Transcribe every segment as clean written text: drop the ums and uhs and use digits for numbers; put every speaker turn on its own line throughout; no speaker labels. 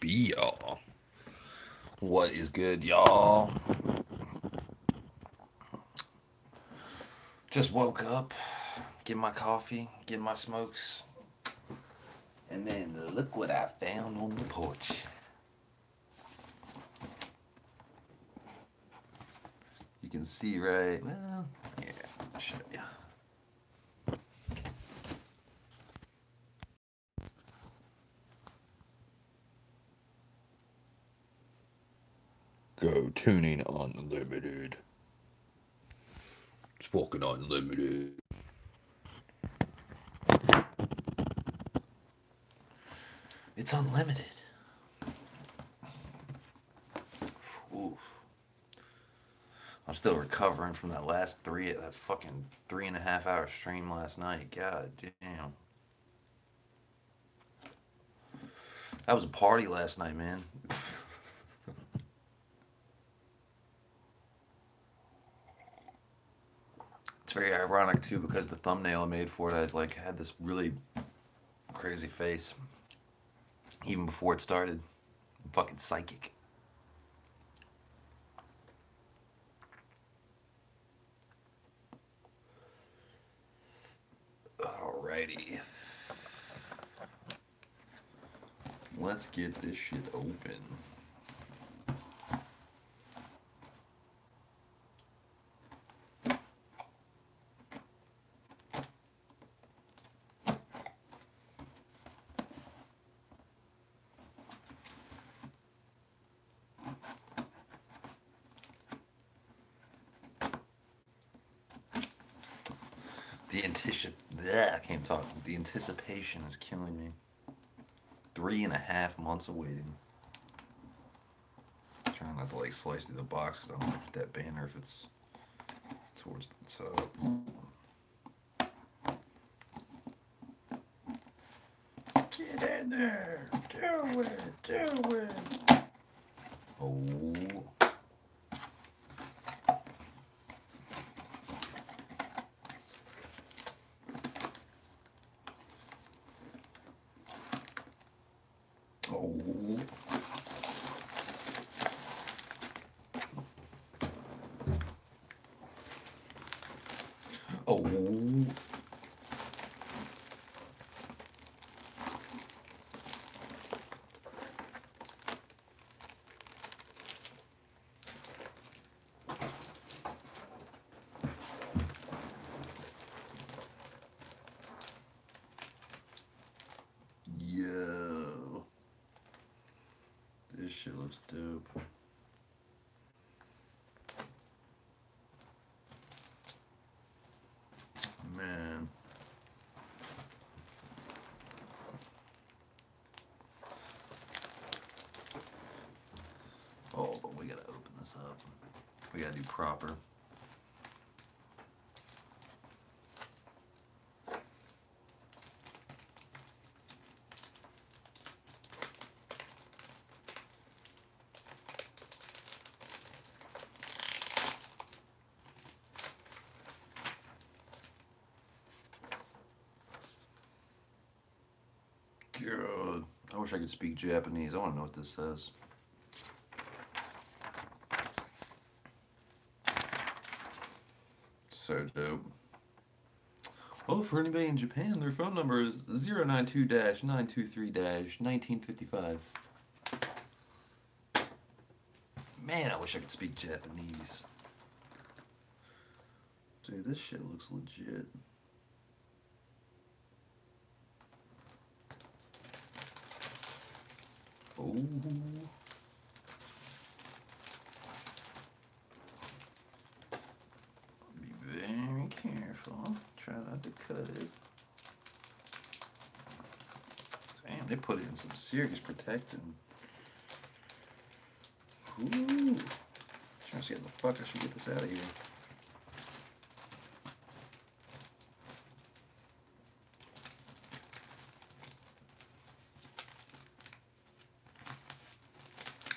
be, y'all? What is good, y'all? Just woke up, getting my coffee, getting my smokes, and then look what I found on the porch. You can see, right? Well, yeah, I'll show you. Go tuning unlimited. It's fucking unlimited. It's unlimited. Oof. I'm still recovering from that fucking 3.5 hour stream last night. God damn. That was a party last night, man. It's very ironic too because the thumbnail I made for it, I like had this really crazy face even before it started. I'm fucking psychic. Alrighty. Let's get this shit open. I can't talk. The anticipation is killing me. 3.5 months of waiting. I'm trying not to like slice through the box because I don't like that banner if it's towards the top. Get in there! Do it! Do it! Oh. Oh. Oh. Yo. This shit looks dope. Man. Oh, but we gotta open this up. We gotta do proper. God, I wish I could speak Japanese. I want to know what this says. So dope. Well, for anybody in Japan, their phone number is 092-923-1955. Man, I wish I could speak Japanese. Dude, this shit looks legit. Oh. Be very careful. Try not to cut it. Damn, they put in some serious protecting. Ooh. Trying to see how the fuck I should get this out of here.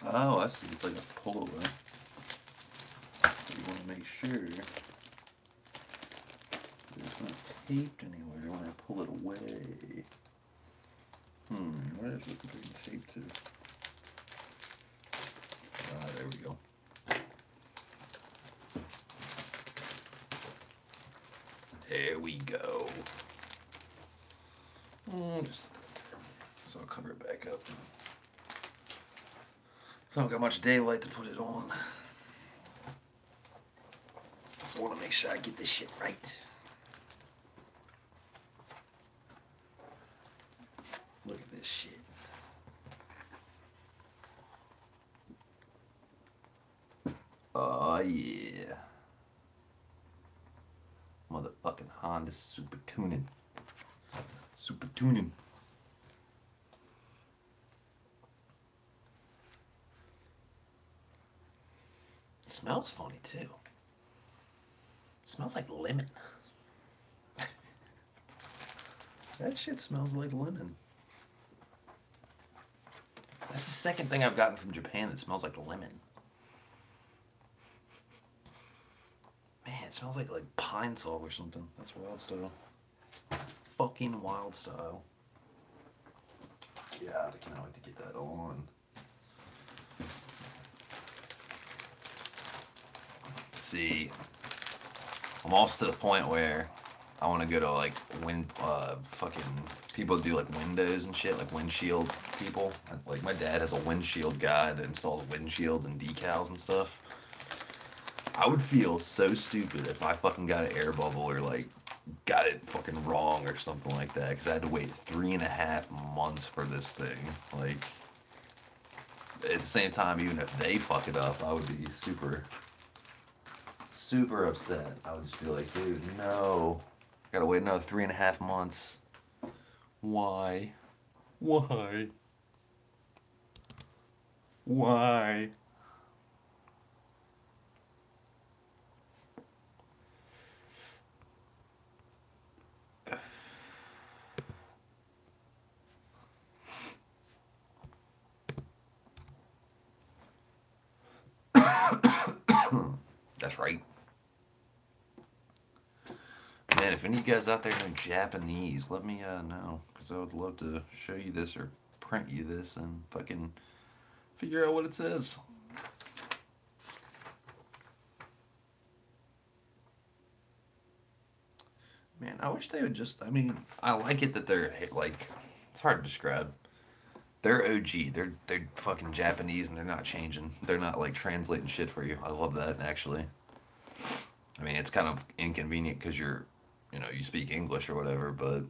Oh, I see. It's like a pullover. You want to make sure it's not taped anywhere when I pull it away. Where is it being taped to? There we go. There we go. Just so I'll cover it back up. So I don't got much daylight to put it on. So I want to make sure I get this shit right. Look at this shit. Oh yeah. Motherfucking Honda Super Tuning. Super Tuning. It smells funny too. It smells like lemon. That shit smells like lemon. That's the second thing I've gotten from Japan that smells like lemon. Man, it smells like pine sol or something. That's wild style. Fucking wild style. God, I cannot wait to get that on. See, I'm almost to the point where I want to go to fucking people do like windows and shit, like windshield people. Like my dad has a windshield guy that installs windshields and decals and stuff. I would feel so stupid if I fucking got an air bubble or like got it fucking wrong or something like that, because I had to wait 3.5 months for this thing. Like, at the same time, even if they fuck it up, I would be super upset. I would just be like, dude, no. Gotta wait another 3.5 months. Why? Why? Why? That's right. Man, if any of you guys out there know Japanese, let me know, because I would love to show you this or print you this and fucking figure out what it says. Man, I wish they would just, I mean, I like it that they're, like, it's hard to describe. They're OG. They're fucking Japanese and they're not changing. They're not, like, translating shit for you. I love that, actually. I mean, it's kind of inconvenient because you speak English or whatever, but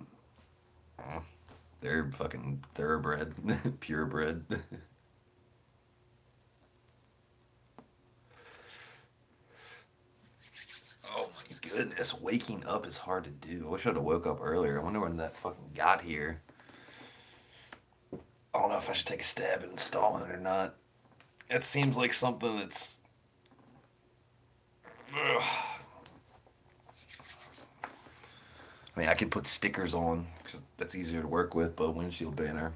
they're fucking thoroughbred, purebred. Oh my goodness, waking up is hard to do. I wish I'd have woke up earlier. I wonder when that fucking got here. I don't know if I should take a stab at installing it or not. It seems like something that's... Ugh. I mean, I could put stickers on, because that's easier to work with, but windshield banner.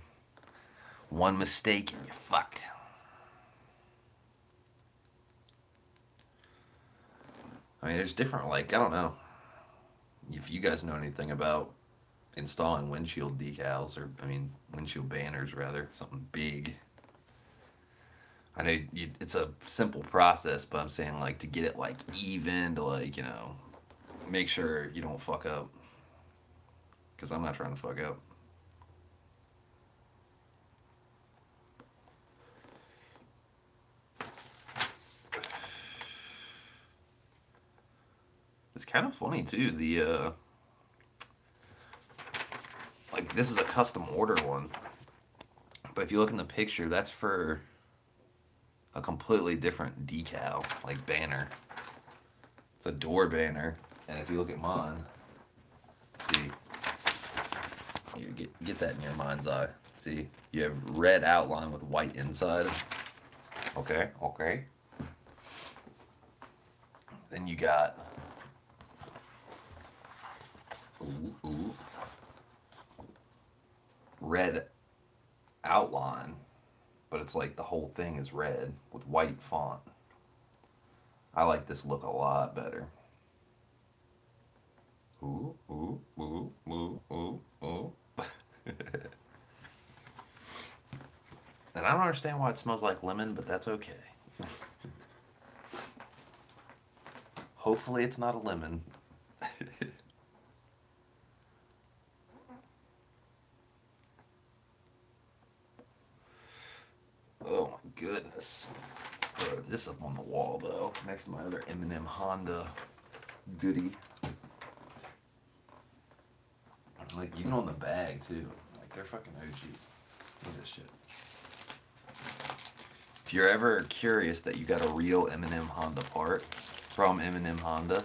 One mistake and you're fucked. I mean, there's different, like, I don't know if you guys know anything about installing windshield decals, or, I mean, windshield banners, rather, something big. I know it's a simple process, but I'm saying, like, to get it, like, even, to, like, make sure you don't fuck up. Because I'm not trying to fuck up. It's kind of funny, too, like, this is a custom order one. But if you look in the picture, that's for a completely different decal, like banner. It's a door banner. And if you look at mine, see, you get that in your mind's eye. See, you have red outline with white inside. Okay, okay. Then you got red outline, but it's like the whole thing is red with white font. I like this look a lot better. Ooh, ooh, ooh, ooh, ooh, ooh. And I don't understand why it smells like lemon, but that's okay. Hopefully it's not a lemon. Oh my goodness. Throw this up on the wall though, next to my other M&M Honda goodie. Like even on the bag too. Like they're fucking OG. Look at this shit. If you're ever curious that you got a real M&M Honda part from M&M Honda,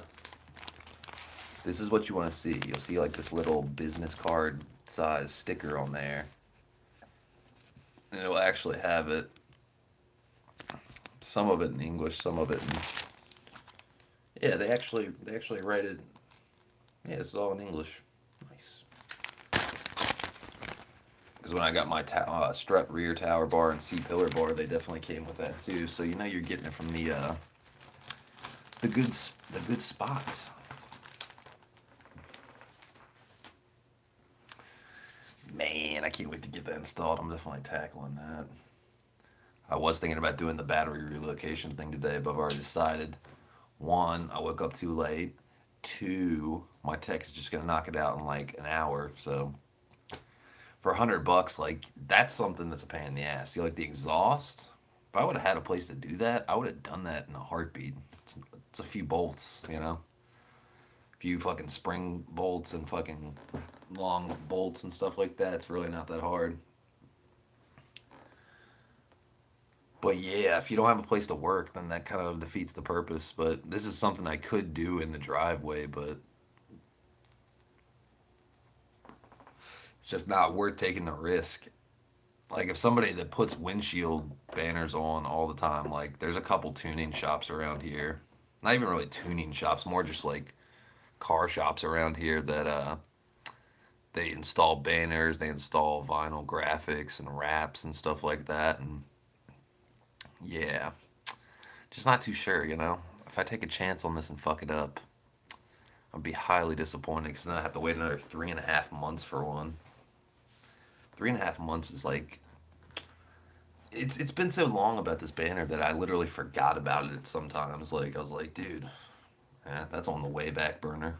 this is what you want to see. You'll see like this little business card size sticker on there. And it'll actually have it. Some of it in English, some of it in... Yeah, they actually write it... Yeah, this is all in English. Nice. Because when I got my strut rear tower bar and C-pillar bar, they definitely came with that too. So you know you're getting it from the good spot. Man, I can't wait to get that installed. I'm definitely tackling that. I was thinking about doing the battery relocation thing today, but I've already decided. 1, I woke up too late. 2, my tech is just gonna knock it out in like an hour. So for $100, like that's something that's a pain in the ass. See, like the exhaust. If I would have had a place to do that, I would have done that in a heartbeat. It's a few bolts, you know. A few fucking spring bolts and fucking long bolts and stuff like that. It's really not that hard. But yeah, if you don't have a place to work, then that kind of defeats the purpose. But this is something I could do in the driveway, but it's just not worth taking the risk. Like if somebody that puts windshield banners on all the time, like there's a couple tuning shops around here. Not even really tuning shops, more just like car shops around here that they install banners, they install vinyl graphics and wraps and stuff like that. And yeah, just not too sure, you know. If I take a chance on this and fuck it up, I'd be highly disappointed because then I have to wait another 3.5 months for one. 3.5 months is like, it's been so long about this banner that I literally forgot about it sometimes. Like I was like, dude, that's on the way back burner.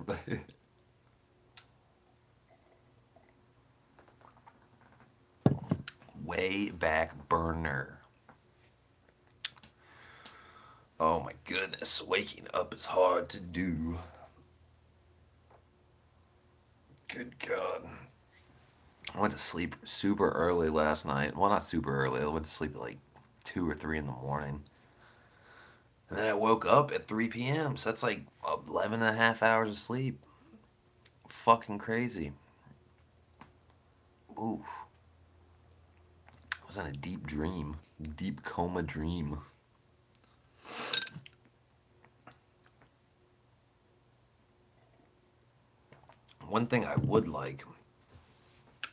Way back burner. Oh my goodness, waking up is hard to do. Good God. I went to sleep super early last night. Well, not super early. I went to sleep at like 2 or 3 in the morning. And then I woke up at 3 p.m. So that's like 11.5 hours of sleep. Fucking crazy. Ooh. I was in a deep dream. Deep coma dream. One thing I would like,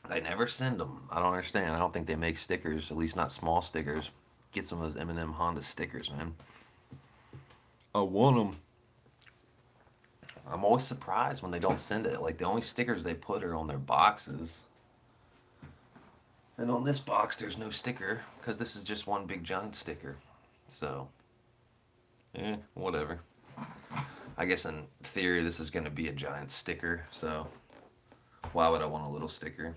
they never send them. I don't understand. I don't think they make stickers, at least not small stickers. Get some of those M&M Honda stickers, man. I want them. I'm always surprised when they don't send it. Like the only stickers they put are on their boxes. And on this box, there's no sticker because this is just one big giant sticker. So, whatever. I guess in theory, this is going to be a giant sticker. So, why would I want a little sticker?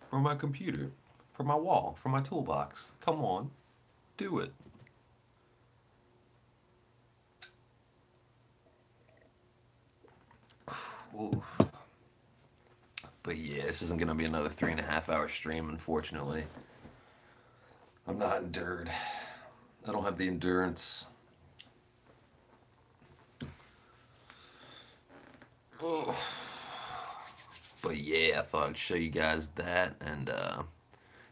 For my computer, for my wall, for my toolbox. Come on, do it. Ooh. But yeah, this isn't gonna be another 3.5 hour stream, unfortunately. I'm not endured. I don't have the endurance. Oh. But yeah, I thought I'd show you guys that and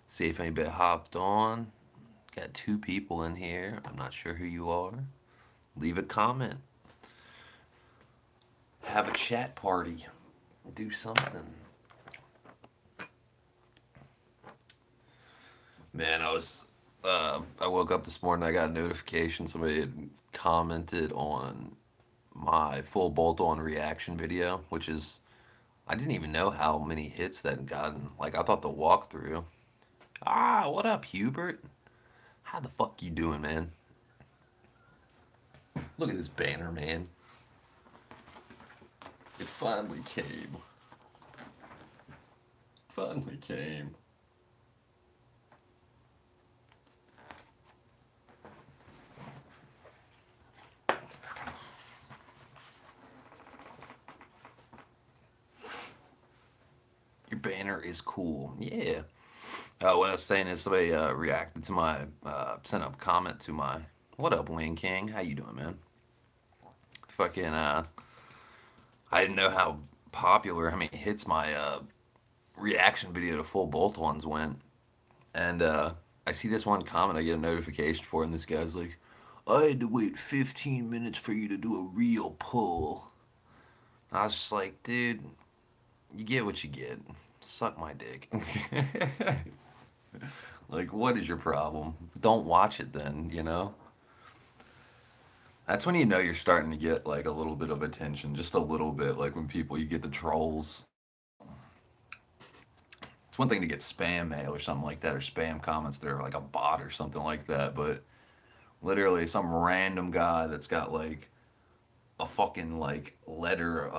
see if anybody hopped on. Got 2 people in here. I'm not sure who you are. Leave a comment. Have a chat party. Do something. Man, I woke up this morning, I got a notification. Somebody had commented on my full bolt-on reaction video, which is, I didn't even know how many hits that had gotten. Like, I thought the walkthrough. Ah, what up, Hubert? How the fuck you doing, man? Look at this banner, man. It finally came. Finally came. Your banner is cool. Yeah. What I was saying is somebody reacted to my, sent a comment to my, what up, Wayne King? How you doing, man? Fucking, I didn't know how popular, how many hits my reaction video to Full Bolt ones went. And I see this one comment I get a notification for, and this guy's like, I had to wait 15 minutes for you to do a real pull. I was just like, dude, you get what you get. Suck my dick. Like, what is your problem? Don't watch it then, you know? That's when you know you're starting to get like a little bit of attention, just a little bit. Like when people, you get the trolls. It's one thing to get spam mail or something like that, or spam comments that are like a bot or something like that, but literally some random guy that's got like a fucking like letter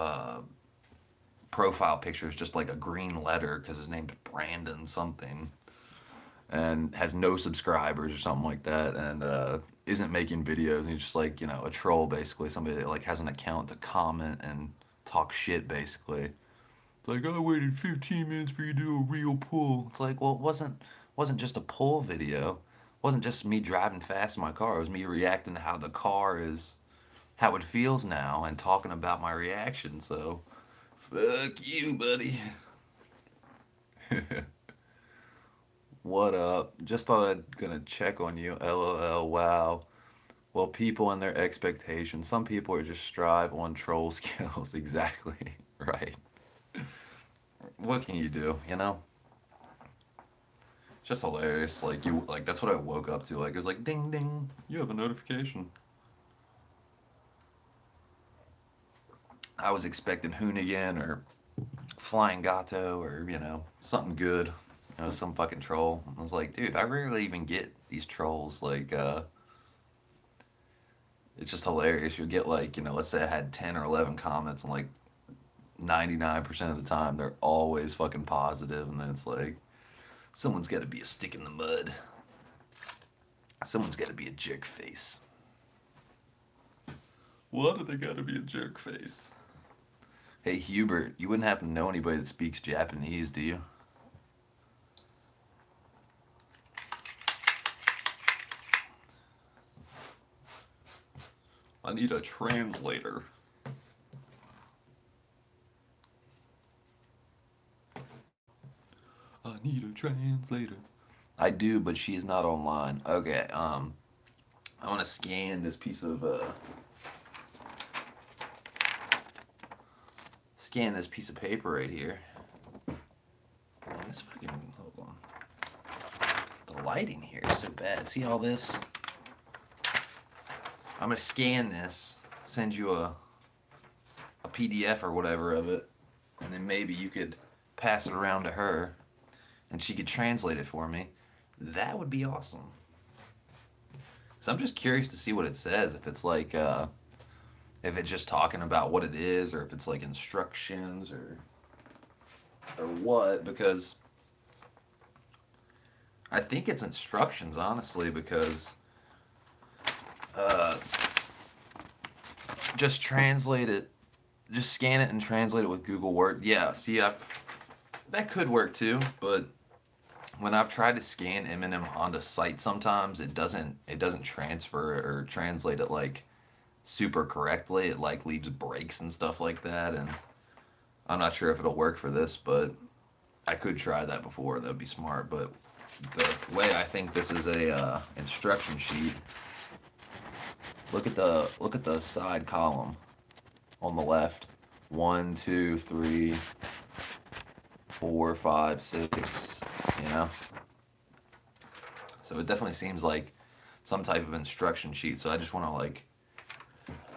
profile picture is just like a green letter because his name's Brandon something, and has no subscribers or something like that, and isn't making videos, and he's just like, you know, a troll basically, somebody that like has an account to comment and talk shit basically. It's like, I waited 15 minutes for you to do a real pull. It's like, well, it wasn't just a pull video. It wasn't just me driving fast in my car. It was me reacting to how the car is, how it feels now, and talking about my reaction. So, fuck you, buddy. What up? Just thought I'd gonna check on you. LOL. Wow. Well, people and their expectations. Some people are just strive on troll skills. Exactly. Right. What can you do, you know? It's just hilarious. Like you, like that's what I woke up to. Like it was like ding ding, you have a notification. I was expecting Hoonigan or Flying Gato or, you know, something good. You know, some fucking troll. I was like, dude, I rarely even get these trolls. Like, it's just hilarious. You'll get like, you know, let's say I had 10 or 11 comments, and like 99% of the time they're always fucking positive, and then it's like, someone's got to be a stick in the mud. Someone's got to be a jerk face. Why do they got to be a jerk face? Hey Hubert, you wouldn't happen to know anybody that speaks Japanese, do you? I need a translator. I need a translator. I do, but she is not online. Okay, I want to scan this piece of paper right here. Man, this fucking, hold on. The lighting here is so bad. See all this? I'm gonna scan this, send you a PDF or whatever of it, and then maybe you could pass it around to her, and she could translate it for me. That would be awesome. So I'm just curious to see what it says. If it's like, if it's just talking about what it is, or if it's like instructions, or what. Because I think it's instructions, honestly, because just translate it, just scan it and translate it with Google Word. Yeah, see, that could work too, but when I've tried to scan M&M Honda site, sometimes it doesn't transfer or translate it like super correctly. It like leaves breaks and stuff like that, and I'm not sure if it'll work for this, but I could try that before. That would be smart. But the way I think this is a instruction sheet. Look at the side column on the left. 1, 2, 3, 4, 5, 6. You know. So it definitely seems like some type of instruction sheet. So I just want to like,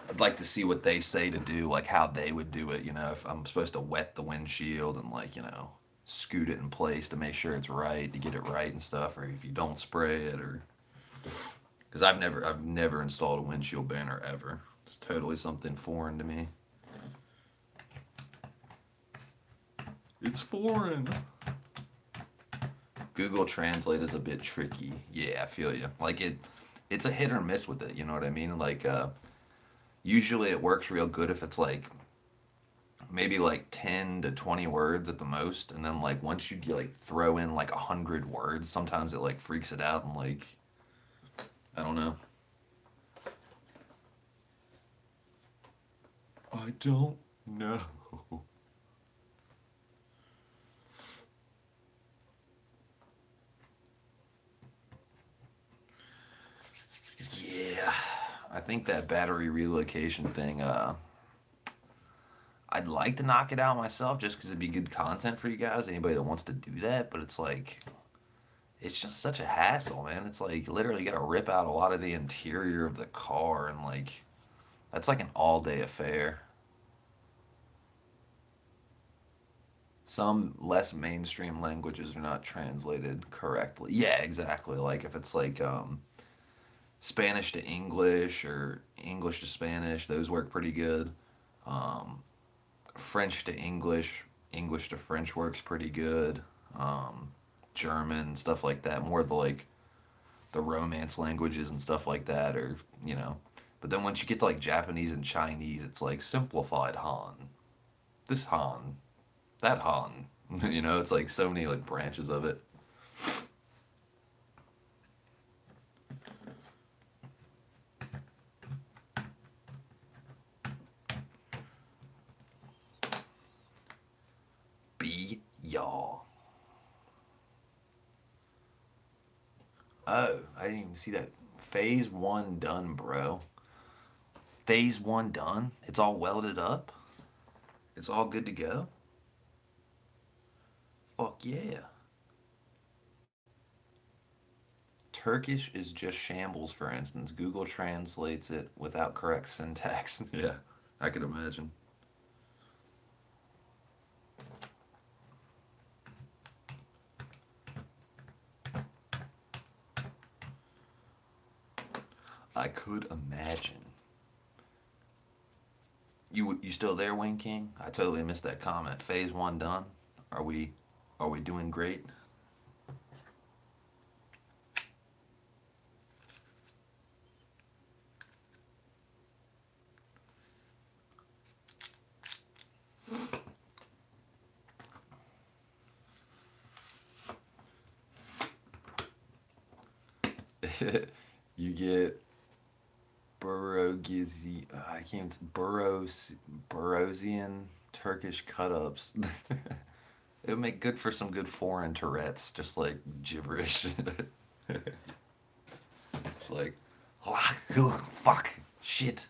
I'd like to see what they say to do, like how they would do it. You know, if I'm supposed to wet the windshield and like, you know, scoot it in place to make sure it's right, to get it right and stuff, or if you don't spray it, or because I've never installed a windshield banner ever. It's totally something foreign to me. It's foreign. Google Translate is a bit tricky. Yeah, I feel you. Like it's a hit or miss with it. You know what I mean? Like usually it works real good if it's like maybe like 10 to 20 words at the most, and then like once you like throw in like 100 words, sometimes it like freaks it out and like I don't know. I don't know. Yeah, I think that battery relocation thing, I'd like to knock it out myself just because it'd be good content for you guys, anybody that wants to do that, but it's like, it's just such a hassle, man. It's like, literally, you gotta rip out a lot of the interior of the car, and like, that's like an all day affair. Some less mainstream languages are not translated correctly. Yeah, exactly. Like, if it's like, Spanish to English or English to Spanish, those work pretty good. Um, French to English, English to French works pretty good. Um, German, stuff like that. More of the like the Romance languages and stuff like that, or you know. But then once you get to like Japanese and Chinese, it's like simplified Han. This Han, that Han. You know, it's like so many like branches of it. Be y'all. Oh, I didn't even see that. Phase one done, bro. Phase one done. It's all welded up. It's all good to go. Fuck yeah. Turkish is just shambles, for instance. Google translates it without correct syntax. Yeah, I could imagine. I could imagine. You still there, Wayne King? I totally missed that comment. Phase one done. Are we are we doing great? You get Burrogizi. I can't. Burrosian Turkish cut ups. It would make good for some good foreign Tourette's, just like gibberish. It's like, fuck, shit.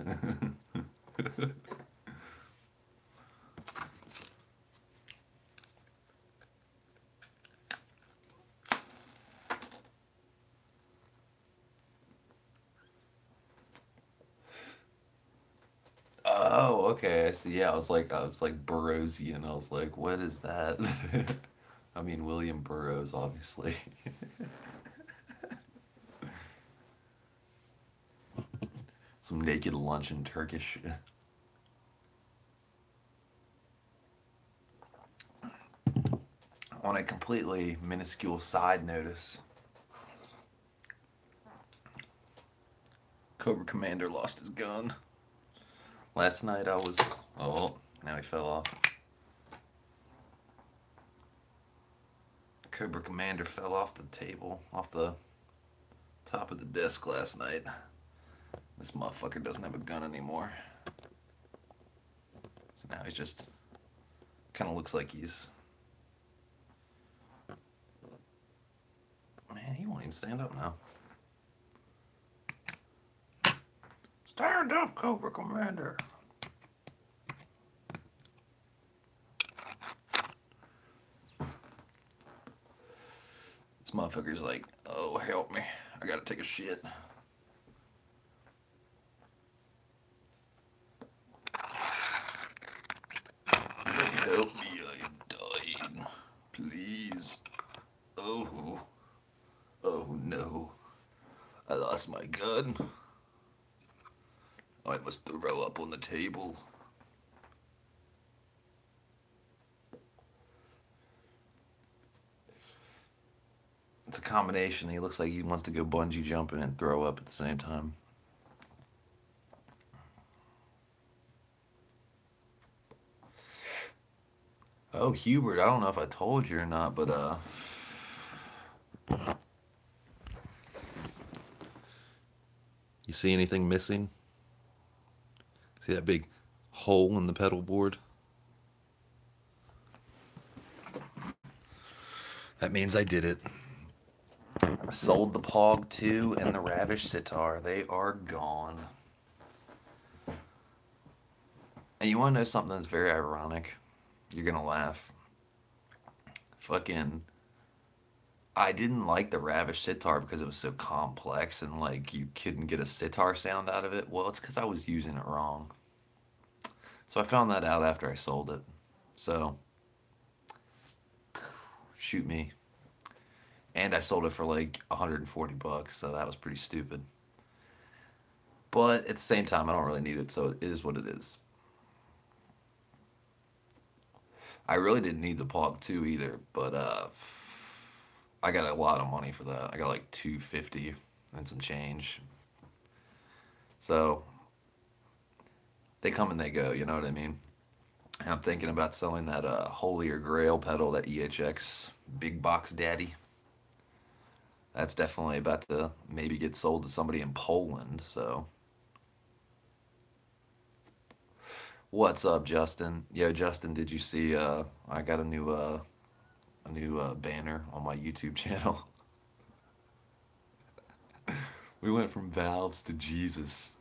Oh, okay. I see. Yeah, I was like Burrowsian. I was like, what is that? I mean, William Burroughs, obviously. Some naked lunch in Turkish. On a completely minuscule side notice, Cobra Commander lost his gun. Last night I was. Oh, now he fell off. Cobra Commander fell off the table, off the top of the desk last night. This motherfucker doesn't have a gun anymore. So now he's just. Kind of looks like he's. Man, he won't even stand up now. Stand up, Cobra Commander. This motherfucker's like, oh, help me. I gotta take a shit. Help me, I am dying. Please. Oh. Oh no. I lost my gun. I must throw up on the table. It's a combination. He looks like he wants to go bungee jumping and throw up at the same time. Oh, Hubert, I don't know if I told you or not, but you see anything missing? See that big hole in the pedal board? That means I did it. I sold the Pog 2 and the Ravish Sitar. They are gone. And you want to know something that's very ironic? You're going to laugh. Fucking, I didn't like the Ravish Sitar because it was so complex and like you couldn't get a sitar sound out of it. Well, it's because I was using it wrong. So I found that out after I sold it. So, shoot me. And I sold it for like 140 bucks, so that was pretty stupid. But at the same time, I don't really need it, so it is what it is. I really didn't need the Pog 2 either, but I got a lot of money for that. I got like 250 and some change. So they come and they go, you know what I mean? And I'm thinking about selling that Holier Grail pedal, that EHX Big Box Daddy. That's definitely about to maybe get sold to somebody in Poland, so. What's up, Justin? Yo, Justin, did you see I got a new banner on my YouTube channel. We went from valves to Jesus.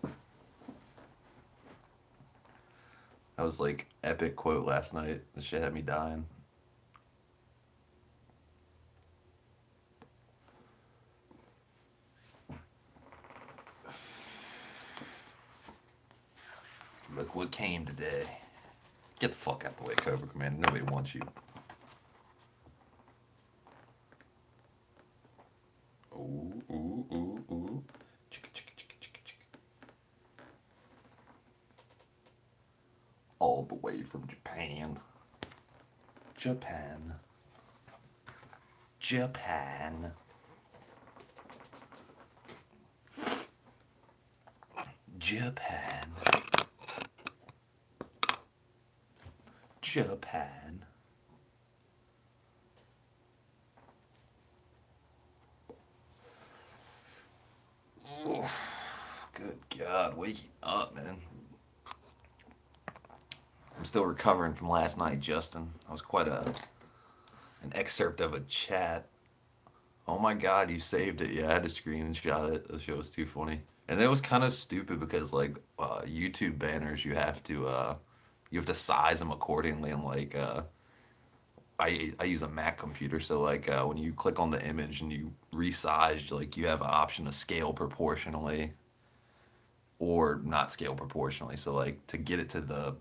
That was like epic quote last night. This shit had me dying. Look what came today. Get the fuck out the way, Cobra Commander. Nobody wants you. Ooh, ooh, ooh, ooh. Chicka, chicka, chicka, chicka, chicka. All the way from Japan. Japan. Japan. Japan. Japan. Oh, good God, waking up, man. I'm still recovering from last night, Justin. I was quite an excerpt of a chat. Oh my God, you saved it. Yeah, I had to screenshot it. The show was too funny. And it was kind of stupid because like YouTube banners, you have to size them accordingly, and like I use a Mac computer, so like when you click on the image and you resize, like you have an option to scale proportionally or not scale proportionally. So like to get it to the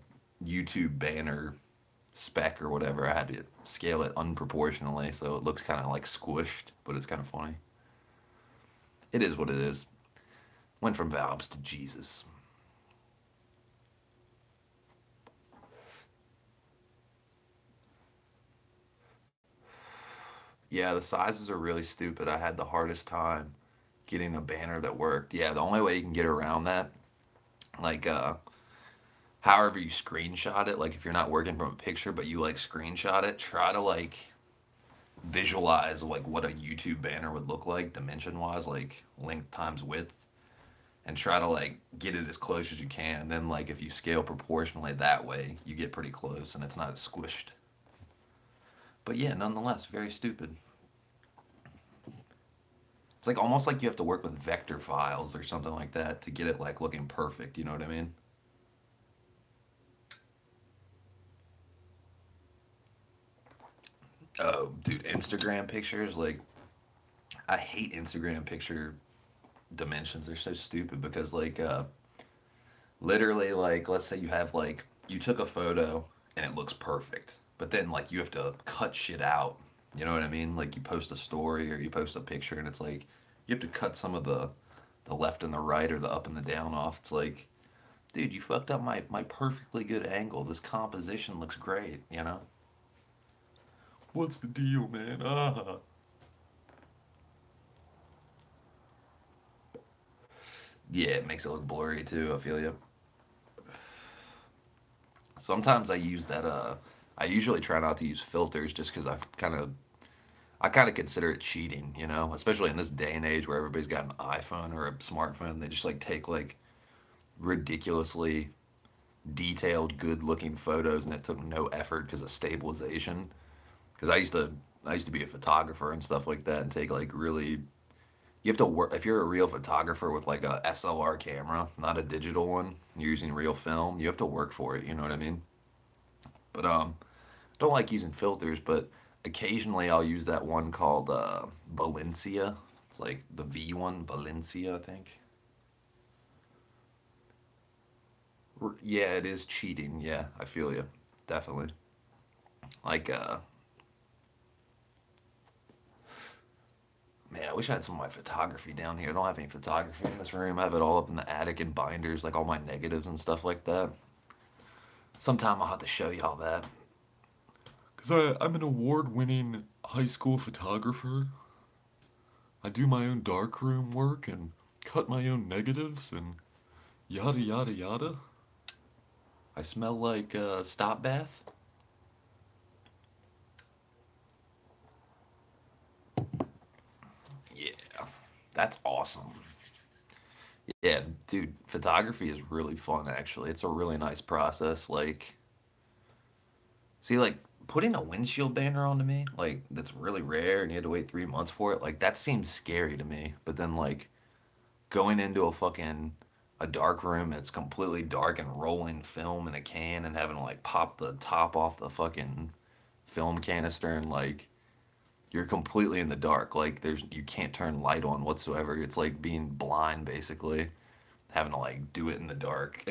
YouTube banner spec or whatever, I had to scale it unproportionally, so it looks kind of like squished, but it's kind of funny. It is what it is. Went from valves to Jesus. Yeah, the sizes are really stupid. I had the hardest time getting a banner that worked. Yeah, the only way you can get around that, like, however you screenshot it, like if you're not working from a picture, but you like screenshot it, try to like visualize like what a YouTube banner would look like dimension wise, like length times width, and try to like get it as close as you can. And then like if you scale proportionally that way, you get pretty close and it's not as squished. But yeah, nonetheless, very stupid. It's like almost like you have to work with vector files or something like that to get it like looking perfect, you know what I mean? Oh, dude, Instagram pictures, like I hate Instagram picture dimensions. They're so stupid because like literally like let's say you have like you took a photo and it looks perfect, but then like you have to cut shit out. You know what I mean? Like you post a story or you post a picture and it's like you have to cut some of the left and the right or the up and the down off. It's like, dude, you fucked up my perfectly good angle. This composition looks great, you know? What's the deal, man? Ah. Yeah, it makes it look blurry too. I feel you. Sometimes I use that. I usually try not to use filters just because I kind of consider it cheating. You know, especially in this day and age where everybody's got an iPhone or a smartphone. They just like take like ridiculously detailed, good-looking photos, and it took no effort because of stabilization. Because I used to be a photographer and stuff like that, and take like really. You have to work if you're a real photographer with like a SLR camera, not a digital one. You're using real film. You have to work for it. You know what I mean? But don't like using filters, but occasionally I'll use that one called Valencia. It's like the V one, Valencia, I think. Yeah, it is cheating. Yeah, I feel you. Definitely. Like, man, I wish I had some of my photography down here. I don't have any photography in this room. I have it all up in the attic in binders, like all my negatives and stuff like that. Sometime I'll have to show y'all that. Because I'm an award winning high school photographer. I do my own darkroom work and cut my own negatives and yada yada yada. I smell like stop bath. Yeah, that's awesome. Yeah, dude, photography is really fun actually. It's a really nice process. Like, see, like putting a windshield banner onto me, like that's really rare and you had to wait 3 months for it. Like that seems scary to me. But then like going into a dark room that's completely dark and rolling film in a can and having to like pop the top off the fucking film canister and like you're completely in the dark. Like you can't turn light on whatsoever. It's like being blind basically, having to like do it in the dark.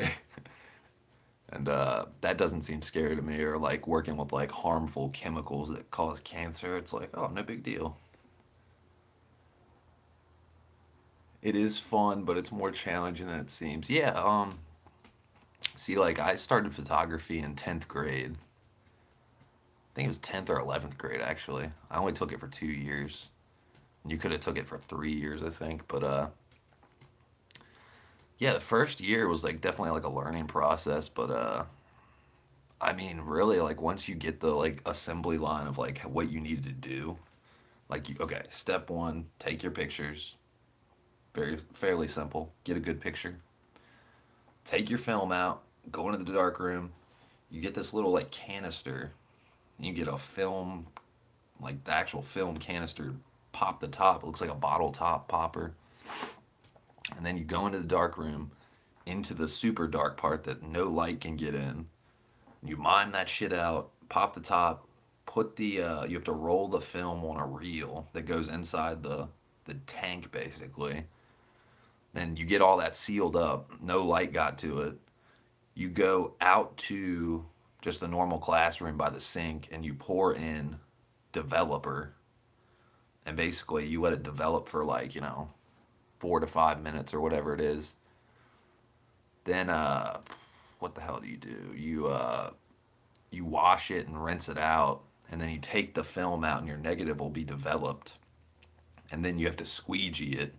And that doesn't seem scary to me. Or like working with like harmful chemicals that cause cancer. It's like, oh, no big deal. It is fun, but it's more challenging than it seems. Yeah, see, like I started photography in 10th grade. I think it was 10th or 11th grade actually. I only took it for 2 years. You could have took it for 3 years, I think. But yeah, the first year was like definitely like a learning process. But I mean, really, like once you get the like assembly line of like what you needed to do, like okay, step one, take your pictures. Very fairly simple. Get a good picture. Take your film out. Go into the dark room. You get this little like canister. You get a film, like the actual film canister. Pop the top. It looks like a bottle top popper. And then you go into the dark room, into the super dark part that no light can get in. You mime that shit out. Pop the top. Put the you have to roll the film on a reel that goes inside the tank basically. Then you get all that sealed up. No light got to it. You go out to just the normal classroom by the sink and you pour in developer. And basically you let it develop for like, 4 to 5 minutes or whatever it is. Then what the hell do? You wash it and rinse it out, and then you take the film out and your negative will be developed. And then you have to squeegee it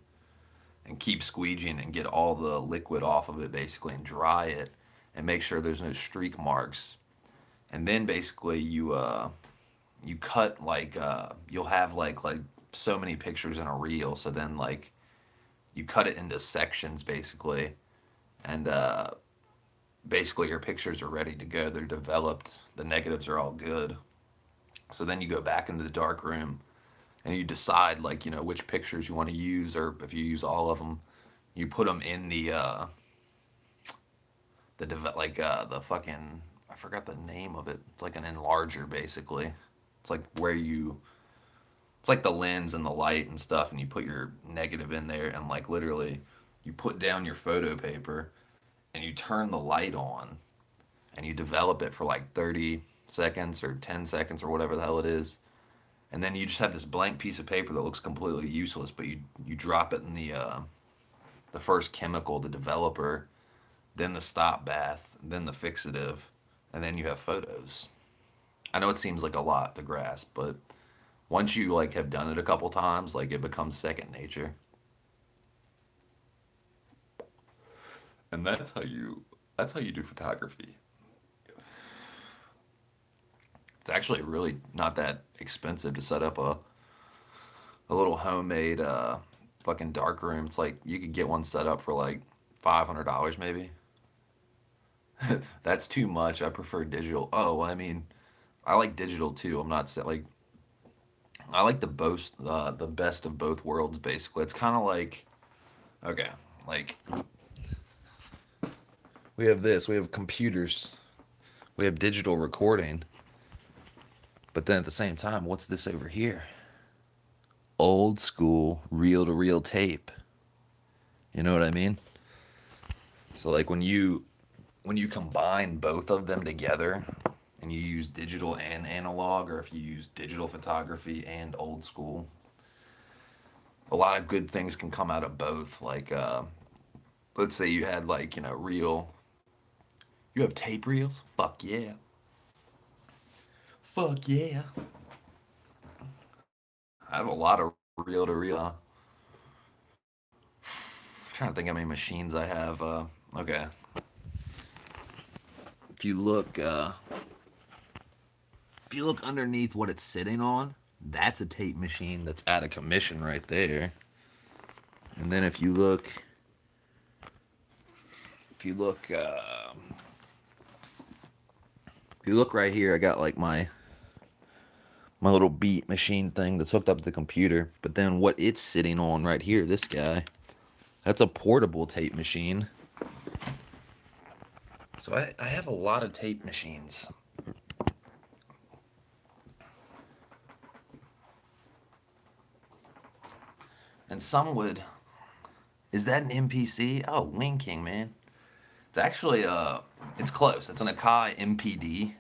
and keep squeegeeing and get all the liquid off of it basically and dry it and make sure there's no streak marks. And then basically you cut like you'll have like so many pictures in a reel, so then like you cut it into sections basically, and basically your pictures are ready to go. They're developed. The negatives are all good. So then you go back into the dark room and you decide like which pictures you want to use, or if you use all of them, you put them in the fucking, I forgot the name of it. It's like an enlarger basically. It's like it's like the lens and the light and stuff, and you put your negative in there and like literally you put down your photo paper and you turn the light on and you develop it for like 30 seconds or 10 seconds or whatever the hell it is. And then you just have this blank piece of paper that looks completely useless, but you drop it in the first chemical, the developer, then the stop bath, then the fixative, and then you have photos. I know it seems like a lot to grasp, but once you like have done it a couple times, like it becomes second nature. And that's how you do photography. It's actually really not that expensive to set up a little homemade fucking dark room. It's like you could get one set up for like $500 maybe. That's too much. I prefer digital. Oh, I mean, I like digital too. I'm not like I like the best of both worlds basically. It's kind of like okay, like we have this, we have computers, we have digital recording, but then at the same time, what's this over here? Old school reel to reel tape. You know what I mean? So like when you combine both of them together and you use digital and analog, or if you use digital photography and old school, a lot of good things can come out of both. Like let's say you had like, you know, you have tape reels? Fuck yeah. Fuck yeah. I have a lot of reel to reel. Trying to think how many machines I have. Okay. If you look underneath what it's sitting on, that's a tape machine that's out of commission right there. And then if you look right here, I got like my little beat machine thing that's hooked up to the computer. But then what it's sitting on right here, this guy, that's a portable tape machine. So I have a lot of tape machines. And some would, is that an MPC? Oh, Wing King, man. It's actually, it's close. It's an Akai MPD.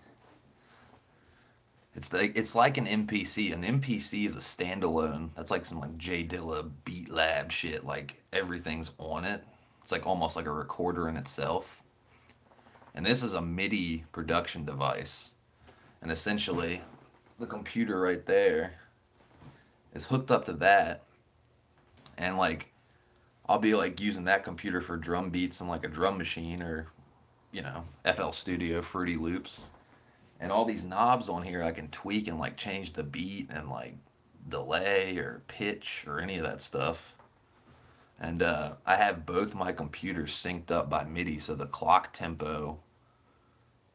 It's like an MPC. An MPC is a standalone. That's like some like J Dilla Beat Lab shit. Like everything's on it. It's like almost like a recorder in itself. And this is a MIDI production device. And essentially, the computer right there is hooked up to that. And like, I'll be like using that computer for drum beats and like a drum machine or, you know, FL Studio, Fruity Loops. And all these knobs on here I can tweak and like change the beat and like delay or pitch or any of that stuff. And I have both my computers synced up by MIDI, so the clock tempo,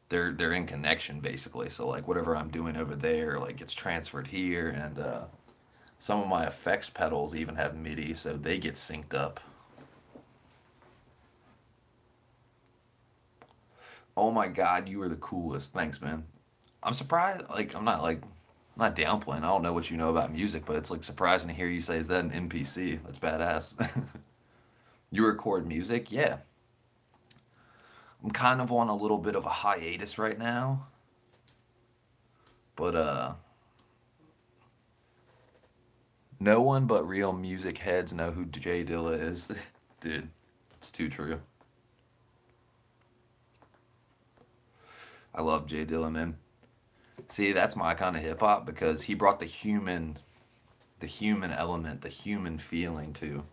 they're in connection basically. So like whatever I'm doing over there, like gets transferred here, and some of my effects pedals even have MIDI, so they get synced up. Oh my God, you are the coolest. Thanks, man. I'm surprised. Like, I'm not downplaying. I don't know what you know about music, but it's like surprising to hear you say, "Is that an MPC?" That's badass. You record music? Yeah. I'm kind of on a little bit of a hiatus right now, but no one but real music heads know who Jay Dilla is. Dude, it's too true. I love Jay Dilla, man. See, that's my kind of hip hop because he brought the human element, the human feeling to,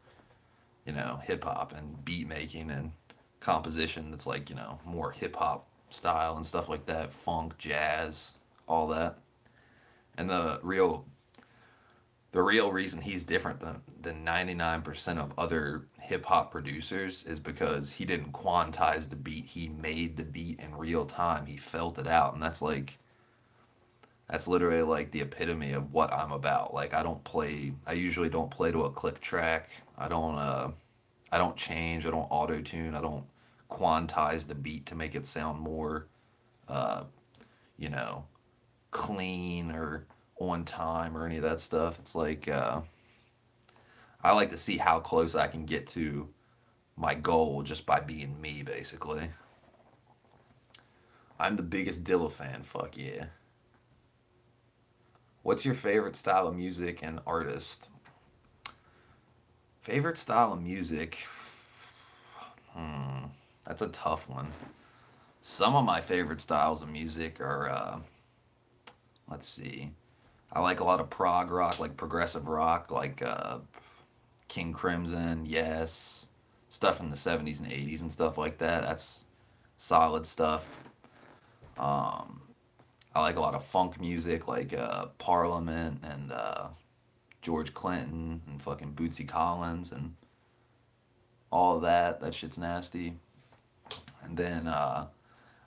you know, hip hop and beat making and composition that's like, you know, more hip hop style and stuff like that, funk, jazz, all that. And the real reason he's different than 99% of other hip hop producers is because he didn't quantize the beat. He made the beat in real time. He felt it out, and that's literally like the epitome of what I'm about. Like I usually don't play to a click track. I don't change, I don't auto tune, I don't quantize the beat to make it sound more uh, you know, clean or on time or any of that stuff. It's like I like to see how close I can get to my goal just by being me basically. I'm the biggest Dilla fan, fuck yeah. What's your favorite style of music and artist? Favorite style of music? That's a tough one. Some of my favorite styles of music are, let's see. I like a lot of prog rock, like progressive rock, like King Crimson, Yes, stuff from the 70s and 80s and stuff like that. That's solid stuff. Um, I like a lot of funk music, like Parliament and George Clinton and fucking Bootsy Collins and all of that. That shit's nasty. And then I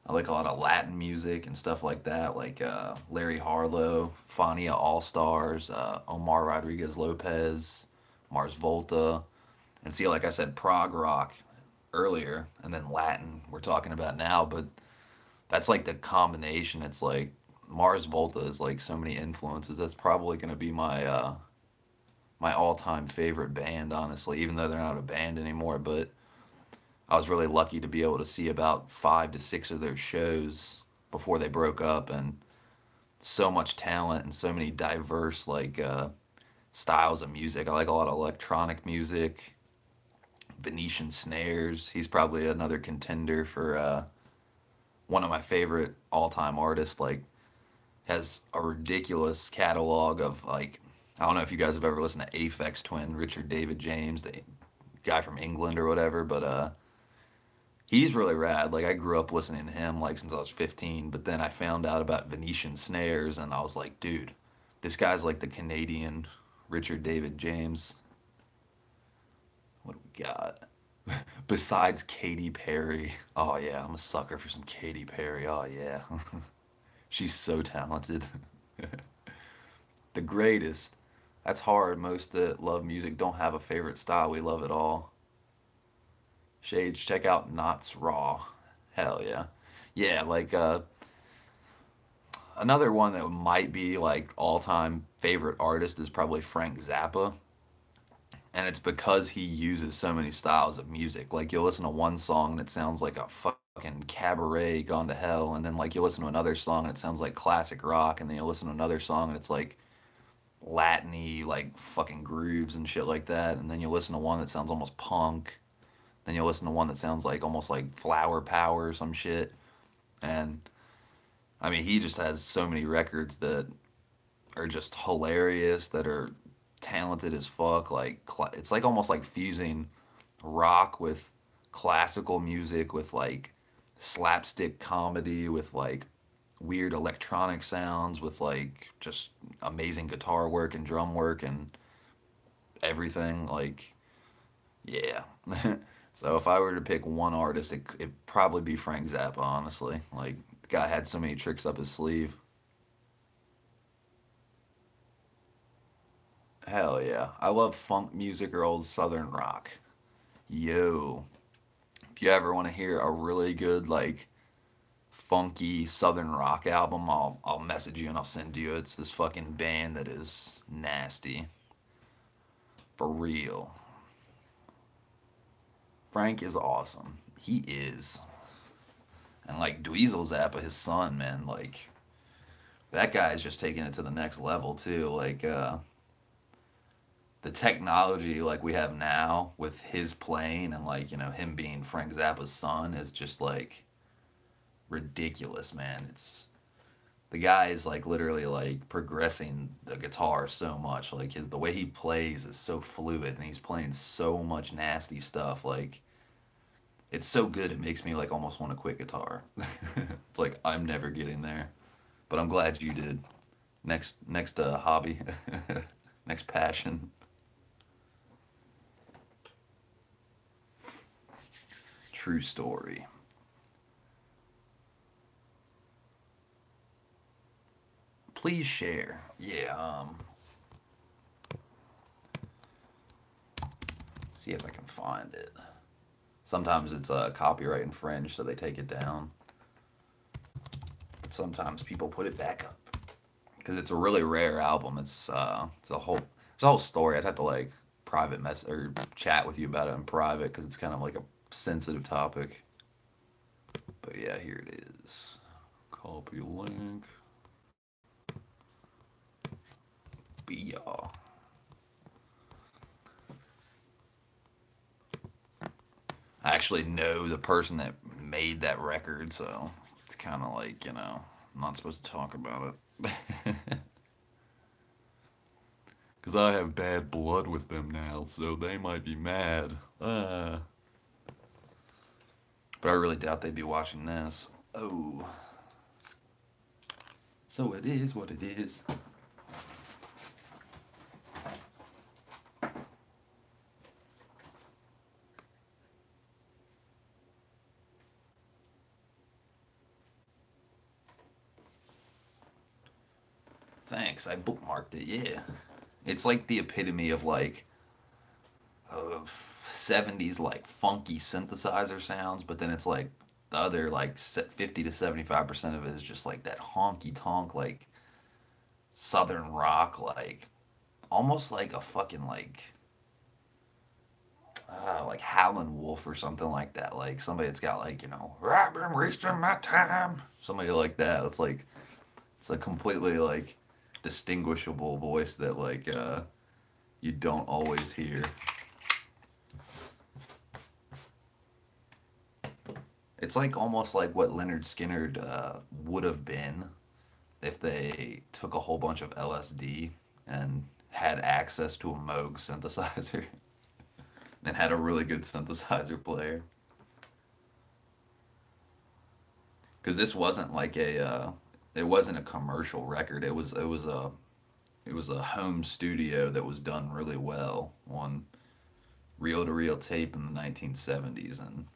like a lot of Latin music and stuff like that, like Larry Harlow, Fania All Stars, Omar Rodriguez Lopez, Mars Volta, and see, like I said, prog rock earlier, and then Latin we're talking about now, but that's like the combination. It's like Mars Volta is like so many influences. That's probably gonna be my all-time favorite band, honestly, even though they're not a band anymore. But I was really lucky to be able to see about 5 to 6 of their shows before they broke up, and so much talent and so many diverse like styles of music. I like a lot of electronic music, Venetian snares. He's probably another contender for one of my favorite all-time artists. Like, has a ridiculous catalog of like, I don't know if you guys have ever listened to Aphex Twin, Richard David James, the guy from England or whatever, but he's really rad. Like, I grew up listening to him like since I was 15, but then I found out about Venetian snares and I was like, dude, this guy's like the Canadian Richard David James. What do we got? Besides Katy Perry. Oh yeah, I'm a sucker for some Katy Perry. Oh yeah. She's so talented. The greatest. That's hard. Most that love music don't have a favorite style. We love it all. Shades, check out Knots Raw. Hell yeah. Yeah, like another one that might be like all-time favorite artist is probably Frank Zappa. And it's because he uses so many styles of music. Like, you'll listen to one song that sounds like a fucking cabaret gone to hell, and then like you'll listen to another song and it sounds like classic rock, and then you'll listen to another song and it's like Latin-y, like fucking grooves and shit like that, and then you'll listen to one that sounds almost punk, then you'll listen to one that sounds like almost like flower power or some shit. And I mean, he just has so many records that are just hilarious, that are talented as fuck. Like, it's like almost like fusing rock with classical music, with like slapstick comedy, with like weird electronic sounds, with like just amazing guitar work and drum work and everything. Like, yeah. So if I were to pick one artist, it'd probably be Frank Zappa, honestly. Like, the guy had so many tricks up his sleeve. Hell yeah. I love funk music or old southern rock. Yo. If you ever want to hear a really good, like, funky southern rock album, I'll message you and I'll send you. It's this fucking band that is nasty. For real. Frank is awesome. He is. And like Dweezil Zappa, his son, man, like, that guy is just taking it to the next level too. Like, the technology like we have now with his playing, and like, you know, him being Frank Zappa's son, is just like ridiculous, man. It's, the guy is like literally like progressing the guitar so much. Like, the way he plays is so fluid, and he's playing so much nasty stuff. Like, it's so good it makes me like almost want to quit guitar. It's like, I'm never getting there, but I'm glad you did. Next hobby. Next passion. True story. Please share. Yeah, see if I can find it. Sometimes it's copyright infringed, so they take it down. But sometimes people put it back up because it's a really rare album. It's a whole story. I'd have to like private mess or chat with you about it in private, because it's kind of like a sensitive topic. But yeah, here it is. Copy link. Be y'all. I actually know the person that made that record, so it's kind of like, you know, I'm not supposed to talk about it. Because I have bad blood with them now, so they might be mad. But I really doubt they'd be watching this. Oh. So it is what it is. Thanks, I bookmarked it, yeah. It's like the epitome of like of 70s like funky synthesizer sounds, but then it's like the other like 50 to 75% of it is just like that honky tonk like southern rock, like almost like a fucking like Howlin' Wolf or something like that, like somebody that's got like, you know, I've been wasting my time, somebody like that. It's like it's a completely like distinguishable voice that like you don't always hear. It's like almost like what Leonard Skinner would have been if they took a whole bunch of LSD and had access to a Moog synthesizer and had a really good synthesizer player. Because this wasn't like it wasn't a commercial record. It was a home studio that was done really well on reel to reel tape in the 1970s, and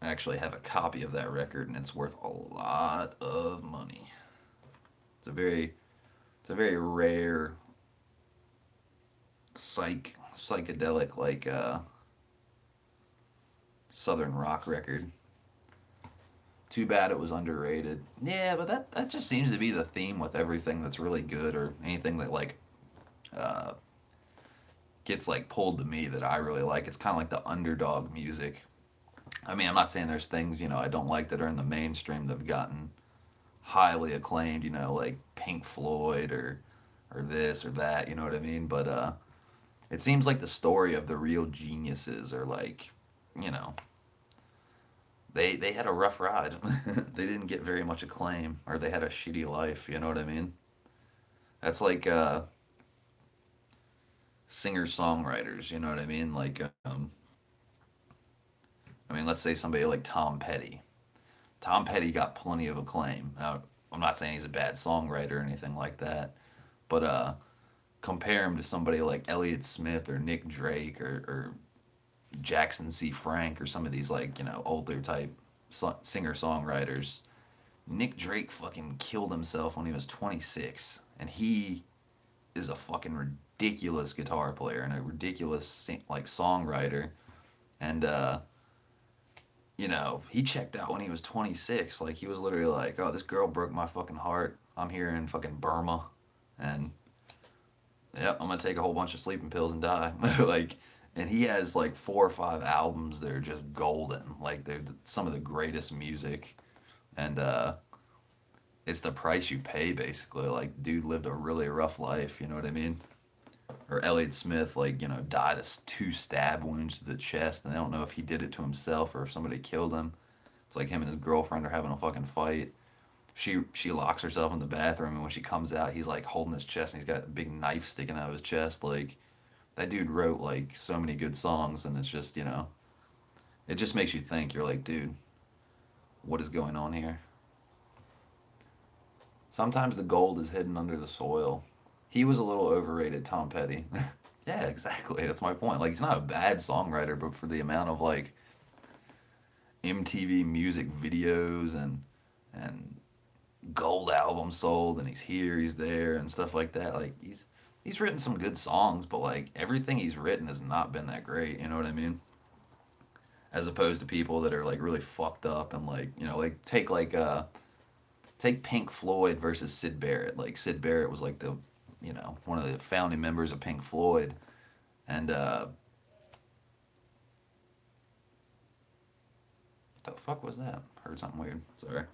I actually have a copy of that record, and it's worth a lot of money. It's a very it's a very rare psychedelic like southern rock record. Too bad it was underrated. Yeah, but that just seems to be the theme with everything that's really good or anything that like uh, gets like pulled to me that I really like. It's kind of like the underdog music. I mean, I'm not saying there's things, you know, I don't like that are in the mainstream that have gotten highly acclaimed, you know, like Pink Floyd or this or that, you know what I mean? But it seems like the story of the real geniuses are like, you know, they had a rough ride. They didn't get very much acclaim, or they had a shitty life, you know what I mean? That's like singer-songwriters, you know what I mean? Like I mean, let's say somebody like Tom Petty. Tom Petty got plenty of acclaim. Now, I'm not saying he's a bad songwriter or anything like that, but compare him to somebody like Elliott Smith or Nick Drake or Jackson C. Frank or some of these like, you know, older type singer songwriters. Nick Drake fucking killed himself when he was 26, and he is a fucking ridiculous guitar player and a ridiculous like songwriter. And you know, he checked out when he was 26. Like he was literally like, "Oh, this girl broke my fucking heart. I'm here in fucking Burma, and yep, I'm gonna take a whole bunch of sleeping pills and die." Like, and he has like 4 or 5 albums that are just golden. Like they're some of the greatest music, and it's the price you pay basically. Like, dude lived a really rough life. You know what I mean? Or Elliott Smith, like, you know, died of 2 stab wounds to the chest, and they don't know if he did it to himself or if somebody killed him. It's like him and his girlfriend are having a fucking fight. She locks herself in the bathroom, and when she comes out, he's like holding his chest, and he's got a big knife sticking out of his chest. Like, that dude wrote like so many good songs, and it's just, you know, it just makes you think. You're like, dude, what is going on here? Sometimes the gold is hidden under the soil. He was a little overrated, Tom Petty. Yeah, exactly. That's my point. Like, he's not a bad songwriter, but for the amount of like MTV music videos and gold albums sold, and he's here, he's there, and stuff like that. Like, he's written some good songs, but like everything he's written has not been that great. You know what I mean? As opposed to people that are like really fucked up and like, you know, like take Pink Floyd versus Sid Barrett. Like, Sid Barrett was like the, you know, one of the founding members of Pink Floyd, and the fuck was that? Heard something weird. Sorry.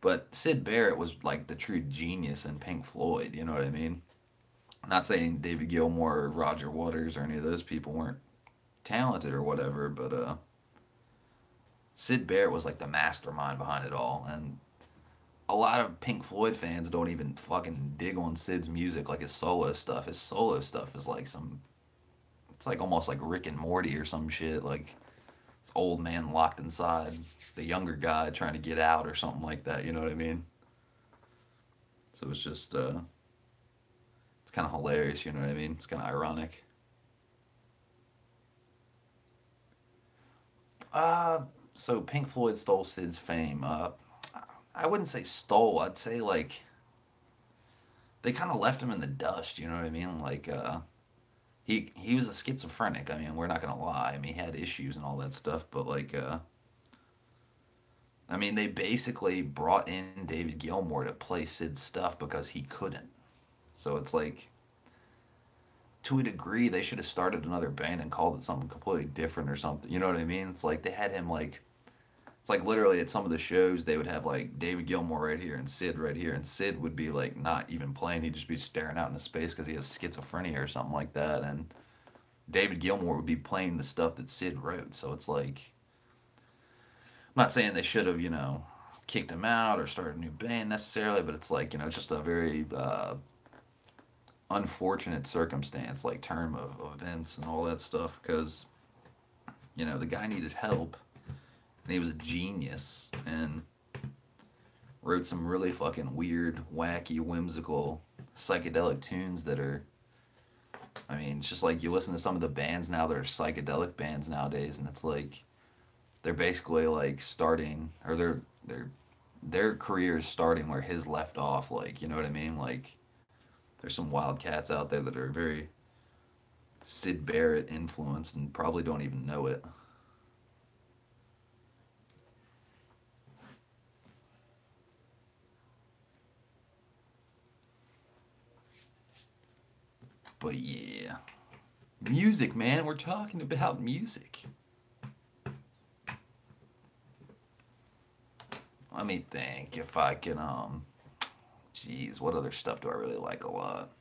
But Sid Barrett was like the true genius in Pink Floyd. You know what I mean? I'm not saying David Gilmour or Roger Waters or any of those people weren't talented or whatever, but Sid Barrett was like the mastermind behind it all, and a lot of Pink Floyd fans don't even fucking dig on Sid's music, like his solo stuff. His solo stuff is like some, it's like almost like Rick and Morty or some shit. Like, this old man locked inside, the younger guy trying to get out or something like that. You know what I mean? So it's just it's kind of hilarious. You know what I mean? It's kind of ironic. Uh, so Pink Floyd stole Sid's fame. I wouldn't say stole. I'd say like they kind of left him in the dust. You know what I mean? Like he was a schizophrenic. I mean, we're not gonna lie. I mean, he had issues and all that stuff. But like I mean, they basically brought in David Gilmour to play Sid's stuff because he couldn't. So it's like to a degree they should have started another band and called it something completely different or something. You know what I mean? It's like they had him like it's like literally at some of the shows they would have like David Gilmour right here and Sid right here, and Sid would be like not even playing. He'd just be staring out into space because he has schizophrenia or something like that. And David Gilmour would be playing the stuff that Sid wrote. So it's like I'm not saying they should have kicked him out or started a new band necessarily, but it's like it's just a very unfortunate circumstance, like term of events and all that stuff, because the guy needed help and he was a genius and wrote some really fucking weird, wacky, whimsical, psychedelic tunes that are. I mean, it's just like you listen to some of the bands now that are psychedelic bands nowadays, and it's like they're basically like starting, or their career is starting where his left off. Like, you know what I mean? Like, there's some wild cats out there that are very Sid Barrett influenced and probably don't even know it. But yeah, music, man. We're talking about music. Let me think if I can. Jeez, what other stuff do I really like a lot?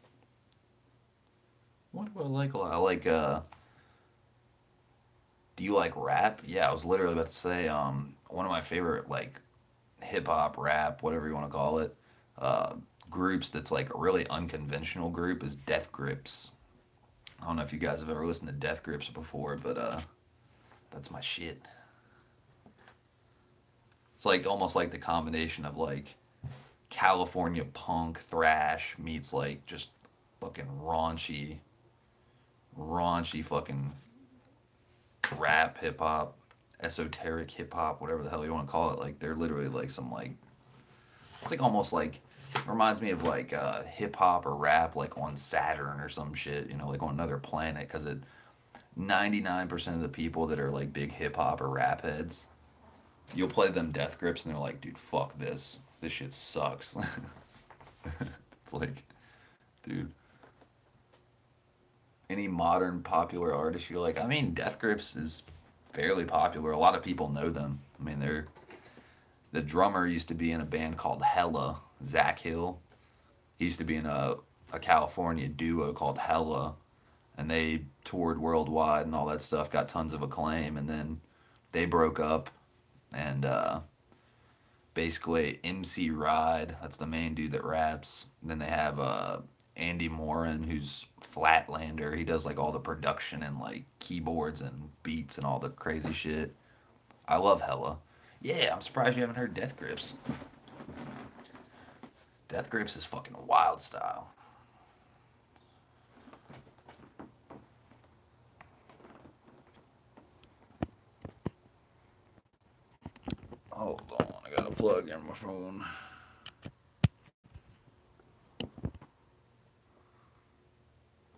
What do I like a lot? I like. Do you like rap? Yeah, I was literally about to say. One of my favorite like hip hop, rap, whatever you want to call it, uh, groups that's like a really unconventional group is Death Grips. I don't know if you guys have ever listened to Death Grips before, but that's my shit. It's like almost like the combination of like California punk thrash meets like just fucking raunchy fucking rap hip hop, esoteric hip hop, whatever the hell you want to call it. Like they're literally like some like it's like almost like reminds me of like hip hop or rap like on Saturn or some shit, like on another planet, because it 99% of the people that are like big hip hop or rap heads, you'll play them Death Grips and they're like, dude, fuck this. This shit sucks. It's like, dude, any modern popular artist you're like, I mean, Death Grips is fairly popular. A lot of people know them. I mean, the drummer used to be in a band called Hella, Zach Hill. He used to be in a California duo called Hella, and they toured worldwide and all that stuff, got tons of acclaim, and then they broke up, and basically MC Ride, that's the main dude that raps. Then they have Andy Morin, who's Flatlander. He does like all the production and like keyboards and beats and all the crazy shit. I love Hella. Yeah, I'm surprised you haven't heard Death Grips. Death Grips is fucking wild style. Hold on, I gotta plug in my phone.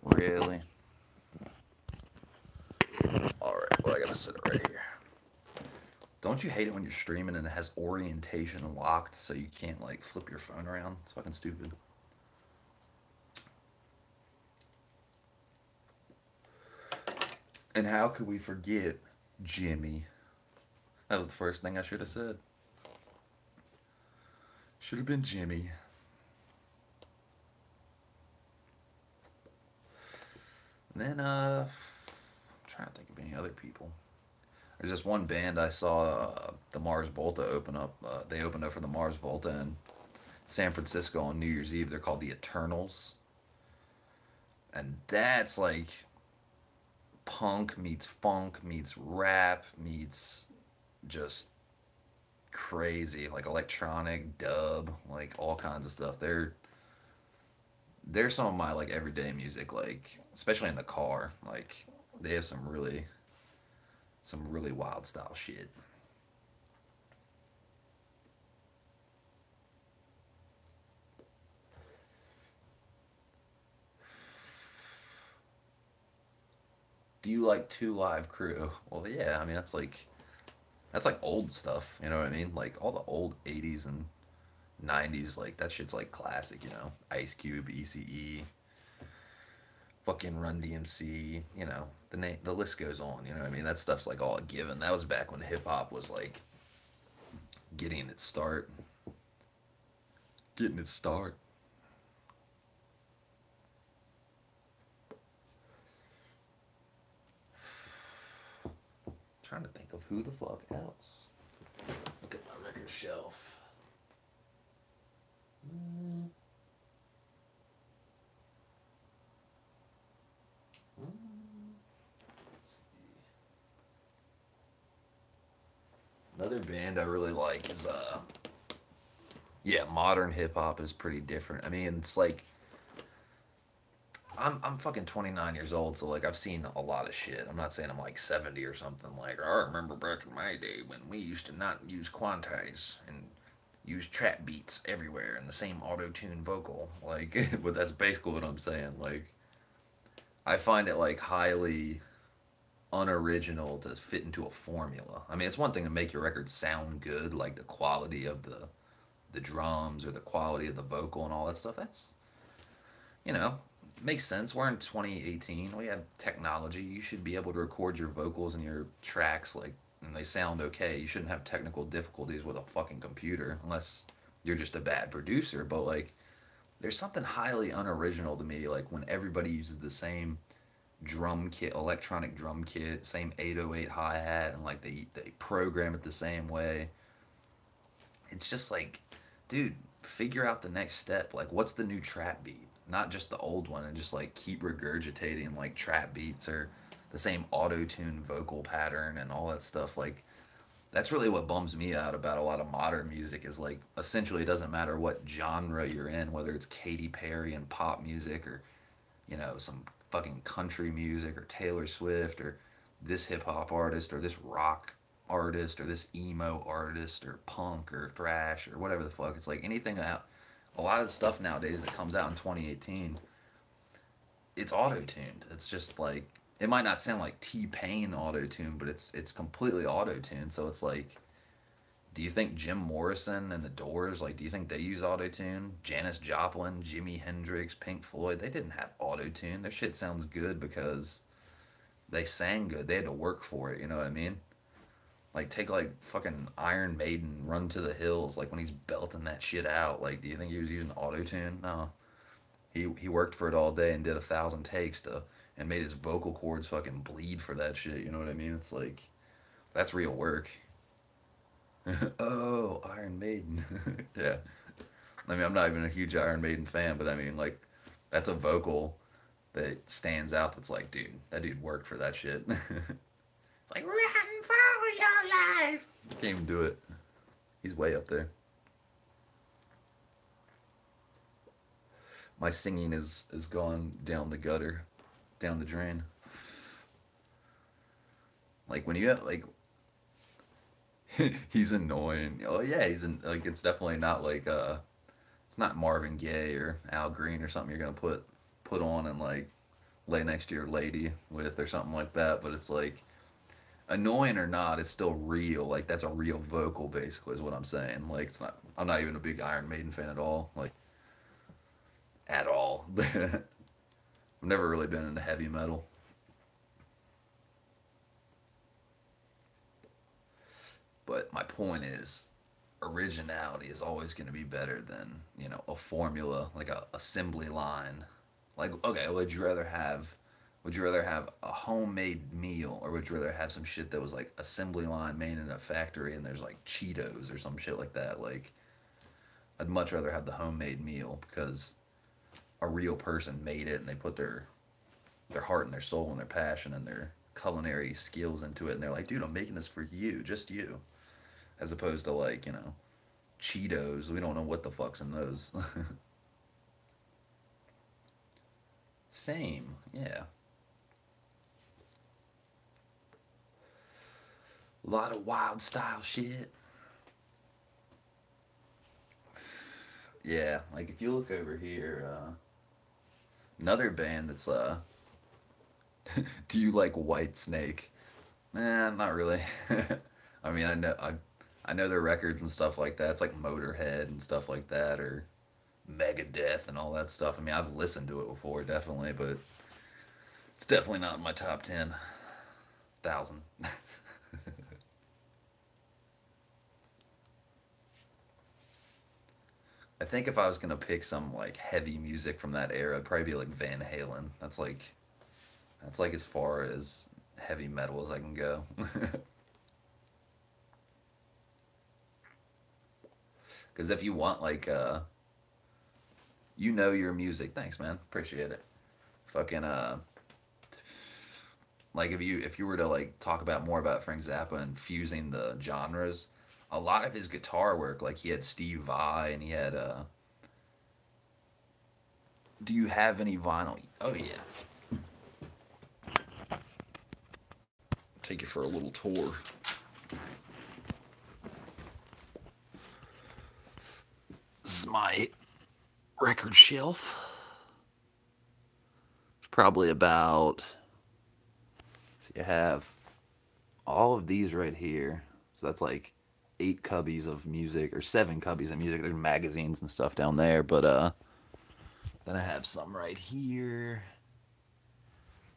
Really? Alright, well, I gotta set it right here. Don't you hate it when you're streaming and it has orientation locked so you can't like flip your phone around? It's fucking stupid. And how could we forget Jimmy? That was the first thing I should have said. Should have been Jimmy. And then, I'm trying to think of any other people. There's this one band I saw, the Mars Volta open up. They opened up for the Mars Volta in San Francisco on New Year's Eve. They're called the Eternals. And that's like punk meets funk meets rap meets just crazy, like electronic dub, like all kinds of stuff. They're some of my like everyday music, like especially in the car. Like they have some really wild style shit. Do you like Two Live Crew? Well, yeah. I mean, that's like old stuff. You know what I mean? Like all the old '80s and '90s, like that shit's like classic. You know, Ice Cube, ECE, fucking Run DMC. You know, the list goes on. You know what I mean? That stuff's like all a given. That was back when hip hop was like getting its start. Getting its start. Trying to think of who the fuck else. Look at my record shelf. Mm. Another band I really like is yeah, modern hip hop is pretty different. I mean, it's like I'm fucking 29 years old, so like I've seen a lot of shit. I'm not saying I'm like 70 or something. Like I remember back in my day when we used to not use quantize and use trap beats everywhere and the same auto tune vocal. Like, but that's basically what I'm saying. Like I find it like highly unoriginal to fit into a formula. I mean, it's one thing to make your record sound good, like the quality of the drums or the quality of the vocal and all that stuff. That's, you know, makes sense. We're in 2018. We have technology. You should be able to record your vocals and your tracks like and they sound okay. You shouldn't have technical difficulties with a fucking computer unless you're just a bad producer. But like, there's something highly unoriginal to me. Like when everybody uses the same drum kit, electronic drum kit, same 808 hi hat, and like they program it the same way. It's just like, dude, figure out the next step. Like, what's the new trap beat? Not just the old one, and just like keep regurgitating like trap beats or the same auto tune vocal pattern and all that stuff. Like, that's really what bums me out about a lot of modern music is like essentially it doesn't matter what genre you're in, whether it's Katy Perry and pop music or you know, some fucking country music or Taylor Swift or this hip hop artist or this rock artist or this emo artist or punk or thrash or whatever the fuck. It's like anything out. A lot of the stuff nowadays that comes out in 2018, it's auto tuned. It's just like it might not sound like T Pain auto tuned, but it's completely auto tuned. So it's like do you think Jim Morrison and the Doors, like, do you think they use autotune? Janis Joplin, Jimi Hendrix, Pink Floyd, they didn't have autotune. Their shit sounds good because they sang good. They had to work for it, you know what I mean? Like, take, like, fucking Iron Maiden, Run to the Hills, like, when he's belting that shit out. Like, do you think he was using autotune? No. He worked for it all day and did 1,000 takes to, and made his vocal cords fucking bleed for that shit, you know what I mean? It's like, that's real work. Oh, Iron Maiden. Yeah. I mean, I'm not even a huge Iron Maiden fan, but I mean, like, that's a vocal that stands out that's like, dude, that dude worked for that shit. It's like, run for your life. Can't even do it. He's way up there. My singing is gone down the gutter, down the drain. Like, when you have, like, he's annoying. Oh, yeah, like, it's definitely not like, it's not Marvin Gaye or Al Green or something you're gonna put on and like lay next to your lady with or something like that. But it's like annoying or not, it's still real. Like that's a real vocal, basically, is what I'm saying. Like it's not. I'm not even a big Iron Maiden fan at all. Like at all. I've never really been into heavy metal. But my point is, originality is always going to be better than a formula like a assembly line. Like, okay, would you rather have a homemade meal or would you rather have some shit that was like assembly line made in a factory and there's like Cheetos or some shit like that? Like, I'd much rather have the homemade meal because a real person made it and they put their heart and their soul and their passion and their culinary skills into it, and they're like, dude, I'm making this for you, just you, as opposed to like, you know, Cheetos. We don't know what the fuck's in those. Same, yeah. A lot of wild style shit. Yeah, like if you look over here, another band that's do you like White Snake? Not really. I mean, I know their records and stuff like that. It's like Motorhead and stuff like that, or Megadeth and all that stuff. I mean, I've listened to it before, definitely, but it's definitely not in my top 10,000. I think if I was gonna pick some like heavy music from that era, it'd probably be like Van Halen. That's like as far as heavy metal as I can go. Because if you want like you know your music, thanks man, appreciate it. Fucking like if you were to like talk about more about Frank Zappa and fusing the genres, a lot of his guitar work, like he had Steve Vai and he had do you have any vinyl? Oh yeah. Take you for a little tour. This is my record shelf. It's probably about, see, I have all of these right here. So that's like 8 cubbies of music, or 7 cubbies of music. There's magazines and stuff down there, but then I have some right here.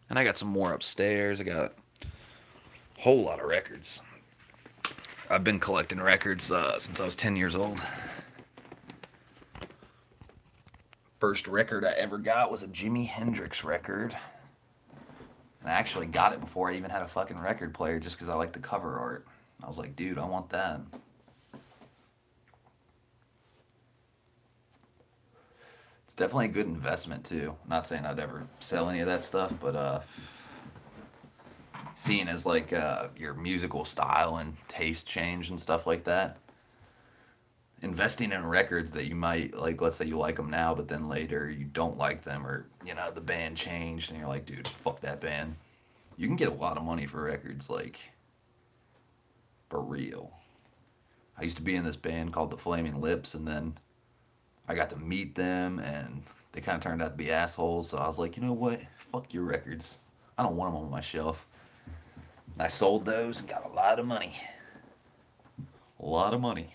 And I got some more upstairs. I got a whole lot of records. I've been collecting records since I was 10 years old. First record I ever got was a Jimi Hendrix record. And I actually got it before I even had a fucking record player, just because I liked the cover art. I was like, dude, I want that. It's definitely a good investment too. Not saying I'd ever sell any of that stuff, but seeing as like your musical style and taste change and stuff like that, investing in records that you might like, let's say you like them now, but then later you don't like them, or you know the band changed and you're like, dude, fuck that band. You can get a lot of money for records, like for real. I used to be in this band called the Flaming Lips, and then I got to meet them and they kind of turned out to be assholes, so I was like, you know what, fuck your records, I don't want them on my shelf. And I sold those and got a lot of money. A lot of money.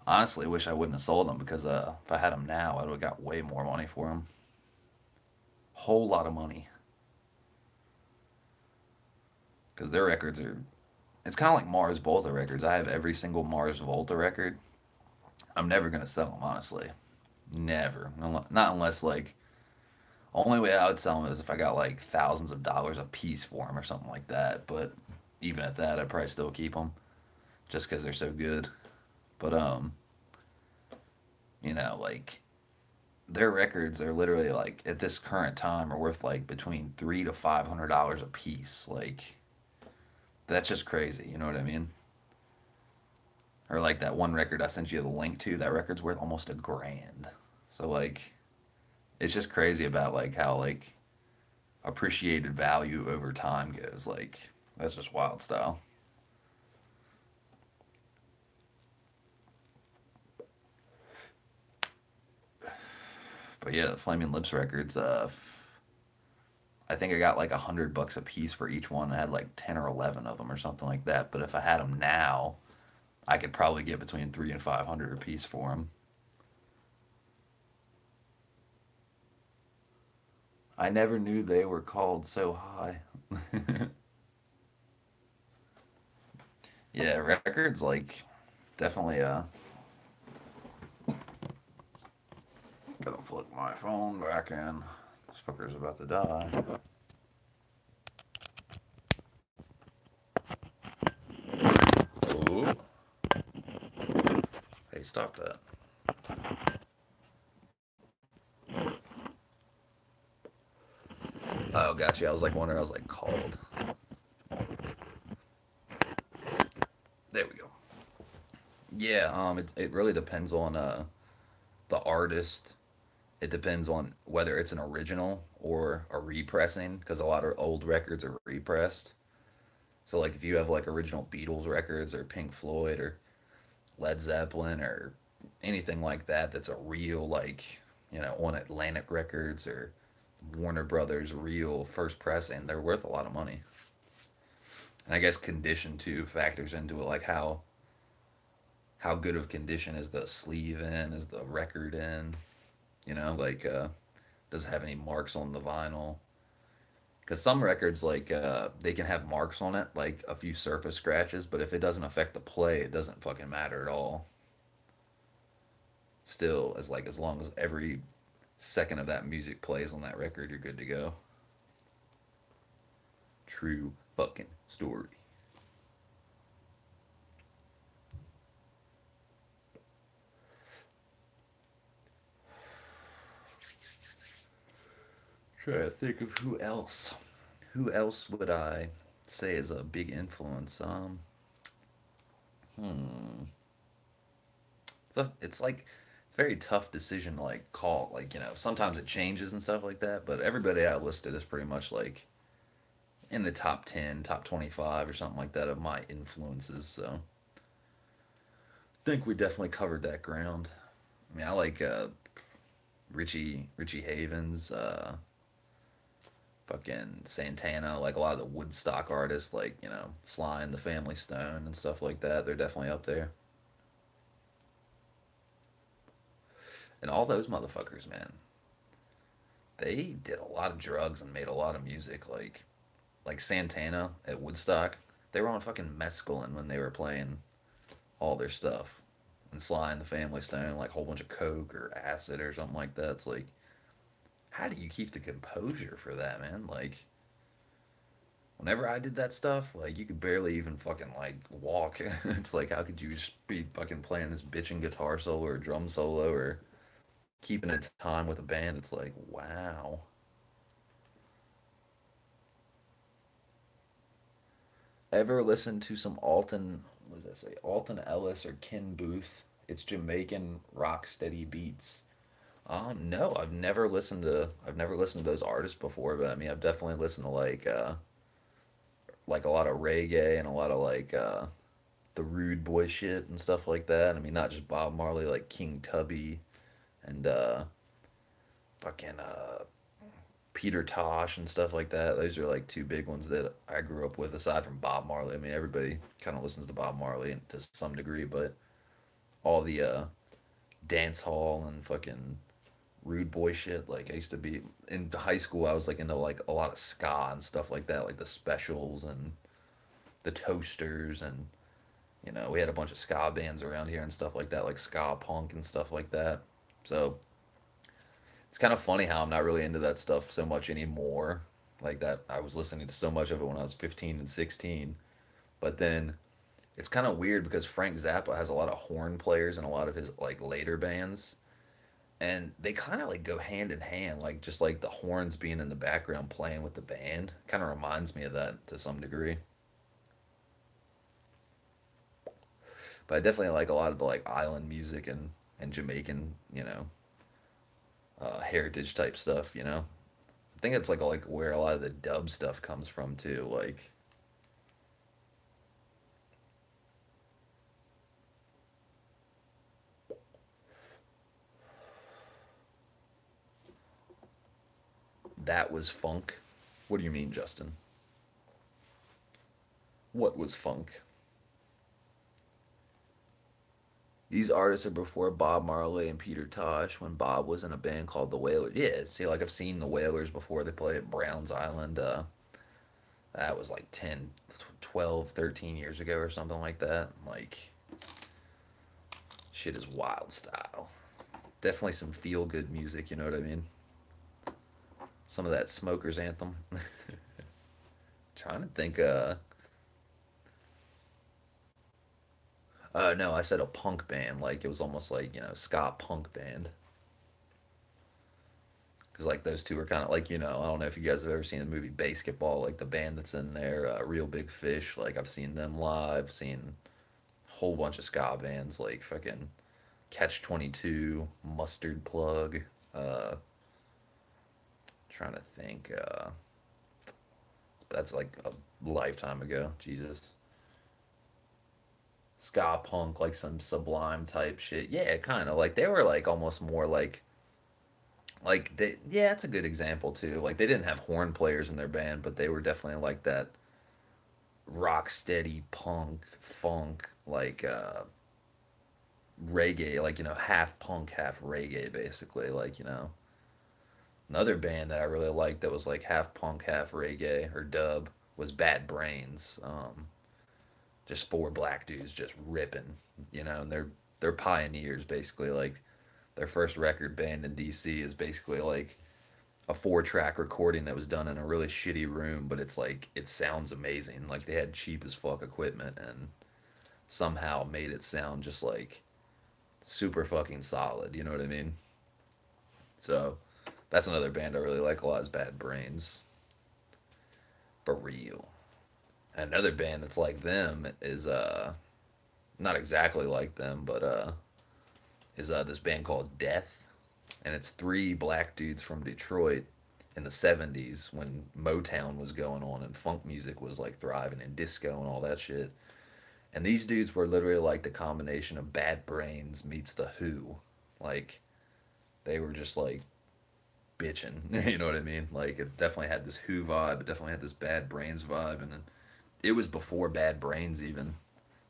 Honestly, wish I wouldn't have sold them, because if I had them now, I would have got way more money for them. Whole lot of money. Because their records are, it's kind of like Mars Volta records. I have every single Mars Volta record. I'm never going to sell them, honestly. Never. Not unless, like, only way I would sell them is if I got, like, thousands of dollars a piece for them or something like that. But even at that, I'd probably still keep them, just because they're so good. But, you know, like, their records are literally, like, at this current time, are worth, like, between $300 to $500 a piece. Like, that's just crazy, you know what I mean? Or, like, that one record I sent you the link to, that record's worth almost $1,000. So, like, it's just crazy about, like, how, like, appreciated value over time goes. Like, that's just wild style. But yeah, the Flaming Lips records, I think I got like $100 a piece for each one. I had like 10 or 11 of them or something like that. But if I had them now, I could probably get between 300 and 500 a piece for them. I never knew they were called So High. Yeah, records, like, definitely gotta plug my phone back in. This fucker's about to die. Oh. Hey, stop that. Oh, gotcha. I was like wondering. I was like called. There we go. Yeah. It really depends on the artist. It depends on whether it's an original or a repressing, because a lot of old records are repressed. So like if you have like original Beatles records or Pink Floyd or Led Zeppelin or anything like that, that's a real like, on Atlantic Records or Warner Brothers real first pressing, they're worth a lot of money. And I guess condition too factors into it, like how good of condition is the sleeve in, is the record in, like does it have any marks on the vinyl? Because some records like they can have marks on it, like a few surface scratches, but if it doesn't affect the play, it doesn't fucking matter at all. Still, as long as every second of that music plays on that record, you're good to go. True fucking story. Trying to think of who else. Who else would I say is a big influence? Hmm. It's like it's a very tough decision to like call. Like sometimes it changes and stuff like that. But everybody I listed is pretty much like in the top 10, top 25 or something like that of my influences. So I think we definitely covered that ground. I mean, I like Richie Havens, fucking Santana, like a lot of the Woodstock artists, like Sly and the Family Stone and stuff like that. They're definitely up there. And all those motherfuckers, man, they did a lot of drugs and made a lot of music. Like Santana at Woodstock, they were on fucking mescaline when they were playing all their stuff. And Sly and the Family Stone, like a whole bunch of coke or acid or something like that. It's like, how do you keep the composure for that, man? Like, whenever I did that stuff, like you could barely even fucking like walk. It's like, how could you just be fucking playing this bitchin' guitar solo or drum solo or keeping a time with a band? It's like, wow. Ever listen to some Alton? What does that say? Alton Ellis or Ken Booth? It's Jamaican rock steady beats. No, I've never listened to those artists before, but I mean I've definitely listened to like a lot of reggae and a lot of like the rude boy shit and stuff like that. I mean not just Bob Marley, like King Tubby and fucking Peter Tosh and stuff like that. Those are like two big ones that I grew up with aside from Bob Marley. I mean everybody kind of listens to Bob Marley to some degree, but all the dance hall and fucking rude boy shit. Like I used to be in high school. I was like into like a lot of ska and stuff like that, like the Specials and the Toasters, and we had a bunch of ska bands around here and stuff like that, like ska punk and stuff like that. So it's kind of funny how I'm not really into that stuff so much anymore. Like that, I was listening to so much of it when I was 15 and 16, but then it's kind of weird because Frank Zappa has a lot of horn players in a lot of his like later bands, and they kind of like go hand in hand, like just like the horns being in the background playing with the band kind of reminds me of that to some degree. But I definitely like a lot of the like island music and Jamaican heritage type stuff. I think it's like where a lot of the dub stuff comes from too. Like that was funk. What do you mean, Justin? What was funk? These artists are before Bob Marley and Peter Tosh when Bob was in a band called the Wailers. Yeah, see, like I've seen the Wailers before. They play at Browns Island. That was like 10, 12, 13 years ago or something like that. Like, shit is wild style. Definitely some feel good music, you know what I mean? Some of that Smokers Anthem. Trying to think, no, I said a punk band. Like, it was almost like, ska punk band. Because like those two are kind of like, I don't know if you guys have ever seen the movie Basketball, like the band that's in there, Real Big Fish. Like I've seen them live, seen a whole bunch of ska bands like fucking Catch 22, Mustard Plug. Uh, Trying to think. That's like a lifetime ago. Jesus. Ska punk, like some Sublime type shit. Yeah, kind of like they were like almost more like they. Yeah, it's a good example too. Like they didn't have horn players in their band, but they were definitely like that rock steady punk funk like reggae, like half punk half reggae basically, like another band that I really liked that was like half punk half reggae or dub was Bad Brains. Just four black dudes just ripping, and they're pioneers basically. Like their first record, Band in DC, is basically like a 4-track recording that was done in a really shitty room, but it's like it sounds amazing. Like they had cheap as fuck equipment and somehow made it sound just like super fucking solid. You know what I mean? So that's another band I really like a lot is Bad Brains. For real. Another band that's like them is not exactly like them, but is this band called Death, and it's three black dudes from Detroit in the '70s when Motown was going on and funk music was like thriving and disco and all that shit. And these dudes were literally like the combination of Bad Brains meets the Who. Like they were just like bitching, you know what I mean? Like it definitely had this Who vibe, it definitely had this Bad Brains vibe, and it was before Bad Brains even.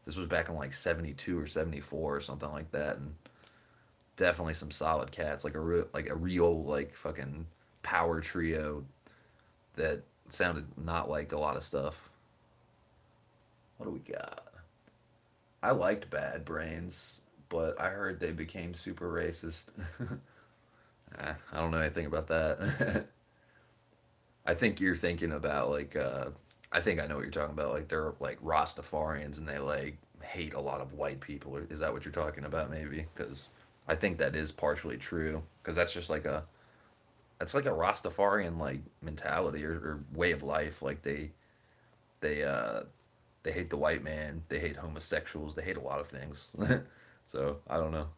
This was back in like '72 or '74 or something like that, and definitely some solid cats, like a real like fucking power trio that sounded not like a lot of stuff. What do we got? I liked Bad Brains, but I heard they became super racist. I don't know anything about that. I think you're thinking about like I think I know what you're talking about. Like they're like Rastafarians and they like hate a lot of white people. Is that what you're talking about? Maybe because I think that is partially true. Because that's just like a that's like a Rastafarian like mentality or way of life. Like they they hate the white man. They hate homosexuals. They hate a lot of things. So I don't know.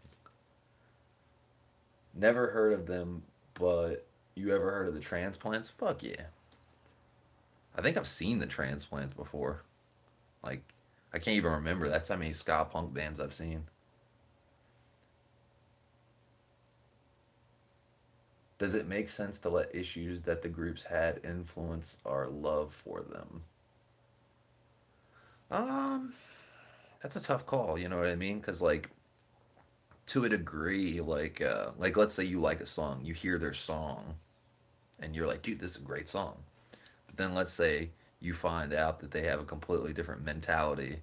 Never heard of them, but you ever heard of the transplants? Fuck yeah. I think I've seen the transplants before. Like, I can't even remember. That's how many ska punk bands I've seen. Does it make sense to let issues that the groups had influence our love for them? Um, that's a tough call. You know what I mean? Because like to a degree, like let's say you like a song, you hear their song, and you're like, dude, this is a great song. But then let's say you find out that they have a completely different mentality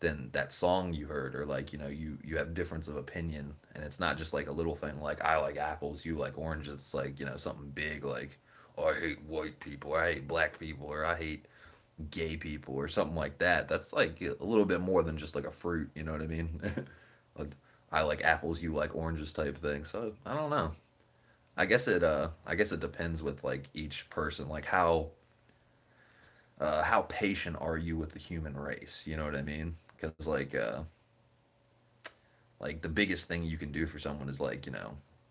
than that song you heard, or like you have difference of opinion, and it's not just like a little thing like I like apples, you like oranges. It's like something big like, oh, I hate white people, or I hate black people, or I hate gay people, or something like that. That's like a little bit more than just like a fruit. You know what I mean? Like, I like apples, you like oranges type thing. So I don't know. I guess it depends with like each person, like how patient are you with the human race? You know what I mean? Because like the biggest thing you can do for someone is like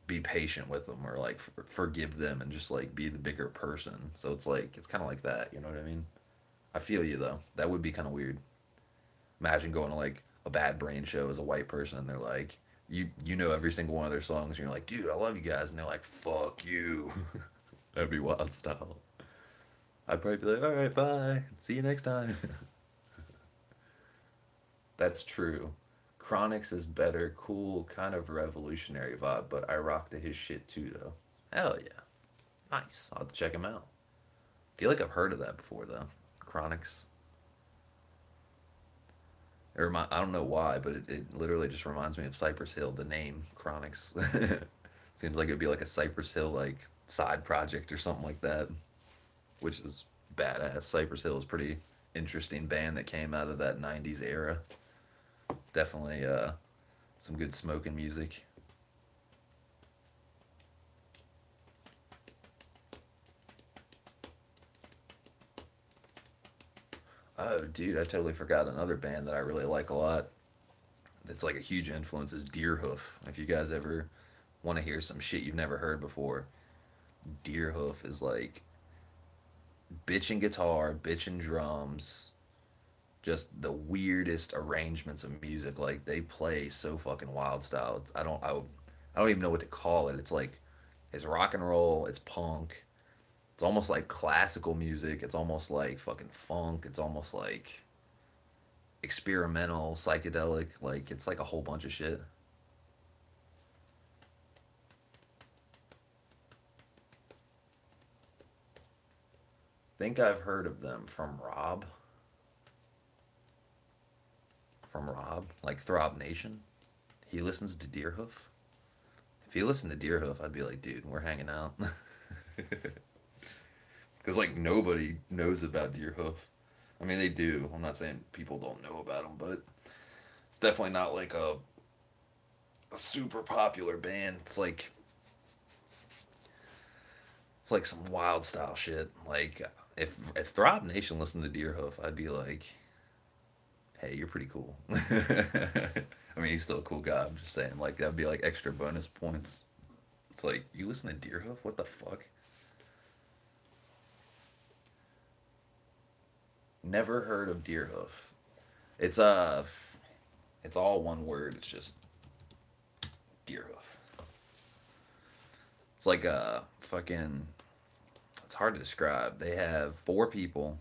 be patient with them, or like forgive them and just like be the bigger person. So it's like it's kind of like that. You know what I mean? I feel you though. That would be kind of weird. Imagine going to like a Bad Brain show as a white person and they're like, you know every single one of their songs and you're like, dude, I love you guys, and they're like, fuck you. That'd be wild style. I'd probably be like, all right, bye, see you next time. That's true. Chronix is better, cool, kind of revolutionary vibe, but I rock to his shit too though. Hell yeah, nice. I'll have to check him out. Feel like I've heard of that before though. Chronix. I don't know why, but it literally just reminds me of Cypress Hill. The name Chronix seems like it'd be like a Cypress Hill like side project or something like that, which is badass. Cypress Hill is pretty interesting band that came out of that '90s era. Definitely some good smoking music. Oh, dude, I totally forgot another band that I really like a lot. That's like a huge influence is Deerhoof. If you guys ever want to hear some shit you've never heard before, Deerhoof is like bitchin' guitar, bitchin' drums, just the weirdest arrangements of music. Like they play so fucking wild style. I don't even know what to call it. It's like it's rock and roll, it's punk, it's almost like classical music, it's almost like fucking funk, it's almost like experimental, psychedelic, like it's like a whole bunch of shit. Think I've heard of them from Rob. From Rob, like Throb Nation. He listens to Deerhoof. If he listened to Deerhoof, I'd be like, dude, we're hanging out. Because like nobody knows about Deerhoof. I mean, they do. I'm not saying people don't know about them, but it's definitely not like a super popular band. It's like some wild style shit. Like if Throb Nation listened to Deerhoof, I'd be like, hey, you're pretty cool. I mean, he's still a cool guy. I'm just saying, like that'd be like extra bonus points. It's like you listen to Deerhoof. What the fuck? Never heard of Deerhoof. It's it's all one word. It's just Deerhoof. It's like a fucking. It's hard to describe. They have four people.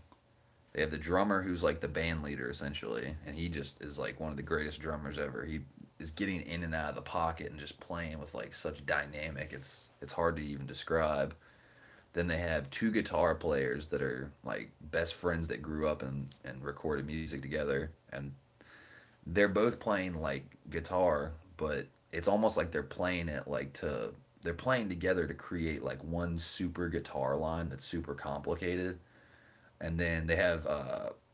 They have the drummer who's like the band leader essentially, and he just is like one of the greatest drummers ever. He is getting in and out of the pocket and just playing with like such dynamic. It's hard to even describe. Then they have two guitar players that are like best friends that grew up and recorded music together, and they're both playing like guitar, but it's almost like they're playing together to create like one super guitar line that's super complicated. And then they have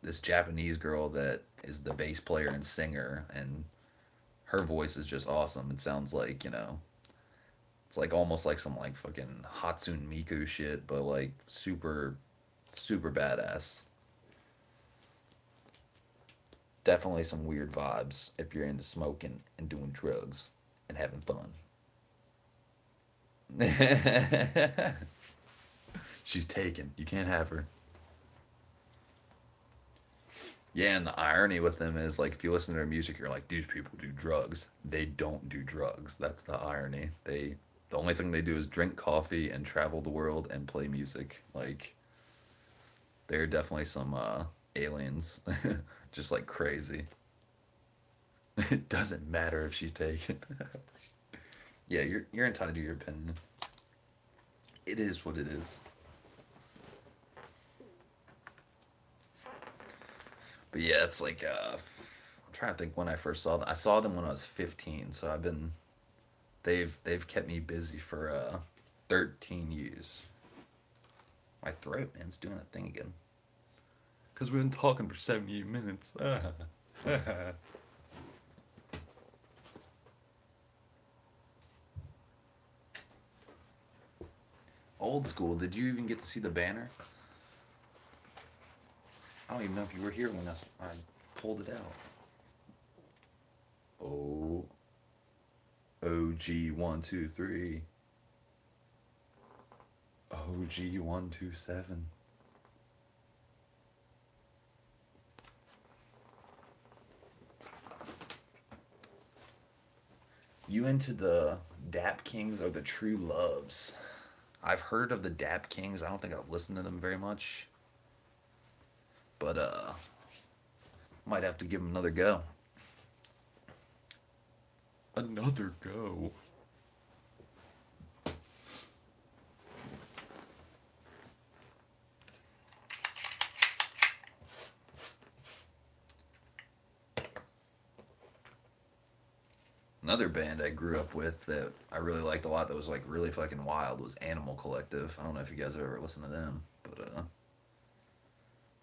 this Japanese girl that is the bass player and singer, and her voice is just awesome. It sounds like it's like almost like some like fucking Hatsune Miku shit, but like super badass. Definitely some weird vibes if you're into smoking and doing drugs and having fun. She's taken. You can't have her. Yeah, and the irony with them is like if you listen to their music, you're like, these people do drugs. They don't do drugs. That's the irony. The only thing they do is drink coffee and travel the world and play music. Like they're definitely some aliens, just like crazy. It doesn't matter if she's taken. Yeah, you're entitled to your opinion. It is what it is. But yeah, it's like I'm trying to think when I first saw them. I saw them when I was 15, so they've kept me busy for 13 years. My throat, man, it's doing a thing again. Cause we've been talking for 78 minutes. Old school. Did you even get to see the banner? I don't even know if you were here when I pulled it out. Oh, OG 123. OG 127. You into the Dap Kings or the True Loves? I've heard of the Dap Kings. I don't think I've listened to them very much. But might have to give them another go. Another go. Another band I grew up with that I really liked a lot that was like really fucking wild was Animal Collective. I don't know if you guys have ever listened to them, but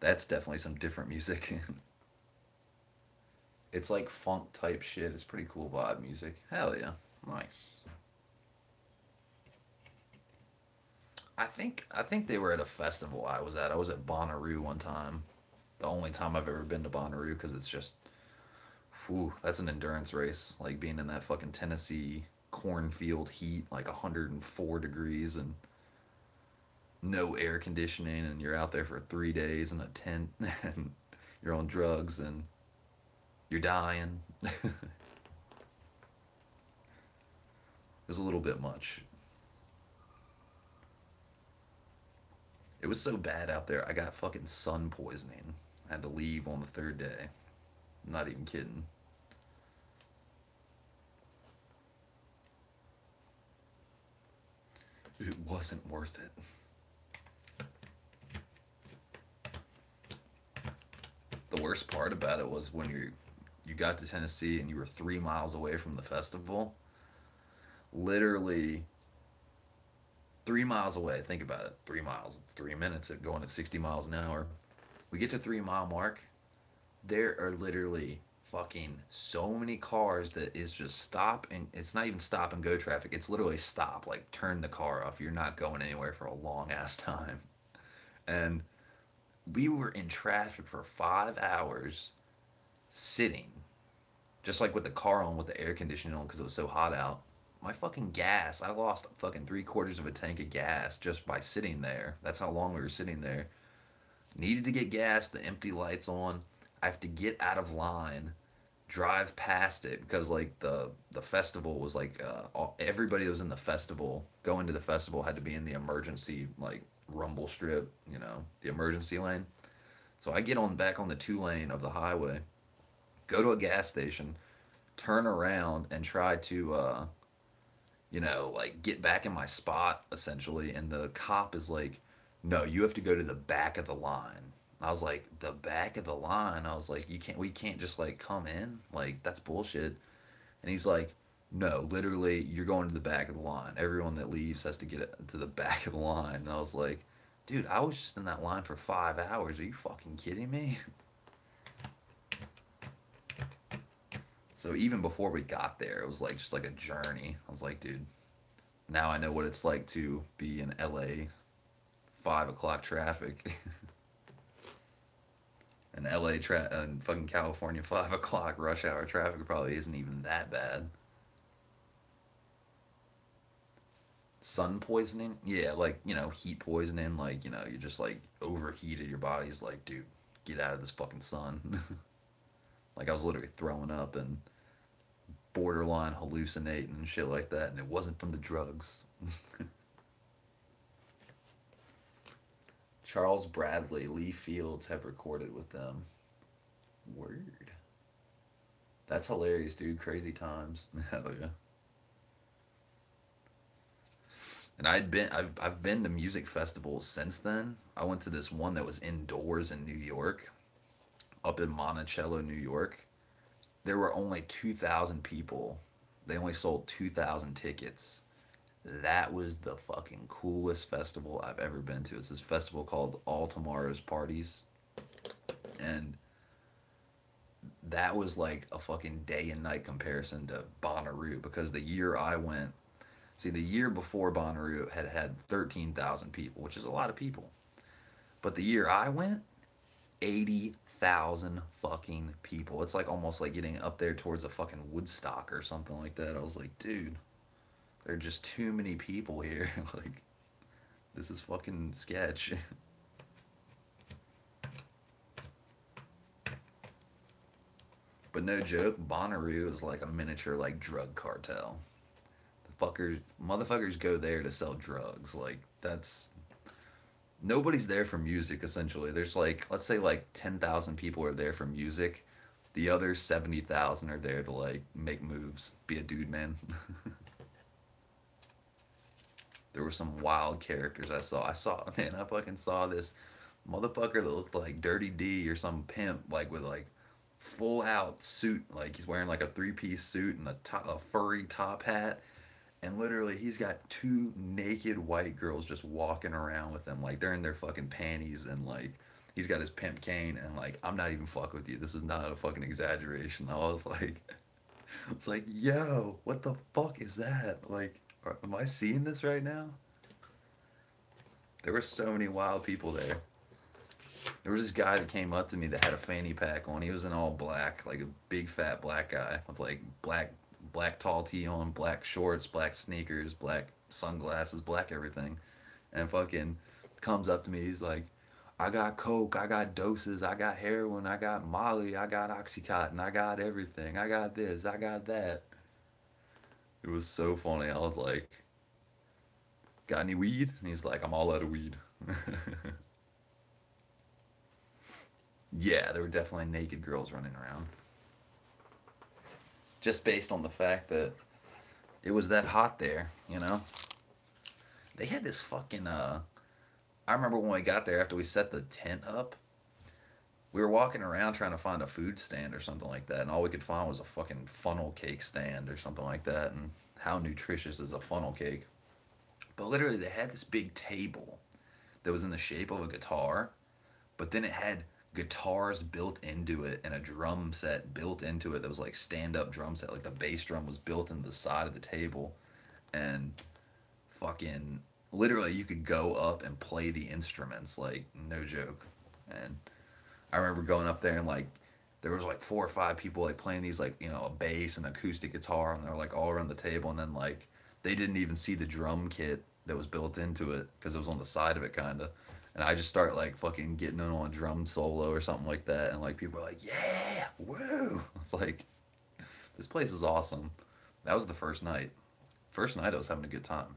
that's definitely some different music. It's like funk type shit. It's pretty cool vibe music. Hell yeah. Nice. I think they were at a festival I was at. I was at Bonnaroo one time. the only time I've ever been to Bonnaroo because it's just, whew, that's an endurance race. Like being in that fucking Tennessee cornfield heat, like 104 degrees and no air conditioning, and you're out there for 3 days in a tent and you're on drugs and you're dying. It was a little bit much. It was so bad out there, I got fucking sun poisoning. I had to leave on the third day. I'm not even kidding. It wasn't worth it. The worst part about it was when you got to Tennessee and you were 3 miles away from the festival. Literally 3 miles away. Think about it. 3 miles. It's 3 minutes at going at 60 miles an hour. We get to 3 mile mark. There are literally fucking so many cars that is just stop, and it's not even stop and go traffic. It's literally stop, like turn the car off. You're not going anywhere for a long ass time. And we were in traffic for 5 hours sitting, just like with the car on with the air conditioning on because it was so hot out. My fucking gas, I lost fucking 3/4 of a tank of gas just by sitting there. That's how long we were sitting there. Needed to get gas, the empty lights on. I have to get out of line, drive past it because like the festival was like everybody that was in the festival going to the festival had to be in the emergency like rumble strip, you know, the emergency lane. So I get on back on the 2 lane of the highway, go to a gas station, turn around and try to you know, like get back in my spot essentially, and the cop is like, "No, you have to go to the back of the line." I was like, "The back of the line?" I was like, we can't just like come in? Like that's bullshit." And he's like, "No, literally you're going to the back of the line. Everyone that leaves has to get to the back of the line." And I was like, "Dude, I was just in that line for 5 hours. Are you fucking kidding me?" So even before we got there, it was like just like a journey. I was like, dude, now I know what it's like to be in LA 5 o'clock traffic. And and fucking California 5 o'clock rush hour traffic probably isn't even that bad. Sun poisoning? Yeah, like, you know, heat poisoning, like, you know, you're just like overheated, your body's like, dude, get out of this fucking sun. Like I was literally throwing up and borderline hallucinating and shit like that, and it wasn't from the drugs. Charles Bradley, Lee Fields have recorded with them. Word. That's hilarious, dude. Crazy times. Hell yeah. And I've been to music festivals since then. I went to this one that was indoors in New York, up in Monticello, New York. There were only 2,000 people. They only sold 2,000 tickets. That was the fucking coolest festival I've ever been to. It's this festival called All Tomorrow's Parties. And that was like a fucking day and night comparison to Bonnaroo, because the year I went, see, the year before Bonnaroo had 13,000 people, which is a lot of people. But the year I went, 80,000 fucking people. It's like almost like getting up there towards a fucking Woodstock or something like that. I was like, dude, there are just too many people here. Like, this is fucking sketch. But no joke, Bonnaroo is like a miniature like drug cartel. The motherfuckers go there to sell drugs. Like that's nobody's there for music essentially. There's like, let's say like 10,000 people are there for music. The other 70,000 are there to like make moves, be a dude, man. There were some wild characters I saw. Man, I fucking saw this motherfucker that looked like Dirty D or some pimp, like with like full out suit, like he's wearing like a 3-piece suit and a furry top hat, and literally he's got 2 naked white girls just walking around with him, like they're in their fucking panties, and like he's got his pimp cane, and like I'm not even fucking with you, this is not a fucking exaggeration. I was like, yo, what the fuck is that? Like, am I seeing this right now? There were so many wild people there. There was this guy that came up to me that had a fanny pack on. He was in all black, like a big fat black guy with like black tall tee on, black shorts, black sneakers, black sunglasses, black everything. And fucking comes up to me, he's like, I got coke, I got doses, I got heroin, I got Molly, I got Oxycontin, I got everything, I got this, I got that. It was so funny. I was like, got any weed? And he's like, I'm all out of weed. Yeah, there were definitely naked girls running around. Just based on the fact that it was that hot there, you know? They had this fucking, I remember when we got there after we set the tent up, we were walking around trying to find a food stand or something like that, and all we could find was a fucking funnel cake stand or something like that, and how nutritious is a funnel cake? But literally, they had this big table that was in the shape of a guitar, but then it had guitars built into it and a drum set built into it that was like stand-up drum set. Like the bass drum was built into the side of the table, and fucking literally you could go up and play the instruments, like no joke. And I remember going up there and like there was like 4 or 5 people like playing these like, you know, a bass and acoustic guitar, and they're like all around the table, and then like they didn't even see the drum kit that was built into it because it was on the side of it kind of. And I just start like fucking getting in on a drum solo or something like that, and like people are like, yeah, woo. It's like, this place is awesome. That was the first night. First night I was having a good time.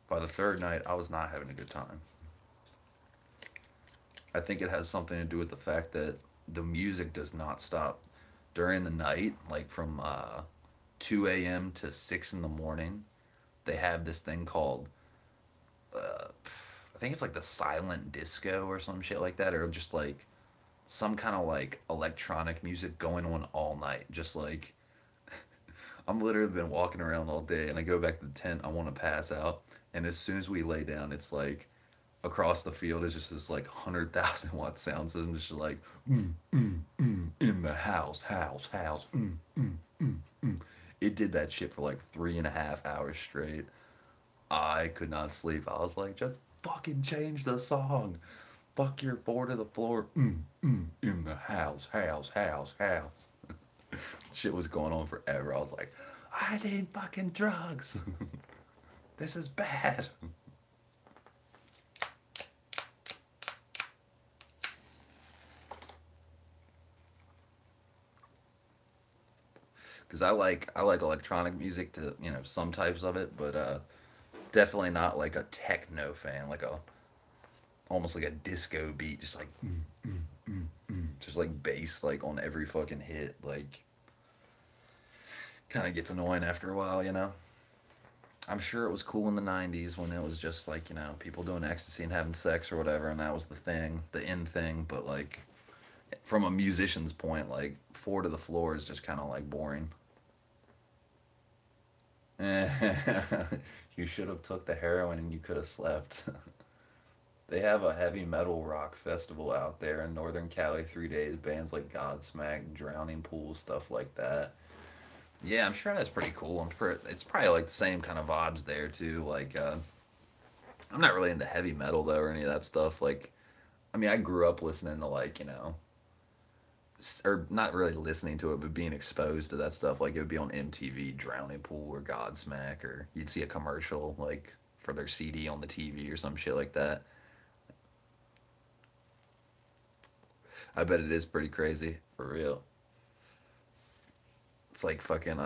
By the third night I was not having a good time. I think it has something to do with the fact that the music does not stop during the night, like from 2 a.m. to 6 in the morning. They have this thing called I think it's like the silent disco or some shit like that, or just like some kind of like electronic music going on all night. Just like I'm literally been walking around all day, and I go back to the tent, I want to pass out, and as soon as we lay down, it's like across the field is just this like 100,000 watt sound system, just like in the house, It did that shit for like 3.5 hours straight. I could not sleep. I was like, just fucking change the song. Fuck your 4 to the floor. In the house. Shit was going on forever. I was like, I need fucking drugs. This is bad. Because I like electronic music to, you know, some types of it, but definitely not like a techno fan, like a almost like a disco beat, just like just like bass like on every fucking hit, like kind of gets annoying after a while, you know. I'm sure it was cool in the 90s when it was just like, you know, people doing ecstasy and having sex or whatever, and that was the thing, the end thing, but like from a musician's point, like 4 to the floor is just kind of like boring. You should have took the heroin and you could have slept. They have a heavy metal rock festival out there in Northern Cali, 3 days. Bands like Godsmack, Drowning Pool, stuff like that. Yeah, I'm sure that's pretty cool. It's probably like the same kind of vibes there too. Like, I'm not really into heavy metal though or any of that stuff. Like, I mean, I grew up listening to like, you know, or not really listening to it, but being exposed to that stuff. Like it would be on MTV, Drowning Pool or Godsmack, or you'd see a commercial like for their CD on the TV or some shit like that. I bet it is pretty crazy for real. It's like fucking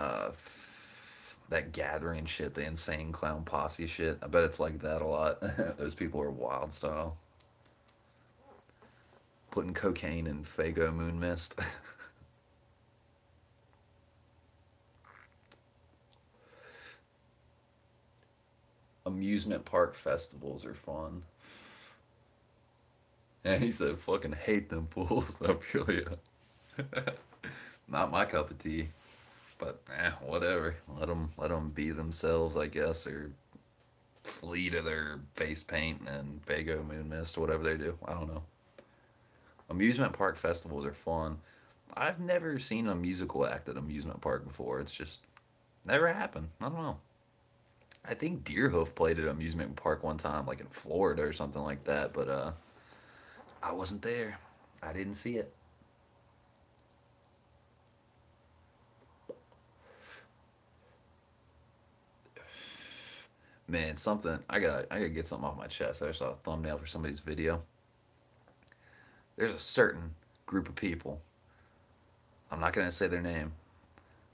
that gathering shit, the insane clown posse shit. I bet it's like that a lot. Those people are wild style. Putting cocaine in Fago Moon Mist. Amusement park festivals are fun. And he said, fucking hate them fools. I feel ya. Not my cup of tea. But, whatever. Let them be themselves, I guess, or flee to their face paint and Fago Moon Mist, whatever they do. I don't know. Amusement park festivals are fun. I've never seen a musical act at amusement park before. It's just never happened. I don't know. I think Deerhoof played at an amusement park one time, like in Florida or something like that. But I wasn't there. I didn't see it. Man, something I gotta get something off my chest. I saw a thumbnail for somebody's video. There's a certain group of people. I'm not gonna say their name,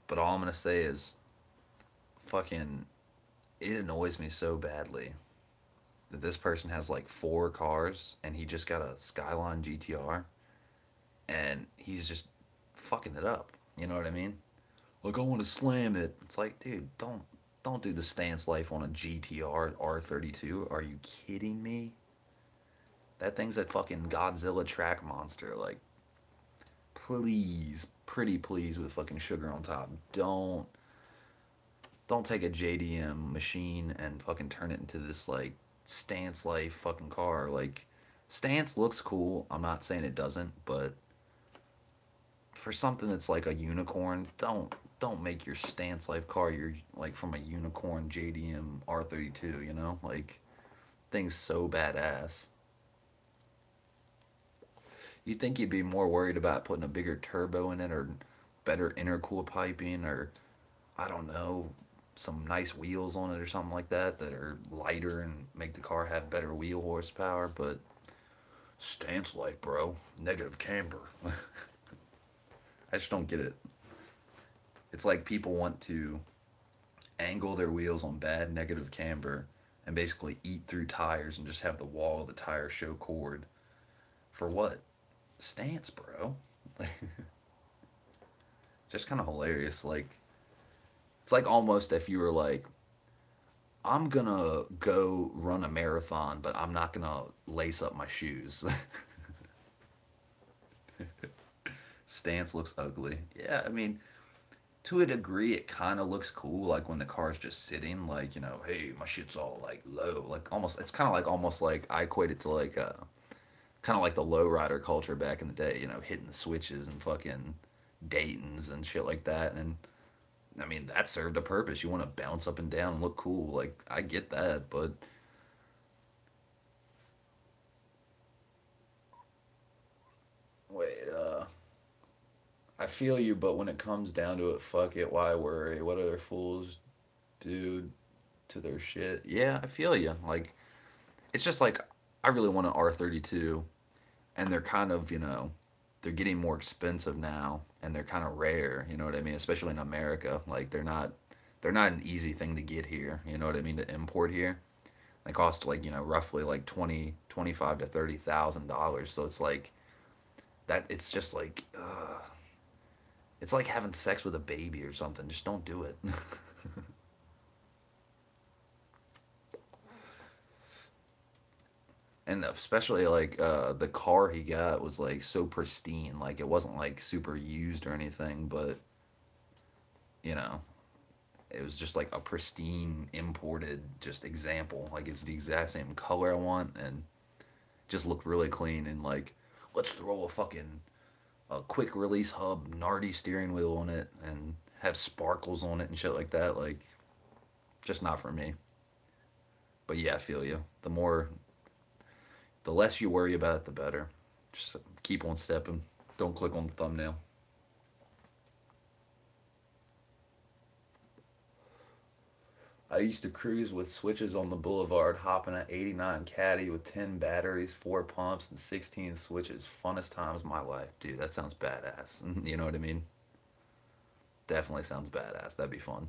but all I'm gonna say is fucking it annoys me so badly that this person has like four cars and he just got a Skyline GTR and he's just fucking it up. You know what I mean? Like I want to slam it. It's like, dude, don't do the stance life on a GTR R32. Are you kidding me? That thing's a fucking Godzilla track monster. Like, please, pretty please with fucking sugar on top. Don't take a JDM machine and fucking turn it into this like stance life fucking car. Like, stance looks cool. I'm not saying it doesn't, but for something that's like a unicorn, don't make your stance life car your like from a unicorn JDM R32. You know, like thing's so badass. You think you'd be more worried about putting a bigger turbo in it or better intercool piping or I don't know, some nice wheels on it or something like that that are lighter and make the car have better wheel horsepower, but stance life, bro. Negative camber. I just don't get it. It's like people want to angle their wheels on bad negative camber and basically eat through tires and just have the wall of the tire show cord. For what? Stance, bro. Just kind of hilarious. Like, it's like almost if you were like, I'm gonna go run a marathon, but I'm not gonna lace up my shoes. Stance looks ugly. Yeah, I mean, to a degree, it kind of looks cool. Like when the car's just sitting, like, you know, hey, my shit's all like low. Like almost, it's kind of like almost like I equate it to like, kind of like the lowrider culture back in the day, you know, hitting the switches and fucking Dayton's and shit like that. And I mean, that served a purpose. You want to bounce up and down and look cool. Like, I get that, but wait, I feel you, but when it comes down to it, fuck it, why worry? What other fools do to their shit? Yeah, I feel you. Like, it's just like, I really want an R32, and they're kind of, you know, they're getting more expensive now, and they're kind of rare, you know what I mean? Especially in America. Like, they're not an easy thing to get here, you know what I mean, to import here. They cost like, you know, roughly like 25 to $30,000. So it's like that it's just like it's like having sex with a baby or something. Just don't do it. And especially like the car he got was like so pristine. Like it wasn't like super used or anything, but you know, it was just like a pristine imported just example. Like it's the exact same color I want and just looked really clean and like let's throw a quick release hub Nardi steering wheel on it and have sparkles on it and shit like that. Like just not for me. But yeah, I feel you. The less you worry about it, the better. Just keep on stepping. Don't click on the thumbnail. I used to cruise with switches on the boulevard, hopping at 89 Caddy with 10 batteries, 4 pumps, and 16 switches. Funnest times of my life. Dude, that sounds badass. You know what I mean? Definitely sounds badass. That'd be fun.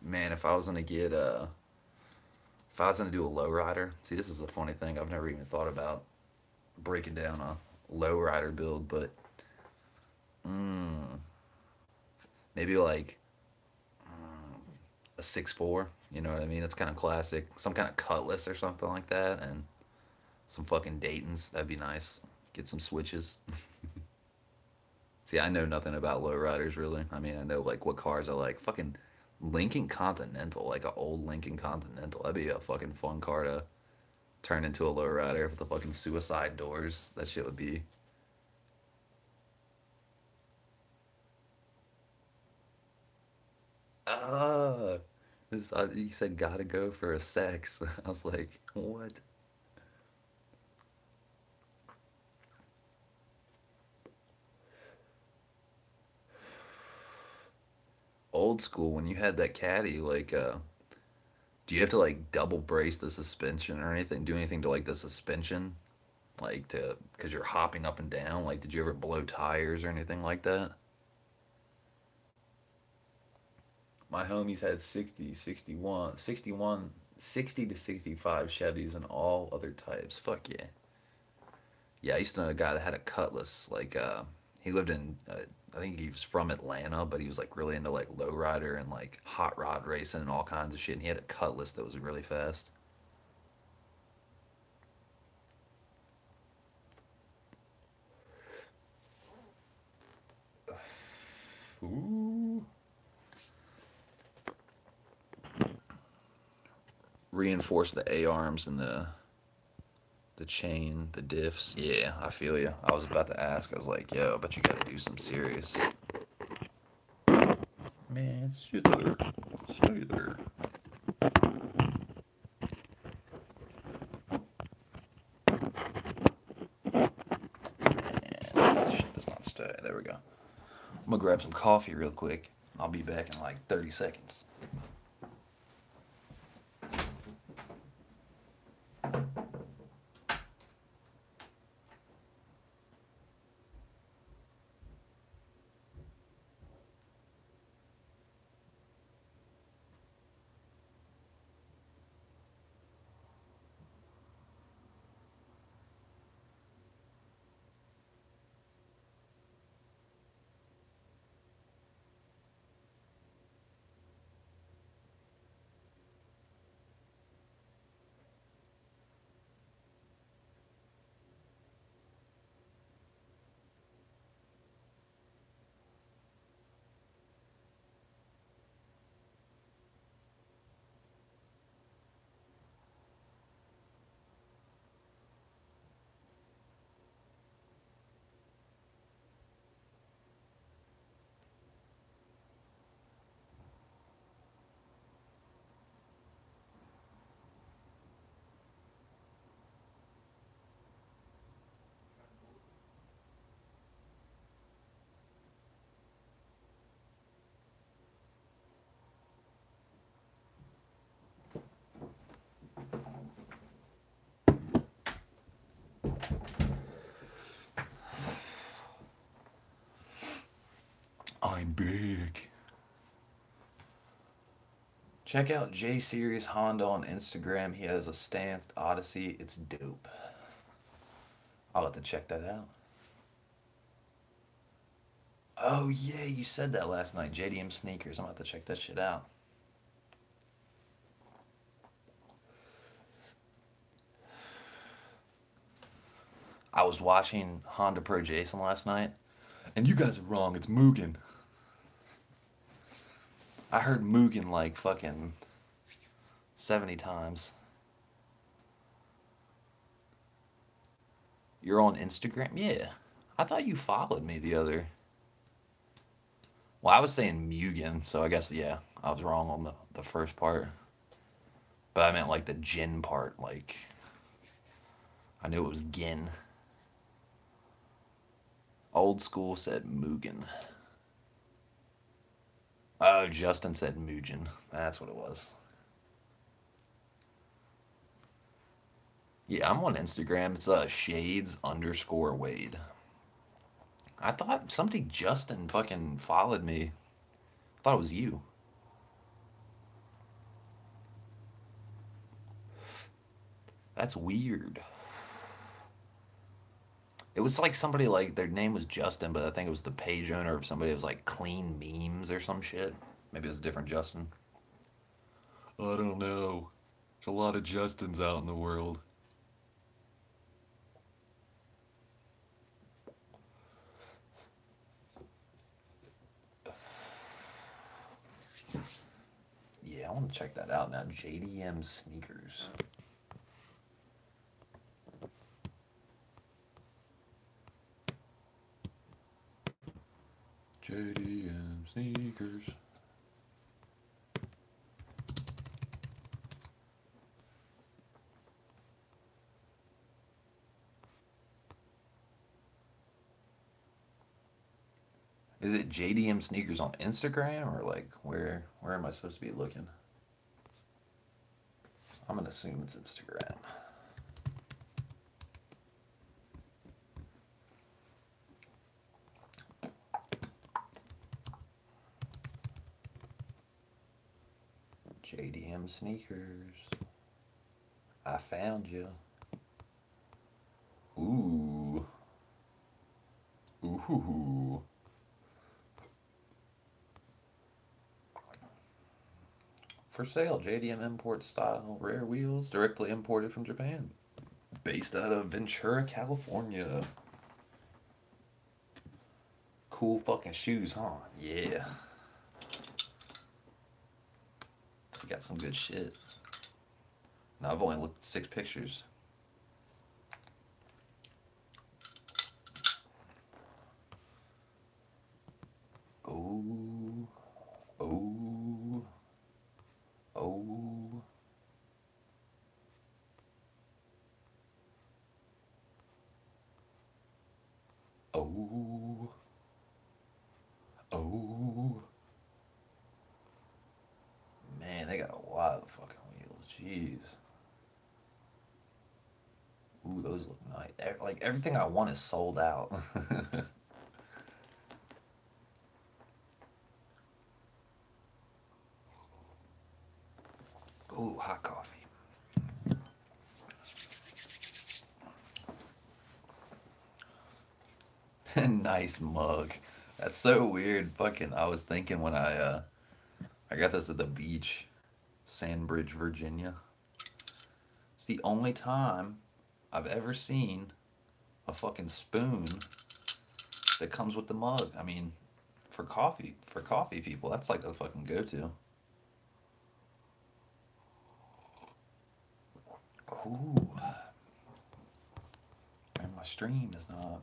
Man, if I was gonna do a lowrider, see, this is a funny thing. I've never even thought about breaking down a lowrider build, but mm, maybe like a 6.4. You know what I mean? It's kind of classic. Some kind of Cutlass or something like that, and some fucking Dayton's. That'd be nice. Get some switches. See, I know nothing about lowriders really. I mean, I know like what cars I like. Fucking Lincoln Continental, like an old Lincoln Continental. That'd be a fucking fun car to turn into a lowrider with the fucking suicide doors. That shit would be. Ah, he said gotta go for a sex. I was like, what? Old school, when you had that caddy, like, do you have to like double brace the suspension or anything? Do anything to like the suspension? Like to, because you're hopping up and down? Like, did you ever blow tires or anything like that? My homies had 60, 61, 61, 60 to 65 Chevys and all other types. Fuck yeah. Yeah, I used to know a guy that had a Cutlass. Like, he lived in, I think he was from Atlanta, but he was like really into like lowrider and like hot rod racing and all kinds of shit. And he had a Cutlass that was really fast. Ooh. Reinforce the A arms and the chain, the diffs. Yeah, I feel you. I was about to ask. I was like, yo, I bet you got to do some serious. Man, cellular, cellular. And shit does not stay. There we go. I'm gonna grab some coffee real quick. I'll be back in like 30 seconds. I'm big. Check out J Series Honda on Instagram. He has a stanced Odyssey. It's dope. I'll have to check that out. Oh yeah, you said that last night. JDM sneakers. I'm about to check that shit out. I was watching Honda Pro Jason last night, and you guys are wrong. It's Mugen. I heard Mugen like fucking 70 times. You're on Instagram? Yeah. I thought you followed me the other. Well, I was saying Mugen, so I guess, yeah, I was wrong on the first part. But I meant like the Jin part. Like, I knew it was Gin. Old school said Mugen. Oh, Justin said Mugen. That's what it was. Yeah, I'm on Instagram. It's shades underscore Wade. I thought somebody Justin fucking followed me. I thought it was you. That's weird. It was like somebody like their name was Justin, but I think it was the page owner of somebody that was like Clean Memes or some shit. Maybe it was a different Justin. I don't know. There's a lot of Justins out in the world. Yeah, I want to check that out now. JDM sneakers. JDM sneakers. it JDM Sneakers on Instagram or like where am I supposed to be looking? I'm gonna assume it's Instagram. JDM Sneakers. I found you. Ooh. Ooh. For sale, JDM import style rare wheels directly imported from Japan. Based out of Ventura, California. Cool fucking shoes, huh? Yeah. We got some good shit. Now, I've only looked at 6 pictures. Oh. Oh. Oh. Oh. Oh. Man, they got a lot of fucking wheels. Jeez. Ooh, those look nice. Like, everything I want is sold out. Ooh, hot coffee. Nice mug. That's so weird. Fucking, I was thinking when I got this at the beach, Sandbridge, Virginia. It's the only time I've ever seen a fucking spoon that comes with the mug. I mean, for coffee people, that's like a fucking go-to. Ooh. And my stream is not.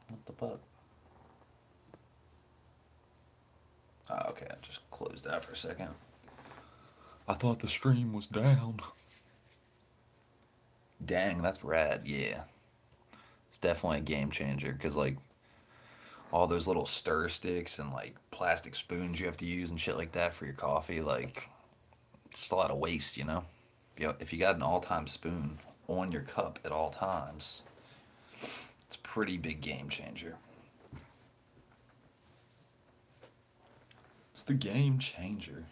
What the fuck? Oh, okay, I just closed that for a second. I thought the stream was down. Dang, that's rad, yeah. It's definitely a game changer, because, like, all those little stir sticks and, like, plastic spoons you have to use and shit like that for your coffee, like, it's just a lot of waste, you know? If you got an all-time spoon on your cup at all times, it's a pretty big game changer. It's the game changer.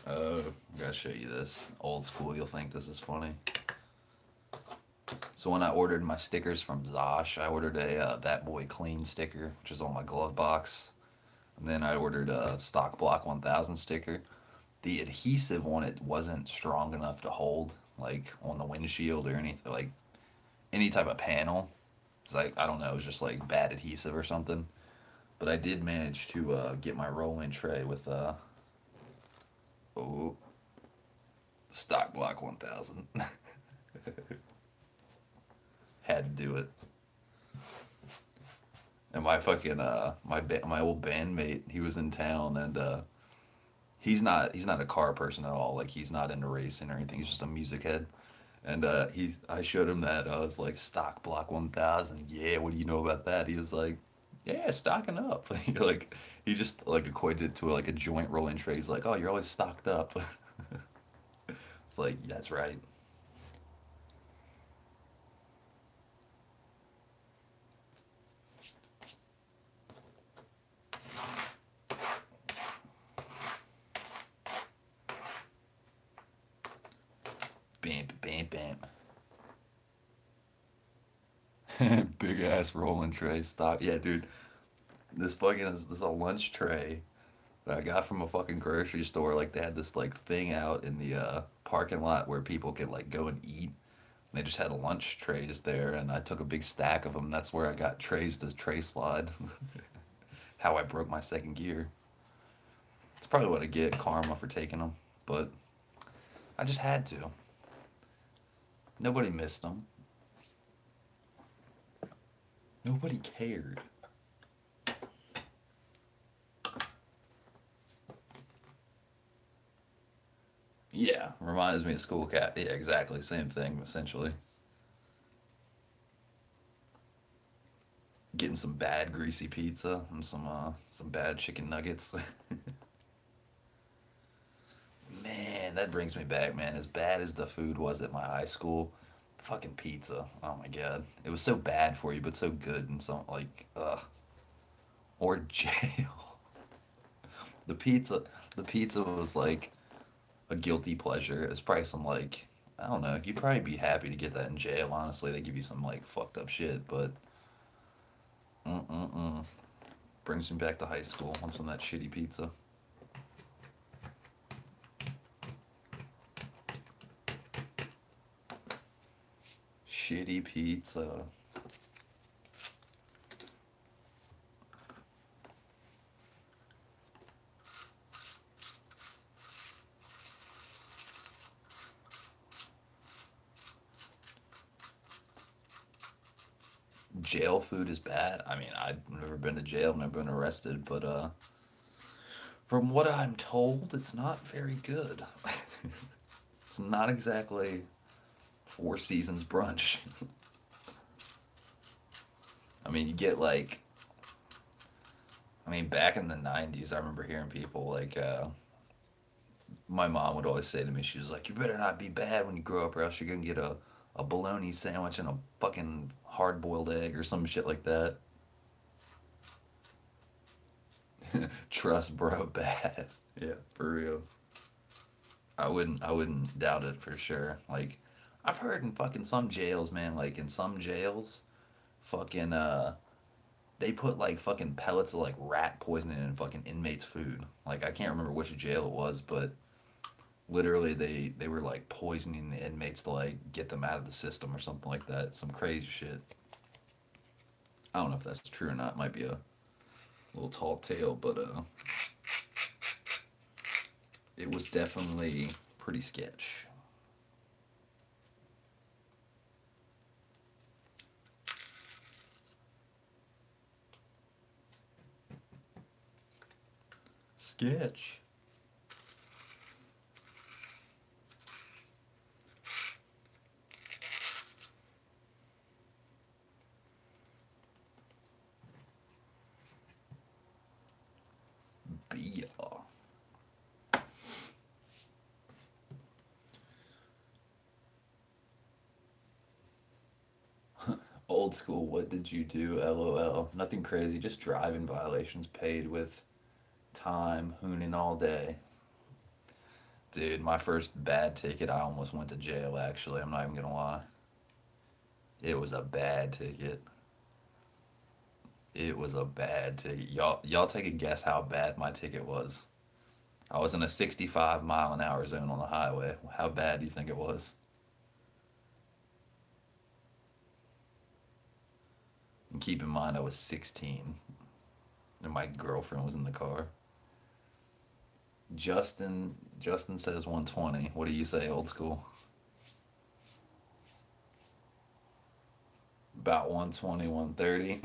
Oh, I gotta show you this. Old school, you'll think this is funny. So when I ordered my stickers from Zosh, I ordered a That Boy Clean sticker, which is on my glove box. And then I ordered a Stock Block 1000 sticker. The adhesive on it wasn't strong enough to hold, like, on the windshield or anything, like, any type of panel. It's like, I don't know, it was just, like, bad adhesive or something. But I did manage to get my roll-in tray with, oh, Stock Block 1000. Had to do it. And my fucking my old bandmate, he was in town, and he's not a car person at all. Like, he's not into racing or anything. He's just a music head. And I showed him that. I was like, Stock Block 1000. Yeah, what do you know about that? He was like, yeah, stocking up. Like, he just like equated it to like a joint rolling tray. He's like, oh, you're always stocked up. It's like, that's right. Bam, bam, bam. Big ass rolling tray. Stop. Yeah, dude. This is a lunch tray that I got from a fucking grocery store. Like, they had this like thing out in the parking lot where people could like go and eat. They just had lunch trays there, and I took a big stack of them. That's where I got trays to tray slide. How I broke my second gear. It's probably what I get, karma for taking them, but I just had to. Nobody missed them. Nobody cared. Yeah, reminds me of School Cat. Yeah, exactly. Same thing, essentially. some bad greasy pizza and some bad chicken nuggets. Man, that brings me back, man. As bad as the food was at my high school, fucking pizza. Oh my god, it was so bad for you, but so good and so like, or jail. The pizza, the pizza was like a guilty pleasure. It's probably some like, I don't know. You'd probably be happy to get that in jail. Honestly, they give you some like fucked up shit, but mm. Brings me back to high school. Want some of that shitty pizza? Shitty pizza. Jail food is bad. I mean, I've never been to jail, never been arrested, but from what I'm told, it's not very good. It's not exactly Four Seasons brunch. I mean, you get like, I mean, back in the 90s, I remember hearing people like, my mom would always say to me, she was like, you better not be bad when you grow up or else you're going to get a bologna sandwich and a fucking hard boiled egg or some shit like that. Trust bro, bad. Yeah, for real. I wouldn't doubt it for sure. Like, I've heard in fucking some jails, man, like in some jails, fucking they put like fucking pellets of like rat poisoning in fucking inmates' food. Like I can't remember which jail it was, but literally they were like poisoning the inmates to like get them out of the system or something like that. Some crazy shit. I don't know if that's true or not. Might be a little tall tale, but it was definitely pretty sketch. Sketch. Beer. Old school, what did you do? LOL. Nothing crazy, just driving violations paid with time, hooning all day. Dude, my first bad ticket, I almost went to jail actually. I'm not even gonna lie. It was a bad ticket. It was a bad ticket. Y'all take a guess how bad my ticket was. I was in a 65 mile an hour zone on the highway. How bad do you think it was? And keep in mind I was 16 and my girlfriend was in the car. Justin says 120. What do you say, old school? About 120, 130.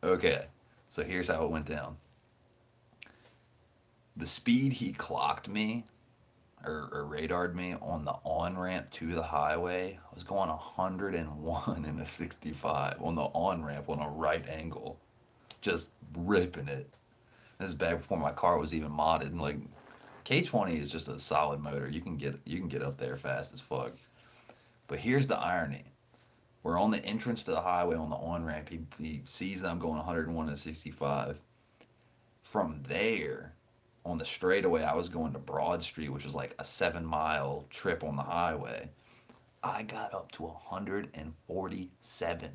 Okay, so here's how it went down. The speed he clocked me or radared me on the on ramp to the highway, I was going 101 in a 65 on the on ramp on a right angle, just ripping it. This is back before my car was even modded. Like K20 is just a solid motor. You can get up there fast as fuck. But here's the irony. We're on the entrance to the highway on the on ramp. He sees that I'm going 101 and 65. From there, on the straightaway, I was going to Broad Street, which was like a 7 mile trip on the highway. I got up to 147.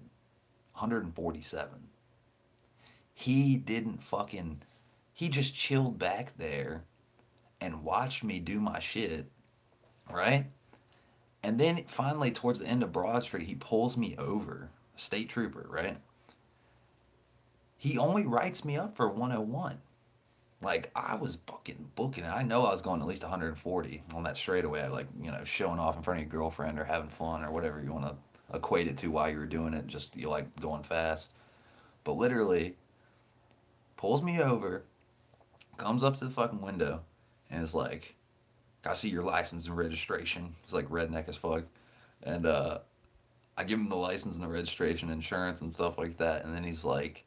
147. He didn't fucking. He just chilled back there and watched me do my shit, right? And then finally, towards the end of Broad Street, he pulls me over. State trooper, right? He only writes me up for 101. Like, I was fucking booking it. I know I was going at least 140 on that straightaway. Like, showing off in front of your girlfriend or having fun or whatever you want to equate it to while you were doing it. Just, you like going fast. But literally, pulls me over, comes up to the fucking window, and is like, I see your license and registration. He's like redneck as fuck. And I give him the license and the registration, insurance and stuff like that, and then he's like,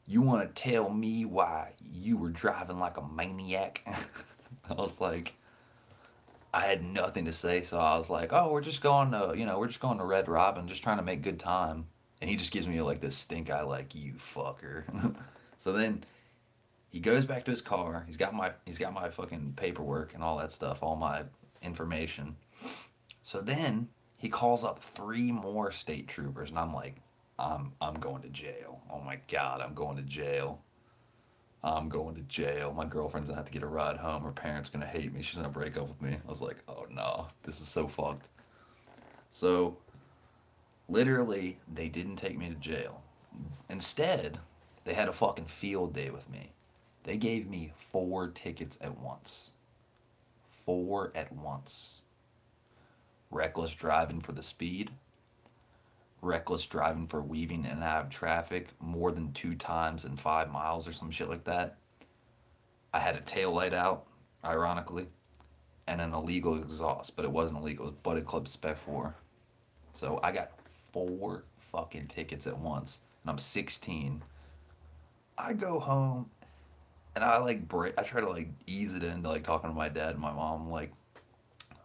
"You want to tell me why you were driving like a maniac?" I was like, I had nothing to say, so I was like, "Oh, we're just going to, we're just going to Red Robin, just trying to make good time." And he just gives me like this stink eye, like, "You fucker." So then he goes back to his car. He's got my fucking paperwork and all that stuff, all my information. So then he calls up three more state troopers, and I'm like, I'm going to jail. Oh my god, I'm going to jail. I'm going to jail. My girlfriend's gonna have to get a ride home. Her parents gonna hate me. She's gonna break up with me. I was like, oh no, this is so fucked. So literally, they didn't take me to jail. Instead, they had a fucking field day with me. They gave me four tickets at once. Four at once. Reckless driving for the speed, reckless driving for weaving in and out of traffic more than 2 times in 5 miles or some shit like that. I had a tail light out, ironically, and an illegal exhaust, but it wasn't illegal. It was Buddy Club Spec 4. So I got four fucking tickets at once, and I'm 16. I go home and I like I try to like ease it into like talking to my dad and my mom. I'm like,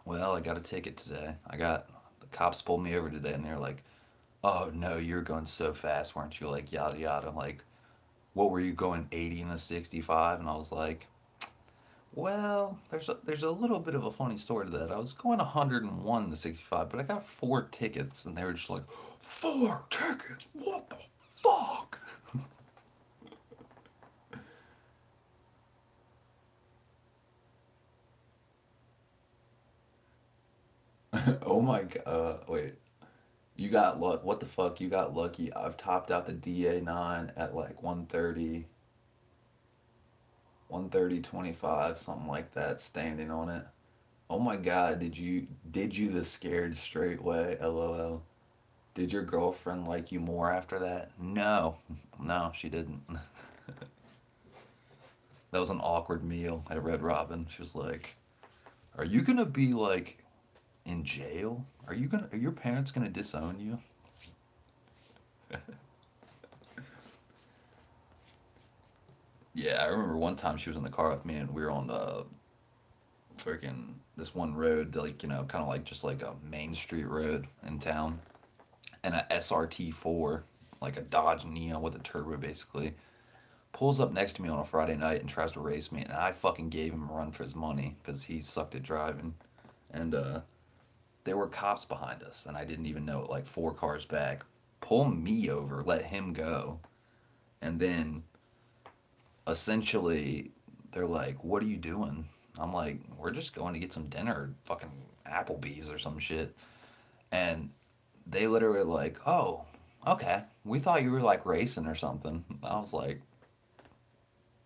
well, I got a ticket today. The cops pulled me over today, and they're like, oh no, you're going so fast, weren't you? Like, yada yada. I'm like, what were you going 80 and a 65? And I was like, well, there's a little bit of a funny story to that. I was going 101 to 65, but I got four tickets, and they were just like, four tickets? What the fuck? Oh my god. Wait. You got luck. What the fuck? You got lucky. I've topped out the DA9 at like 130, 130.25, something like that, standing on it. Oh my god, did you the scared straight way? LOL. Did your girlfriend like you more after that? No. No, she didn't. That was an awkward meal at Red Robin. She was like, "Are you gonna be like in jail? Are your parents gonna disown you?" Yeah, I remember one time she was in the car with me, and we were on freaking this one road, like, kind of like just like a main street road in town, and a SRT4, like a Dodge Neo with a turbo, basically, pulls up next to me on a Friday night and tries to race me, and I fucking gave him a run for his money because he sucked at driving, and there were cops behind us, and I didn't even know it, like 4 cars back, pull me over, let him go, and then essentially they're like, "What are you doing?" I'm like, "We're just going to get some dinner, fucking Applebee's or some shit." And they literally like, "Oh, okay. We thought you were like racing or something." I was like,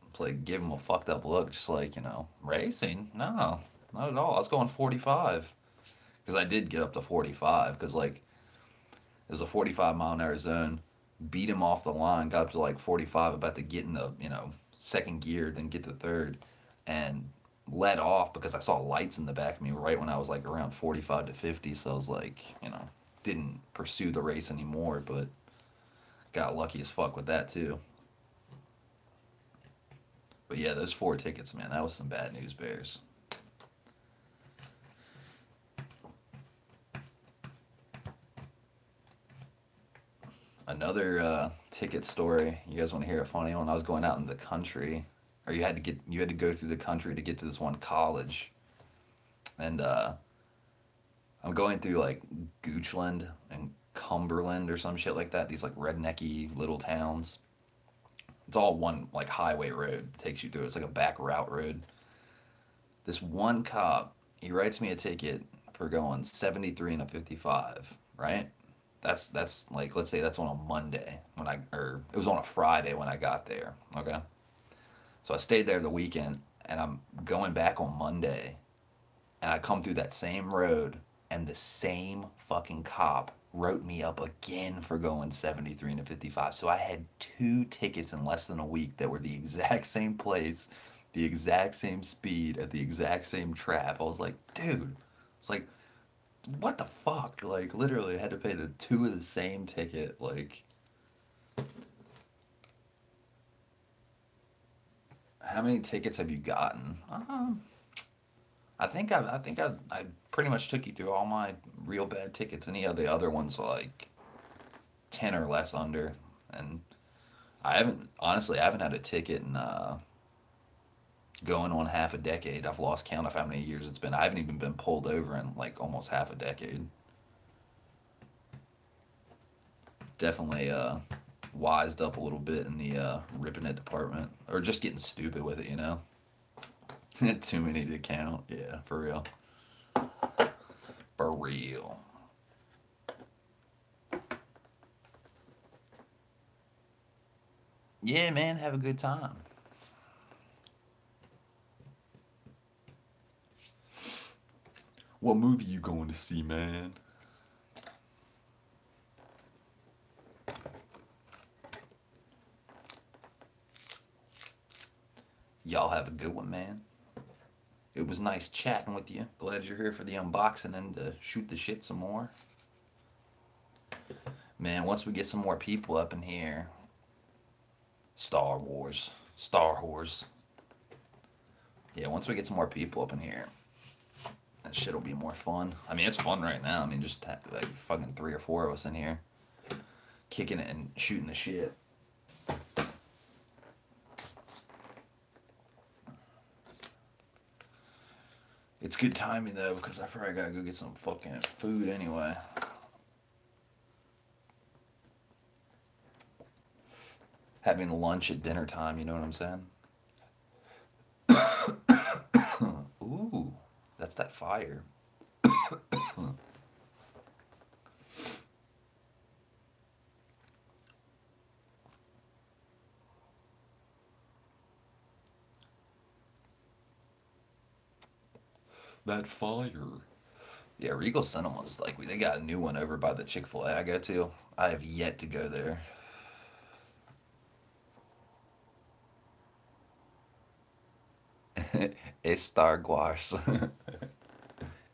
it's like give them a fucked up look, just like, racing? No, not at all. I was going 45 because I did get up to 45 because like it was a 45-mile-an-hour zone. Beat him off the line, got up to like 45, about to get in the, second gear, then get to third, and let off because I saw lights in the back of me right when I was like around 45 to 50. So I was like, didn't pursue the race anymore, but got lucky as fuck with that too. But yeah, those four tickets, man, that was some bad news bears. Another ticket story. You guys want to hear a funny one? I was going out in the country, or you had to go through the country to get to this one college, and I'm going through like Goochland and Cumberland or some shit like that. These like rednecky little towns. It's all one like highway road that takes you through. It's like a back route road. This one cop, he writes me a ticket for going 73 and a 55, right? That's like, let's say that's on a Monday or it was on a Friday when I got there. Okay. So I stayed there the weekend, and I'm going back on Monday, and I come through that same road, and the same fucking cop wrote me up again for going 73 and a 55. So I had two tickets in less than a week that were the exact same place, the exact same speed, at the exact same trap. I was like, dude, it's like, what the fuck? Like, literally, I had to pay the two of the same ticket. Like, how many tickets have you gotten? I pretty much took you through all my real bad tickets. Any of the other ones are like 10 or less under. And I haven't had a ticket in going on half a decade. I've lost count of how many years it's been. I haven't even been pulled over in like almost half a decade. Definitely wised up a little bit in the ripping it department. Or just getting stupid with it, you know? Too many to count. Yeah, for real. For real. Yeah, man, have a good time. What movie you going to see, man? Y'all have a good one, man. It was nice chatting with you. Glad you're here for the unboxing and to shoot the shit some more. Man, once we get some more people up in here, Star Wars, Star Wars. Yeah, once we get some more people up in here, that shit'll be more fun. I mean, it's fun right now. I mean, just like fucking three or four of us in here, kicking it and shooting the shit. It's good timing though, because I probably gotta go get some fucking food anyway. Having lunch at dinner time, you know what I'm saying? Ooh, that's that fire. That fire. Yeah, Regal Cinema's like they got a new one over by the Chick-fil-A I go to. I have yet to go there. It's Star Wars,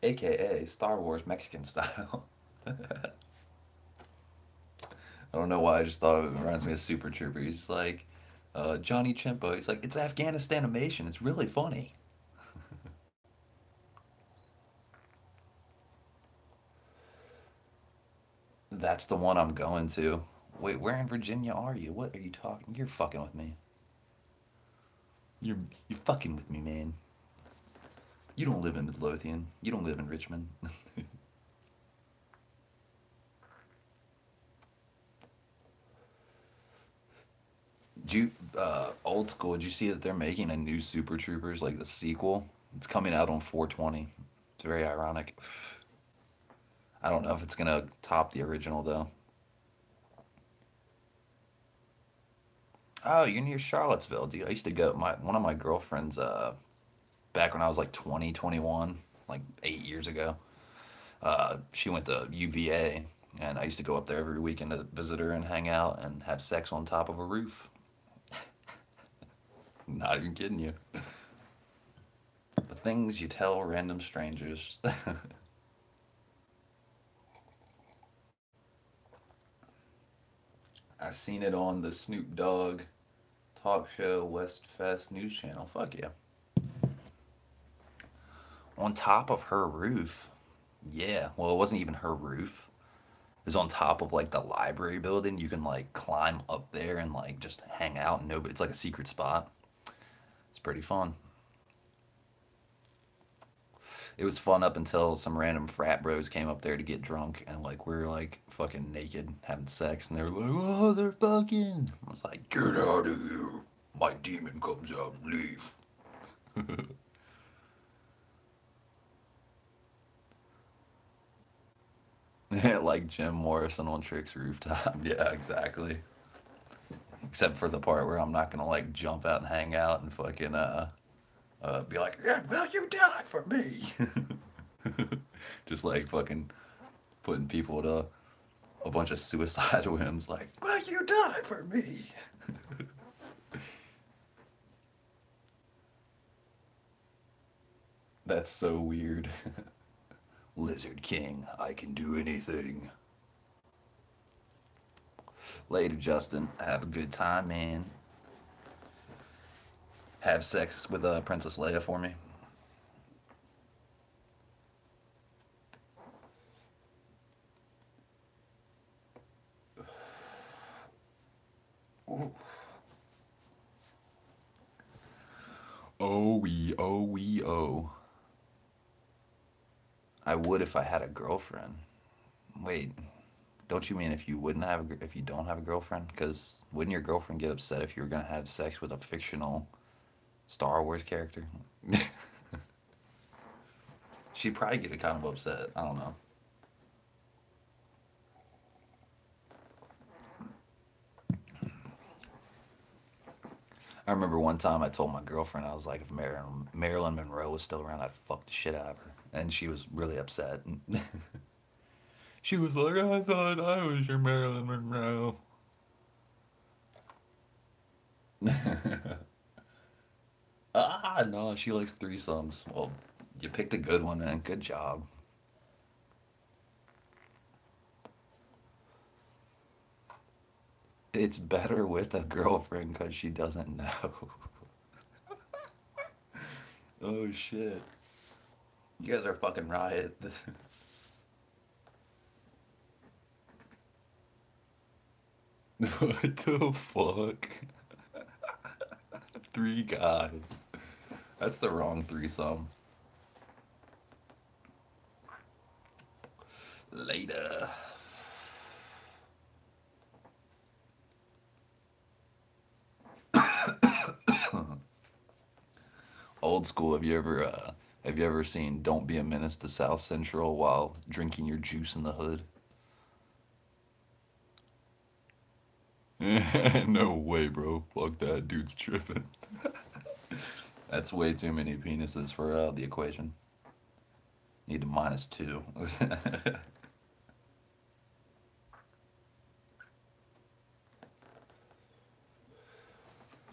aka Star Wars Mexican style. I don't know why I just thought of it. It reminds me of Super Trooper. He's like Johnny Chimpo. He's like, it's Afghanistan animation. It's really funny. That's the one I'm going to. Wait, where in Virginia are you? What are you talking? You're fucking with me. You're you're fucking with me, man. You don't live in Midlothian. You don't live in Richmond. Did you old school? Did you see that they're making a new Super Troopers like the sequel? It's coming out on 420. It's very ironic. I don't know if it's gonna top the original though. Oh, you're near Charlottesville, dude. I used to go. My one of my girlfriends, back when I was like 20, 21, like 8 years ago. She went to UVA, and I used to go up there every weekend to visit her and hang out and have sex on top of a roof. Not even kidding you. The things you tell random strangers. I seen it on the Snoop Dogg talk show West Fest News Channel. Fuck yeah. On top of her roof. Yeah. Well, it wasn't even her roof. It was on top of like the library building. You can like climb up there and like just hang out and nobody. It's like a secret spot. It's pretty fun. It was fun up until some random frat bros came up there to get drunk and like we are like fucking naked having sex and they were like, oh, they're fucking. I was like, get out of here. My demon comes out, leave. Like Jim Morrison on Trick's rooftop. Yeah, exactly. Except for the part where I'm not gonna like jump out and hang out and fucking be like, yeah, well, you died for me. Just like fucking putting people to a bunch of suicide whims like, well, you died for me. That's so weird. Lizard King, I can do anything. Later, Justin. Have a good time, man. Have sex with Princess Leia for me. Ooh. Oh, we, oh, we, oh. I would if I had a girlfriend. Wait, don't you mean if you wouldn't have if you don't have a girlfriend? Because wouldn't your girlfriend get upset if you were gonna have sex with a fictional Star Wars character? She'd probably get kind of upset. I don't know. I remember one time I told my girlfriend, I was like, if Marilyn Monroe was still around, I'd fuck the shit out of her. And she was really upset. She was like, I thought I was your Marilyn Monroe. Ah, no, she likes threesomes. Well, you picked a good one, man. Good job. It's better with a girlfriend because she doesn't know. Oh, shit. You guys are fucking riot. What the fuck? Three guys. That's the wrong threesome. Later. Old school. Have you ever seen Don't Be a Menace to South Central while drinking your juice in the hood? No way, bro. Fuck that. Dude's tripping. That's way too many penises for the equation. Need a -2.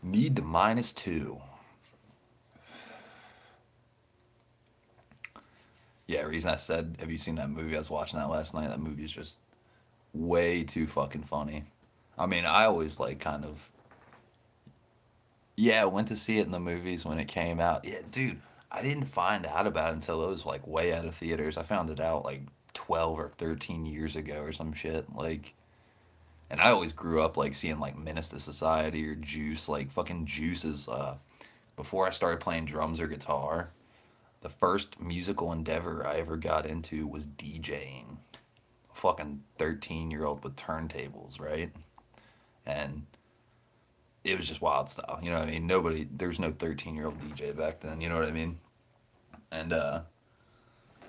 Need to -2. Yeah, reason I said, have you seen that movie? I was watching that last night. That movie is just way too fucking funny. I mean, I always like kind of, yeah, I went to see it in the movies when it came out. Yeah, dude, I didn't find out about it until it was like way out of theaters. I found it out like 12 or 13 years ago or some shit. Like, and I always grew up like seeing like Menace to Society or Juice. Like, fucking Juice is, before I started playing drums or guitar, the first musical endeavor I ever got into was DJing. Fucking 13-year-old with turntables, right? And it was just wild style. You know what I mean? There was no 13-year-old DJ back then. You know what I mean? And I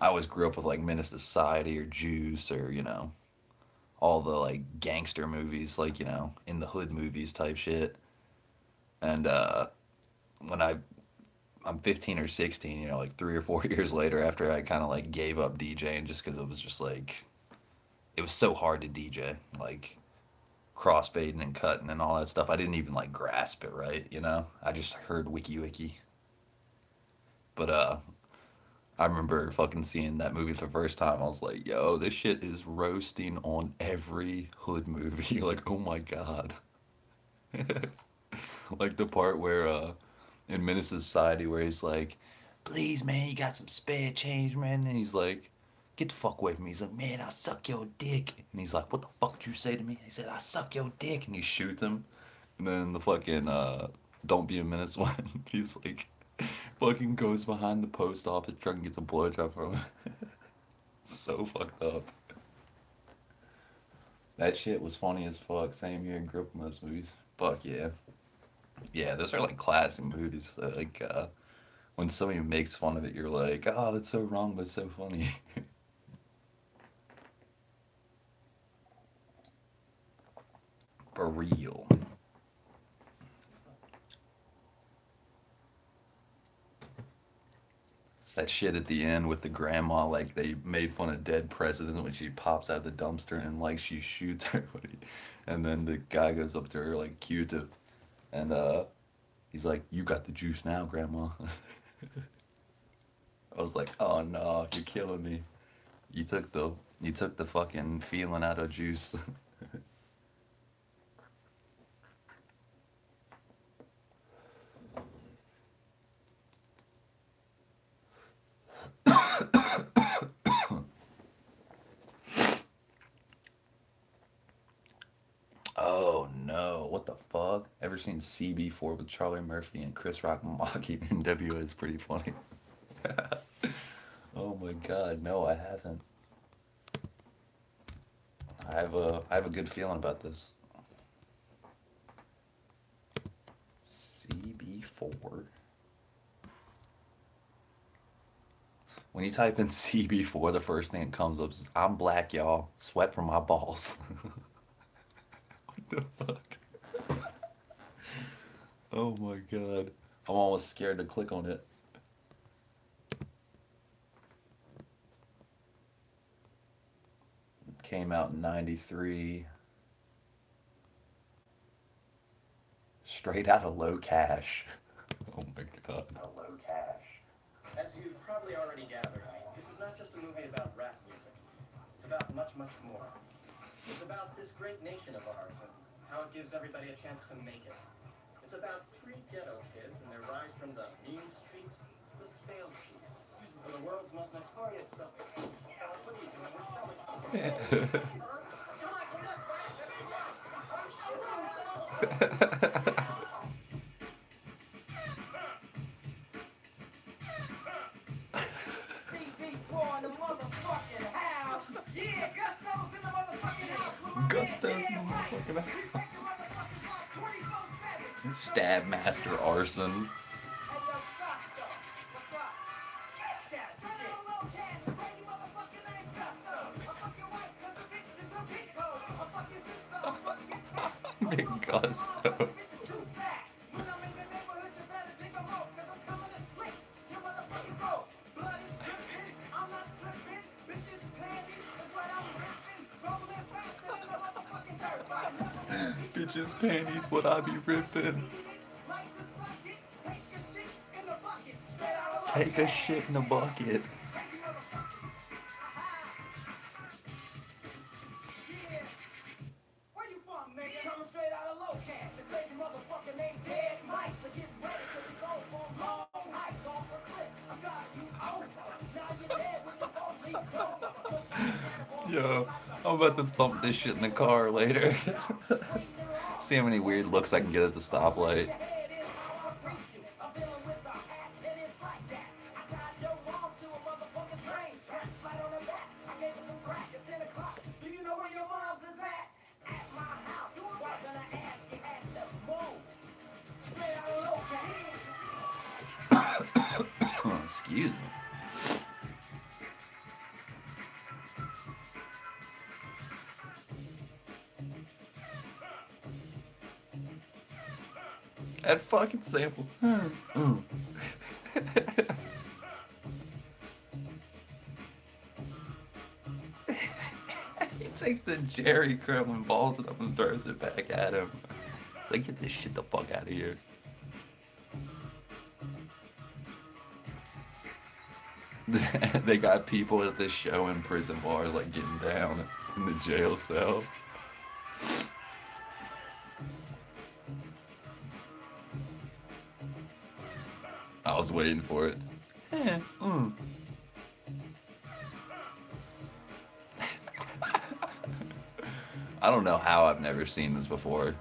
always grew up with like Menace to Society or Juice or, all the like gangster movies, like, in the hood movies type shit. And when I'm 15 or 16, like 3 or 4 years later after I kind of like gave up DJing just because it was just like, it was so hard to DJ. Like, crossfading and cutting and all that stuff. I didn't even like grasp it right, I just heard wiki wiki. But I remember fucking seeing that movie for the first time. I was like, yo, this shit is roasting on every hood movie. Like, oh my god. Like the part where in Menace to Society where he's like, please man, you got some spare change, man? And he's like, get the fuck away from me. He's like, man, I suck your dick. And he's like, what the fuck did you say to me? He said, I suck your dick. And he shoots him. And then the fucking Don't Be a Menace one, he's like, fucking goes behind the post office truck and gets a blowjob from him. So fucked up. That shit was funny as fuck. Same here, grew up in those movies. Fuck yeah. Yeah, those are like classic movies. Like, when somebody makes fun of it, you're like, oh, that's so wrong, but it's so funny. For real. That shit at the end with the grandma, like they made fun of dead presidents when she pops out the dumpster and like she shoots everybody, and then the guy goes up to her like Q-tip, and he's like, "You got the juice now, grandma." I was like, "Oh no, you're killing me." You took the fucking feeling out of juice. Oh no, what the fuck? Ever seen CB4 with Charlie Murphy and Chris Rock mocking NWA? It's pretty funny. Oh my god, no, I haven't. I have a good feeling about this. CB4. When you type in CB4, the first thing that comes up is I'm black, y'all. Sweat from my balls. What the fuck? Oh my god. I'm almost scared to click on it. Came out in 93. Straight out of Low Cash. Oh my god. Low Cash.
As you've probably already gathered, this is not just a movie about rap music. It's about much, much more. It's about this great nation of ours and how it gives everybody a chance to make it. It's about three ghetto kids and their rise from the mean streets to the sales sheets for the world's most notorious sucker. What are you doing? We're filming.
Gusto's in the motherfucking house. Stab Master Arson. Big Gusto. Bitches panties, what I be ripping. Take a shit in a bucket. Yo, I'm about to thump this shit in the car later. See how many weird looks I can get at the stoplight. Excuse me. That fucking sample. He takes the Jerry crumb and balls it up and throws it back at him. It's like, get this shit the fuck out of here. They got people at this show in prison bars like getting down in the jail cell. I was waiting for it. I don't know how I've never seen this before.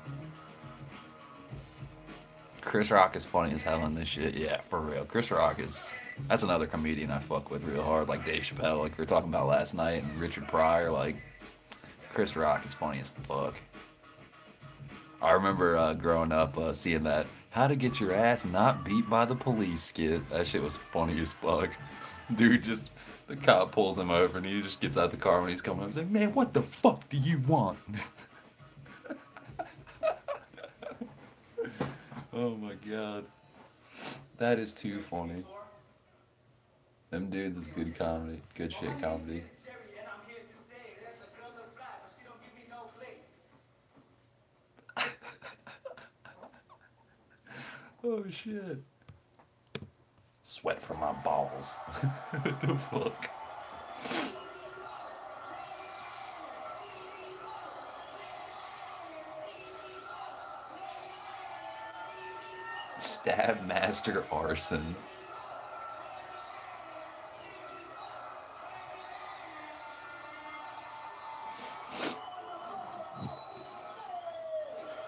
Chris Rock is funny as hell in this shit. Yeah, for real. Chris Rock is... That's another comedian I fuck with real hard. Like Dave Chappelle, like we were talking about last night, and Richard Pryor. Like, Chris Rock is funny as fuck. I remember growing up seeing that How to Get Your Ass Not Beat by the Police skit. That shit was funny as fuck. Dude just... The cop pulls him over and he just gets out the car when he's coming up. He's like, man, what the fuck do you want? Oh my god. That is too funny. Them dudes is good comedy. Good shit comedy. Oh shit. Sweat from my balls. What the fuck? Stab Master Arson.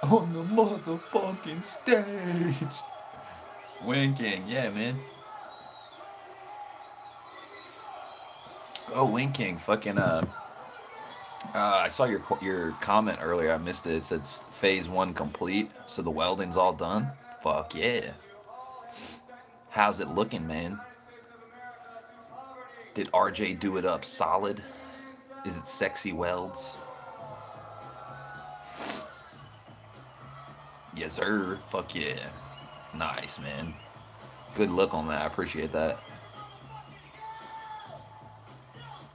On the motherfucking stage. Winking, yeah, man. Oh, Winking, fucking I saw your comment earlier. I missed it. It said phase 1 complete, so the welding's all done. Fuck yeah. How's it looking, man? Did RJ do it up solid? Is it sexy welds? Yes, sir. Fuck yeah. Nice, man. Good look on that. I appreciate that.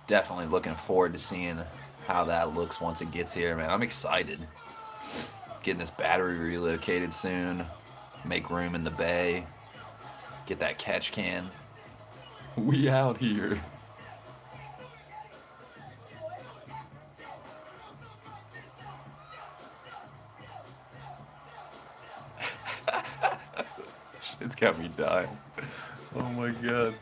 Definitely looking forward to seeing how that looks once it gets here, man. I'm excited. Getting this battery relocated soon. Make room in the bay. Get that catch can. We out here. It's got me dying. Oh my god.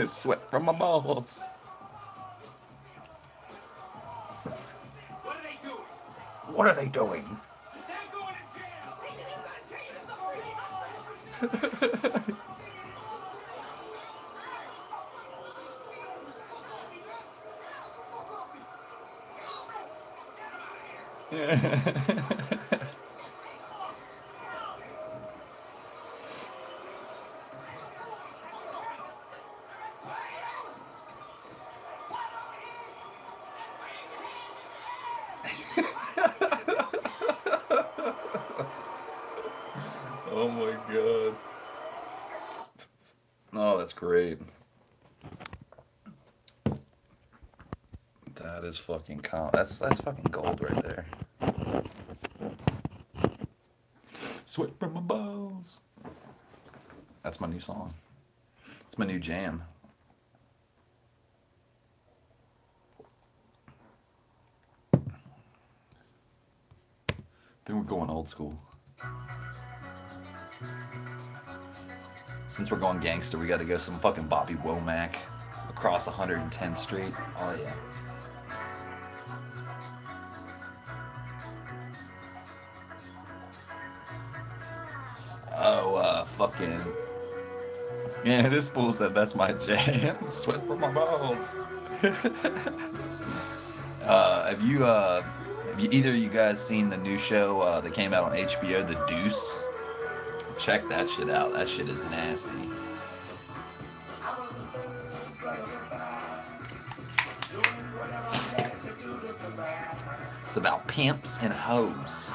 Sweat from my balls. What are they doing? Oh my god. Oh, that's great. That is fucking that's fucking gold right there. Sweat from my balls. That's my new song. It's my new jam. I think we're going old school. Since we're going gangster, we gotta go some fucking Bobby Womack across 110th Street. Oh yeah. Oh, fucking. Yeah, this fool said that's my jam. Sweat from my balls. Have you either of you guys seen the new show that came out on HBO, The Deuce? Check that shit out. That shit is nasty. It's about pimps and hoes.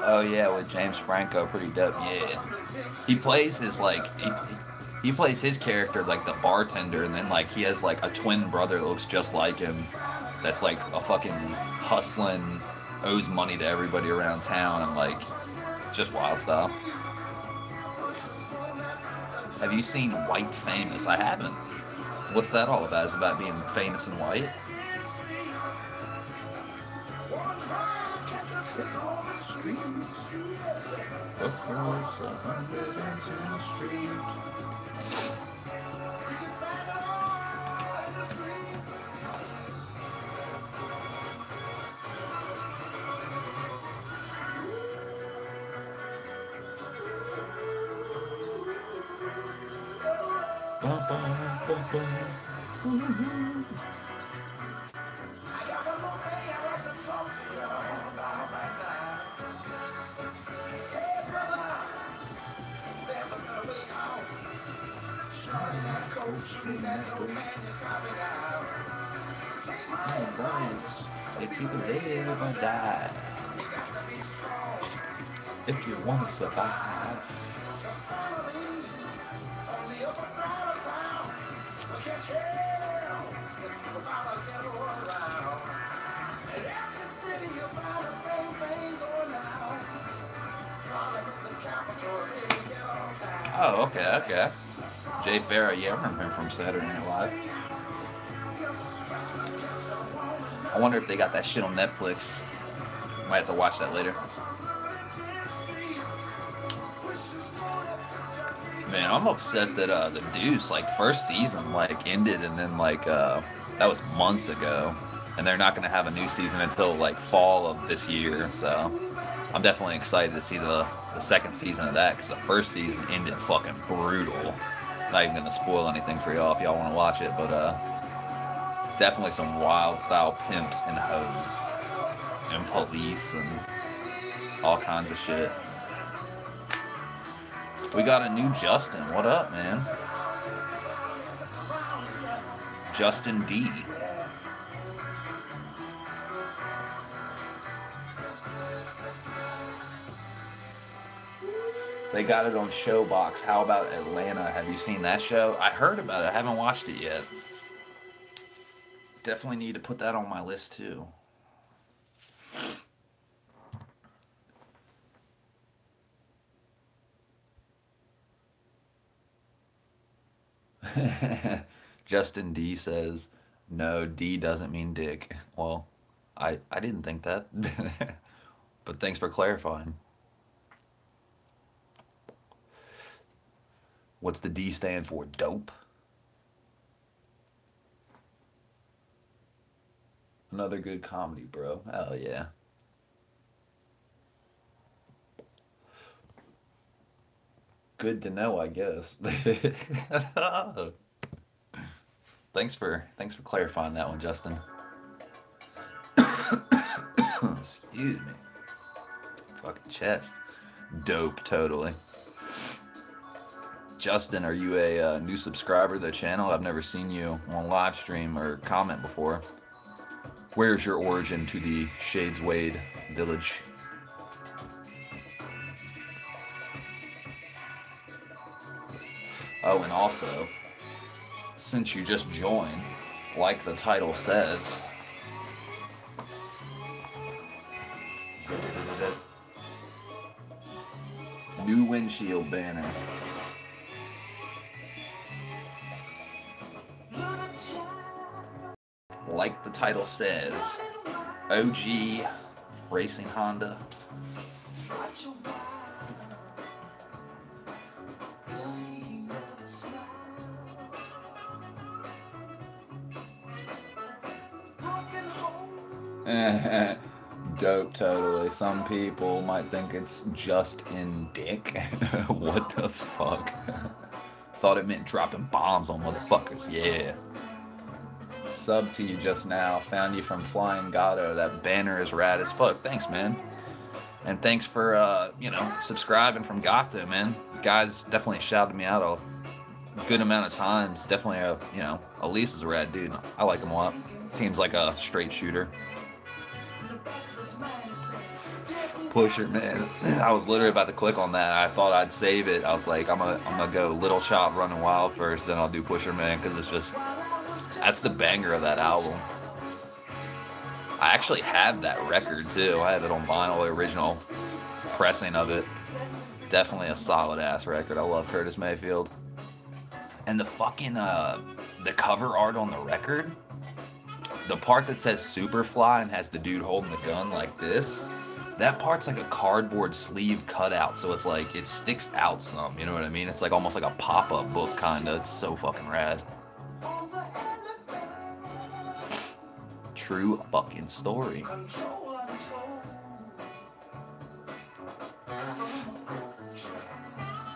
Oh yeah, with James Franco, pretty dope. Yeah, he plays his he plays his character like the bartender, and then like he has like a twin brother that looks just like him. That's like a fucking hustling, owes money to everybody around town, and like it's just wild style. Have you seen White Famous? I haven't. What's that all about? Is it about being famous and white? Across 110th Street. Bum, bum, bum, bum. It's either live or die. If you want to survive. Oh, okay. Jay Farrah, yeah, I remember him from Saturday Night Live. I wonder if they got that shit on Netflix. Might have to watch that later. Man, I'm upset that the Deuce, like, first season, like, ended, and then, like, that was months ago, and they're not going to have a new season until, like, fall of this year, so I'm definitely excited to see the second season of that, because the first season ended fucking brutal. Not even going to spoil anything for y'all if y'all want to watch it, but, definitely some wild style pimps and hoes and police and all kinds of shit. We got a new Justin. What up, man? Justin D. They got it on Showbox. How about Atlanta? Have you seen that show? I heard about it. I haven't watched it yet. Definitely need to put that on my list too. Justin D says, no, D doesn't mean dick. Well, I didn't think that. But thanks for clarifying. What's the D stand for? Dope? Another good comedy, bro. Hell yeah. Good to know, I guess. Thanks for clarifying that one, Justin. Excuse me. Fucking chest. Dope, totally. Justin, are you a new subscriber to the channel? I've never seen you on live stream or comment before. Where's your origin to the Shades Wade village? Oh, and also, since you just joined, like the title says, new windshield banner. Like the title says, OG Racing Honda. Dope, totally. Some people might think it's just in dick. What the fuck? Thought it meant dropping bombs on motherfuckers. Yeah. Sub to you just now. Found you from Flying Gato. That banner is rad as fuck. Thanks, man. And thanks for, subscribing from Gato, man. Guys definitely shouted me out a good amount of times. Definitely, Elise is a rad dude. I like him a lot. Seems like a straight shooter. Pusher, man. I was literally about to click on that. I thought I'd save it. I was like, I'm gonna go Little Shop Running Wild first, then I'll do Pusher Man, because it's just, that's the banger of that album. I actually have that record too. I have it on vinyl, the original pressing of it. Definitely a solid ass record. I love Curtis Mayfield. And the fucking the cover art on the record, the part that says Superfly and has the dude holding the gun like this, that part's like a cardboard sleeve cutout, so it's like, it sticks out some, you know what I mean? It's like almost like a pop-up book kinda. It's so fucking rad. True fucking story.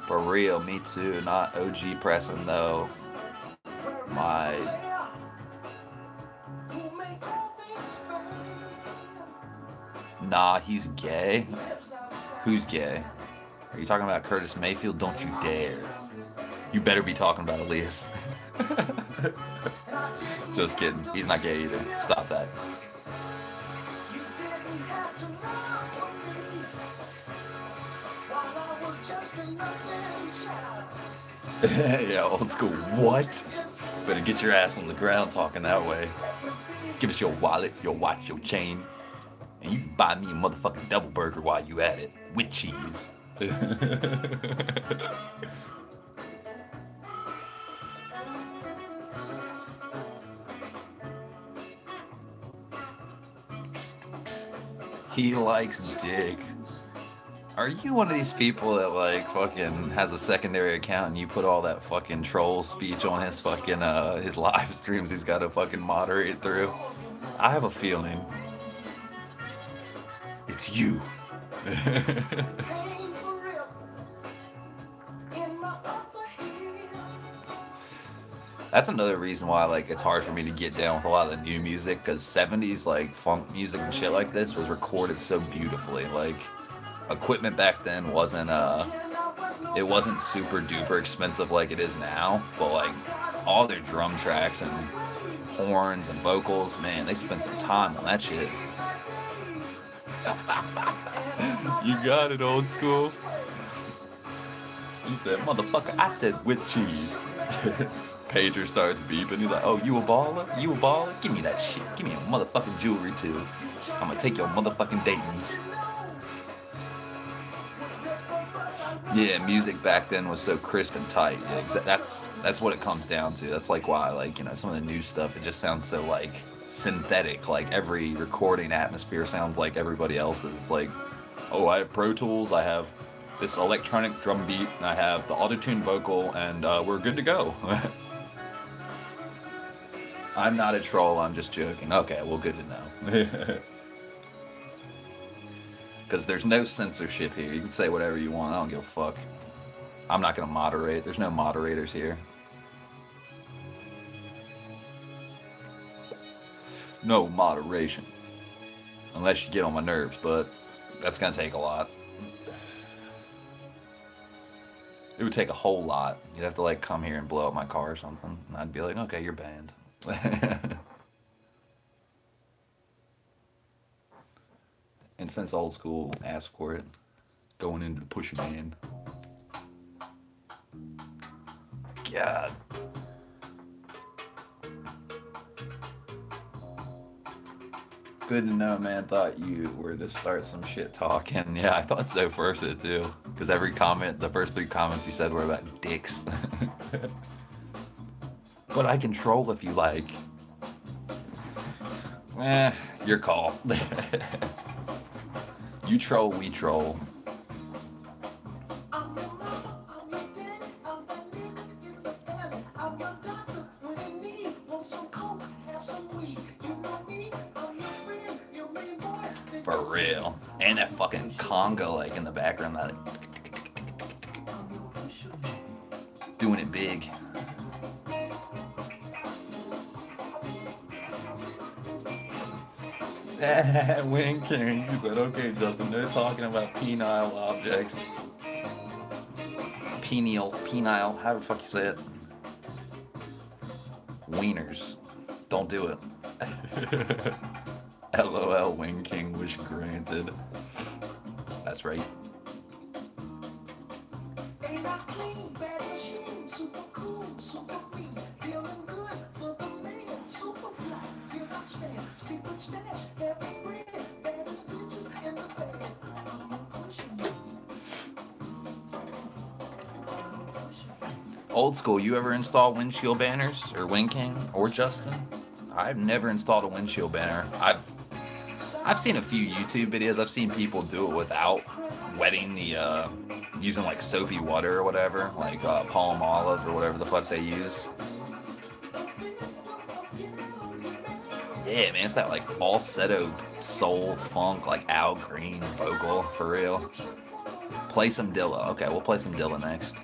For real, me too. Not OG pressing though. My... Nah, he's gay. Who's gay? Are you talking about Curtis Mayfield? Don't you dare. You better be talking about Elias. Just kidding. He's not gay either. Stop that. Yeah, old school. What? Better get your ass on the ground talking that way. Give us your wallet, your watch, your chain. And you can buy me a motherfucking double burger while you at it. With cheese. He likes dick. Are you one of these people that like fucking has a secondary account and you put all that fucking troll speech on his fucking his live streams he's got to fucking moderate through? I have a feeling it's you. That's another reason why like it's hard for me to get down with a lot of the new music, because 70s like funk music and shit like this was recorded so beautifully. Like equipment back then wasn't it wasn't super duper expensive like it is now, but like all their drum tracks and horns and vocals, man, they spent some time on that shit. You got it, old school. You said, motherfucker, I said with cheese. Pager starts beeping. He's like, oh, you a baller? You a baller? Give me that shit. Give me a motherfucking jewelry too. I'm gonna take your motherfucking Dayton's. Yeah, music back then was so crisp and tight. Yeah, that's what it comes down to. That's like why, like, you know, some of the new stuff, it just sounds so like synthetic. Like every recording atmosphere sounds like everybody else's. It's like, oh, I have Pro Tools, I have this electronic drum beat, and I have the auto-tune vocal, and we're good to go. I'm not a troll, I'm just joking. Okay, well, good to know. Because there's no censorship here. You can say whatever you want. I don't give a fuck. I'm not going to moderate. There's no moderators here. No moderation. Unless you get on my nerves, but that's going to take a lot. It would take a whole lot. You'd have to like come here and blow up my car or something. And I'd be like, okay, you're banned. And since old school asked for it, going into the pushy man. God. Good to know, man. Thought you were to start some shit talking. Yeah, I thought so first too. Because every comment, the first 3 comments you said were about dicks. But I can troll if you like. Your call. You troll, we troll. For real. And that fucking conga like in the background, that doing it big. Winking. He said, okay, Justin, they're talking about penile objects. Penile, however the fuck you say it. Wieners. Don't do it. LOL, Wing King, wish granted. That's right. Old school, you ever install windshield banners? Or Wing King? Or Justin? I've never installed a windshield banner. I've seen a few YouTube videos. I've seen people do it without wetting the, using like soapy water or whatever. Like palm olive or whatever the fuck they use. Yeah, man, it's that like falsetto soul funk, like Al Green vocal, for real. Play some Dilla. Okay, we'll play some Dilla next.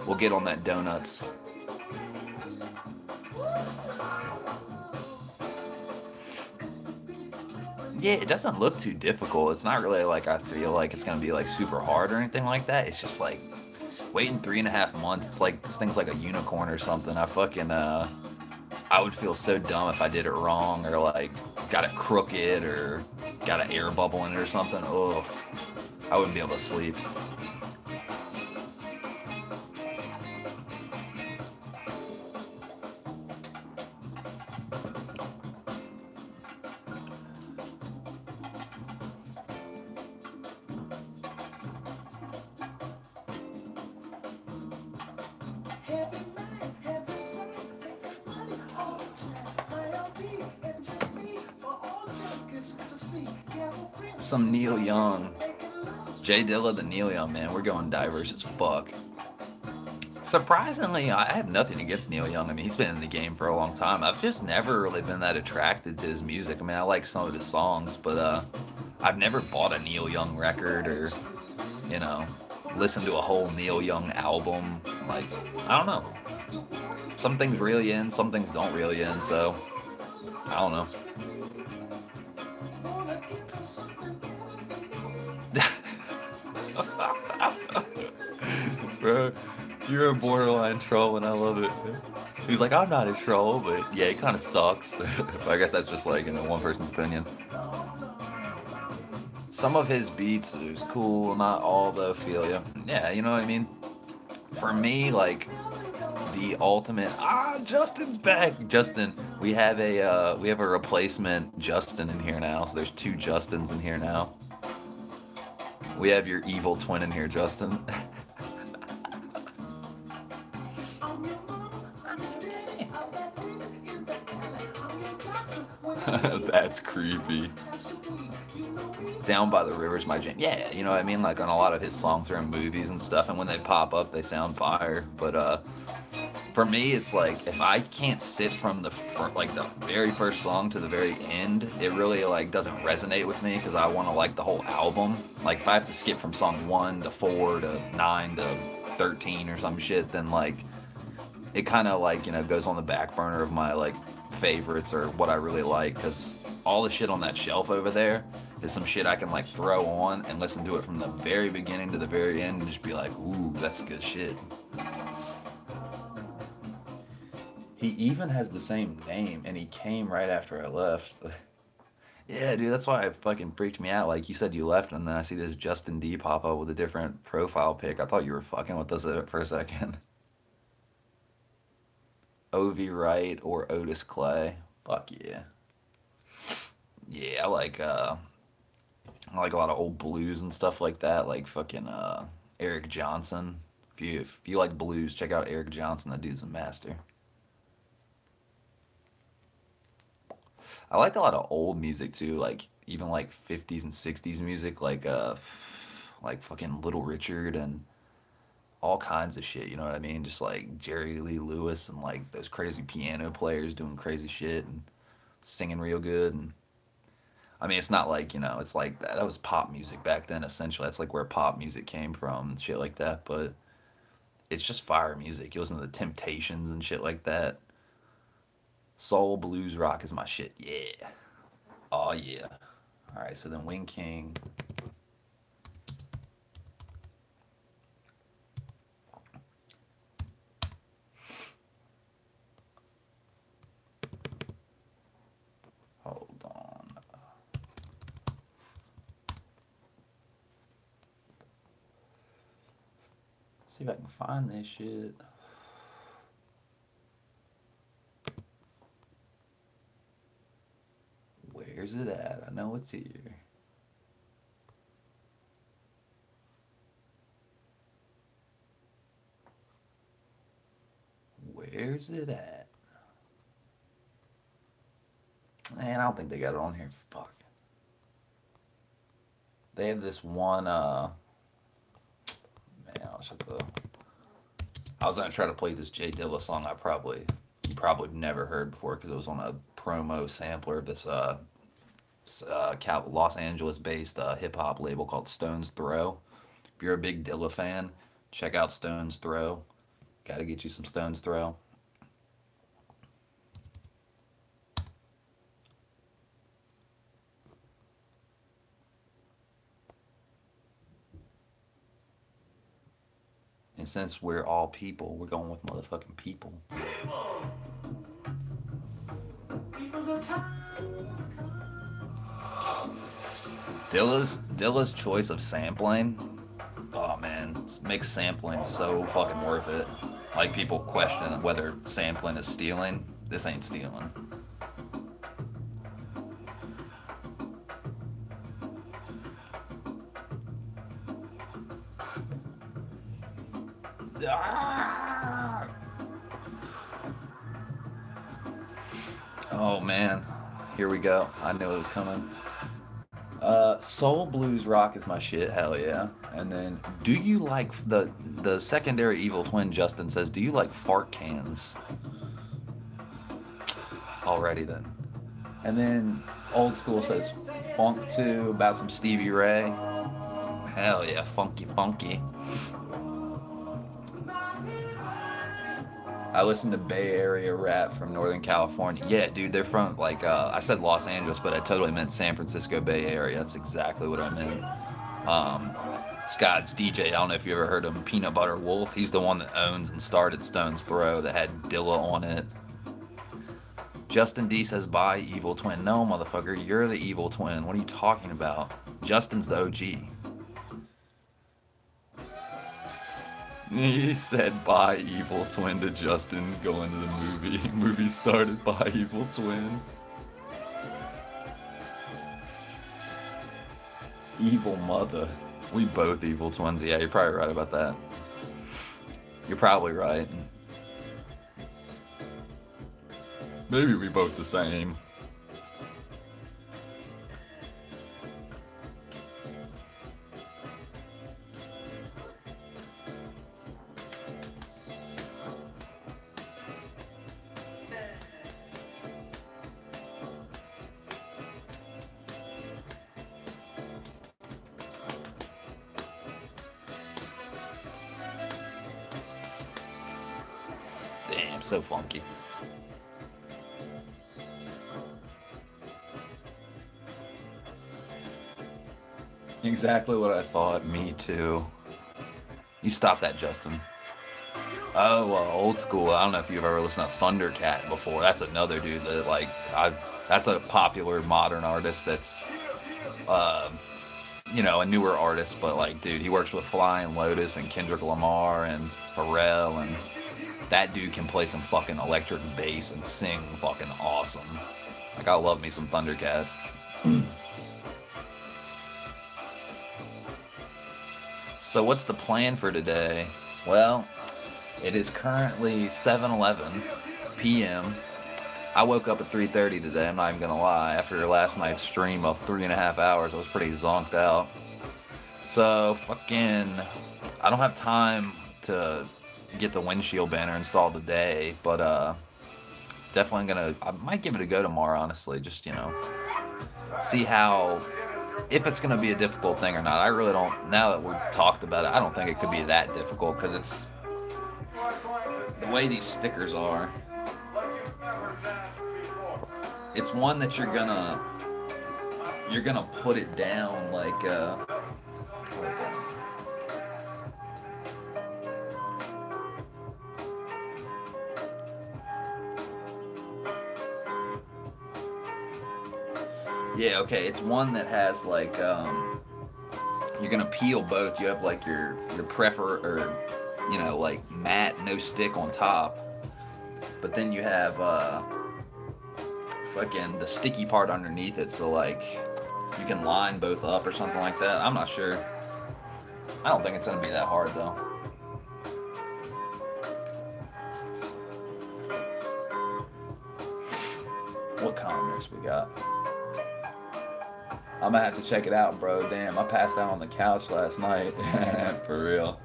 We'll get on that donuts. Yeah, it doesn't look too difficult. It's not really like I feel like it's gonna be like super hard or anything like that. It's just like Waiting 3.5 months, it's like this thing's like a unicorn or something. I fucking I would feel so dumb if I did it wrong or like got it crooked or got an air bubble in it or something. Oh, I wouldn't be able to sleep. Some Neil Young. Jay Dilla, the Neil Young, man. We're going diverse as fuck. Surprisingly, I have nothing against Neil Young. I mean, he's been in the game for a long time. I've just never really been that attracted to his music. I mean, I like some of his songs, but I've never bought a Neil Young record or, you know, listened to a whole Neil Young album. Like, I don't know. Some things reel you in, some things don't reel you in, so I don't know. Bro, you're a borderline troll and I love it. He's like, I'm not a troll, but yeah, it kind of sucks. But I guess that's just like, you know, one person's opinion. Some of his beats is cool, not all though, feel ya. Yeah, you know what I mean? For me, like, the ultimate, Justin's back. Justin, we have a replacement Justin in here now, so there's two Justins in here now. We have your evil twin in here, Justin. That's creepy. Down by the River's my jam. Yeah, you know what I mean? Like on a lot of his songs are in movies and stuff, and when they pop up, they sound fire. But for me, it's like if I can't sit from the very first song to the very end, it really like doesn't resonate with me because I want to like the whole album. Like if I have to skip from song 1 to 4 to 9 to 13 or some shit, then like it kind of like, you know, goes on the back burner of my like favorites or what I really like, because all the shit on that shelf over there is some shit I can like throw on and listen to it from the very beginning to the very end and just be like, ooh, that's good shit. He even has the same name and he came right after I left. Yeah, dude, that's why it fucking freaked me out. Like, you said you left and then I see this Justin D pop up with a different profile pic. I thought you were fucking with us for a second. Ovi Wright or Otis Clay. Fuck yeah. Yeah, I like a lot of old blues and stuff like that, like fucking Eric Johnson. If you like blues, check out Eric Johnson. That dude's a master. I like a lot of old music too, like even like 50s and 60s music, like fucking Little Richard and all kinds of shit, you know what I mean? Just like Jerry Lee Lewis and like those crazy piano players doing crazy shit and singing real good. And I mean, it's not like, you know, it's like that was pop music back then essentially. That's like where pop music came from and shit like that, but it's just fire music. You listen to the Temptations and shit like that. Soul, blues, rock is my shit. Yeah. Oh yeah. All right, so then Wing King. Hold on. See if I can find this shit. Where's it at? I know it's here. Where's it at? Man, I don't think they got it on here. Fuck. They have this one, man, I'll shut the... I was gonna try to play this Jay Dilla song you probably never heard before because it was on a promo sampler of this Los Angeles-based hip-hop label called Stone's Throw. If you're a big Dilla fan, check out Stone's Throw. Gotta get you some Stone's Throw. And since we're all people, we're going with motherfucking people. Dilla's choice of sampling, oh man, makes sampling so fucking worth it. Like, people question whether sampling is stealing. This ain't stealing. Oh man, here we go. I knew it was coming. Soul blues rock is my shit. Hell yeah. And then, do you like the secondary evil twin? Justin says, do you like fart cans? Alrighty then. And then old school says funk 2 about some Stevie Ray. Hell yeah, funky funky. I listen to Bay Area rap from Northern California. Yeah, dude, they're from, like, I said Los Angeles, but I totally meant San Francisco Bay Area. That's exactly what I meant. Scott's DJ, I don't know if you ever heard of him, Peanut Butter Wolf. He's the one that owns and started Stone's Throw that had Dilla on it. Justin D says, bye, evil twin. No, motherfucker, you're the evil twin. What are you talking about? Justin's the OG. He said, bye, evil twin to Justin going to the movie. Movie started by evil twin. Evil mother. We both evil twins. Yeah, you're probably right about that. You're probably right. Maybe we both the same. Damn, so funky. Exactly what I thought. Me too. You stop that, Justin. Oh, old school. I don't know if you've ever listened to Thundercat before. That's another dude that, like, that's a popular modern artist that's, you know, a newer artist, but, like, dude, he works with Flying Lotus and Kendrick Lamar and Pharrell, and that dude can play some fucking electric bass and sing fucking awesome. Like, I love me some Thundercat. So what's the plan for today? Well, it is currently 7:11 p.m. I woke up at 3:30 today, I'm not even gonna lie. After last night's stream of 3.5 hours, I was pretty zonked out. So, fucking, I don't have time to get the windshield banner installed today, but definitely I might give it a go tomorrow, honestly. Just, you know, see how, if it's going to be a difficult thing or not. I really don't, now that we've talked about it, I don't think it could be that difficult, because it's, the way these stickers are, it's one that you're gonna put it down like, yeah, okay, it's one that has, like, you're gonna peel both. You have, like, your or, you know, like, matte, no stick on top. But then you have, fucking the sticky part underneath it, so, like, you can line both up or something like that. I'm not sure. I don't think it's gonna be that hard, though. What comics we got? I'm gonna have to check it out, bro. Damn, I passed out on the couch last night. For real.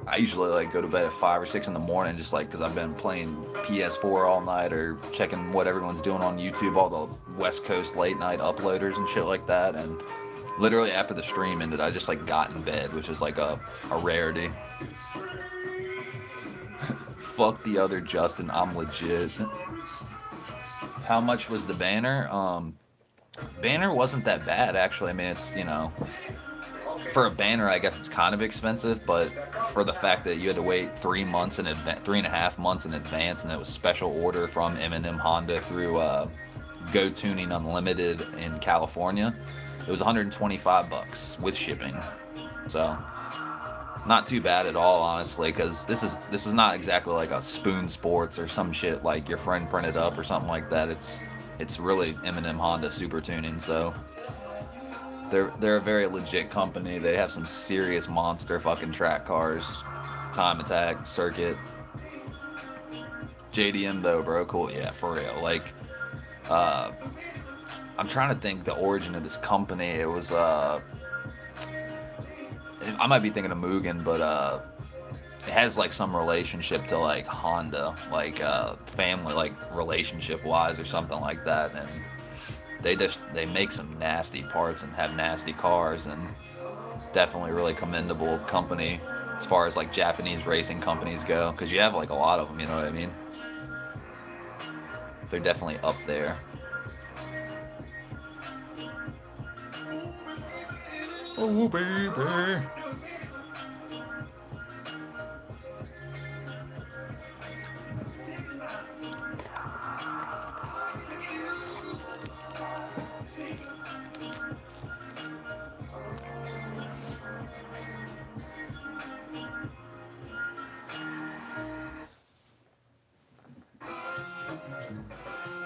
I usually, like, go to bed at 5 or 6 in the morning, just, like, because I've been playing PS4 all night or checking what everyone's doing on YouTube, all the West Coast late night uploaders and shit like that. And literally after the stream ended, I just, like, got in bed, which is, like, a rarity. Fuck the other Justin, I'm legit. How much was the banner? Banner wasn't that bad, actually. I mean, it's, you know, for a banner, I guess it's kind of expensive, but for the fact that you had to wait 3 months in advance, 3.5 months in advance, and it was special order from M&M Honda through Go Tuning Unlimited in California, it was 125 bucks with shipping. So not too bad at all, honestly, because this is not exactly like a Spoon Sports or some shit like your friend printed up or something like that. It's really M&M Honda Super Tuning, so they're a very legit company. They have some serious monster fucking track cars, Time Attack, Circuit. JDM though, bro, cool, yeah, for real. Like, I'm trying to think the origin of this company. It was I might be thinking of Mugen, but it has like some relationship to like Honda, like family, like relationship wise or something like that. And they make some nasty parts and have nasty cars, and definitely really commendable company as far as like Japanese racing companies go, because you have like a lot of them, you know what I mean? They're definitely up there. Oh baby.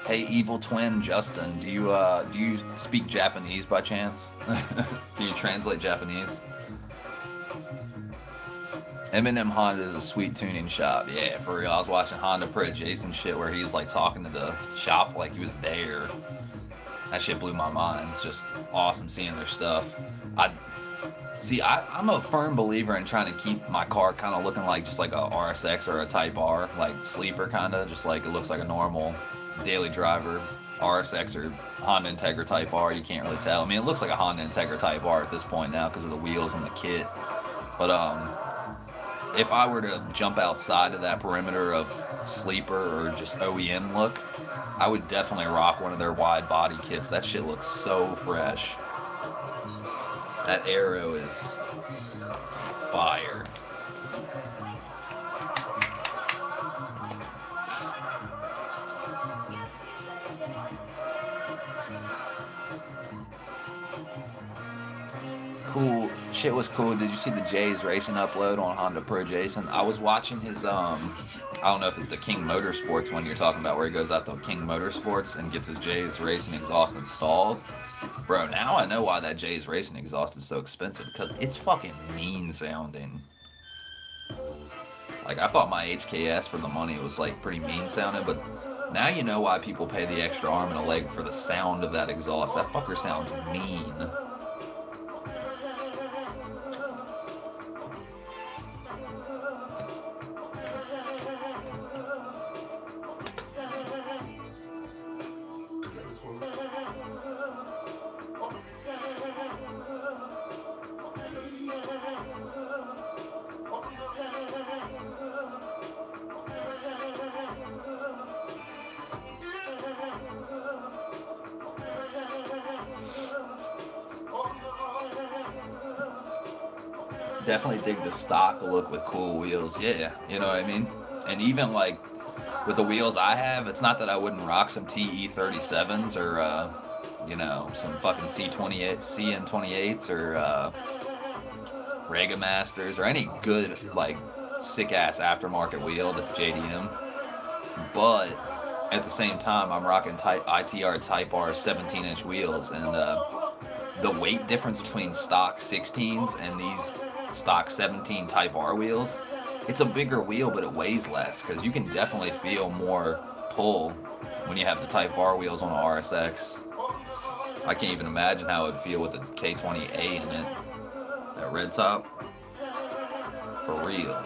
Hey, evil twin Justin, do you speak Japanese by chance? Can you translate Japanese? M&M Honda is a sweet tuning shop. Yeah, for real. I was watching Honda Pro Jason shit where he was like talking to the shop like he was there. That shit blew my mind. It's just awesome seeing their stuff. I'm a firm believer in trying to keep my car kind of looking like just like a RSX or a Type R, like sleeper kind of, just like it looks like a normal daily driver RSX or Honda Integra Type R. You can't really tell. I mean, it looks like a Honda Integra Type R at this point now because of the wheels and the kit. But if I were to jump outside of that perimeter of sleeper or just OEM look, I would definitely rock one of their wide body kits. That shit looks so fresh. That Arrow is fire. Cool. Shit was cool. Did you see the Jay's racing upload on Honda Pro Jason? I was watching his, I don't know if it's the King Motorsports one you're talking about, where he goes out to King Motorsports and gets his Jay's racing exhaust installed. Bro, now I know why that Jay's racing exhaust is so expensive, because it's fucking mean sounding. Like, I thought my HKS for the money was like pretty mean sounding, but now you know why people pay the extra arm and a leg for the sound of that exhaust. That fucker sounds mean. Definitely dig the stock look with cool wheels. Yeah, you know what I mean? And even like with the wheels I have, it's not that I wouldn't rock some TE37s or you know, some fucking C28 CN28s or Rega Masters or any good like sick ass aftermarket wheel that's JDM. But at the same time, I'm rocking ITR Type R 17-inch wheels, and the weight difference between stock 16s and these stock 17 Type R wheels, it's a bigger wheel, but it weighs less, because you can definitely feel more pull when you have the Type R wheels on the RSX. I can't even imagine how it would feel with the K20A in it. That red top. For real.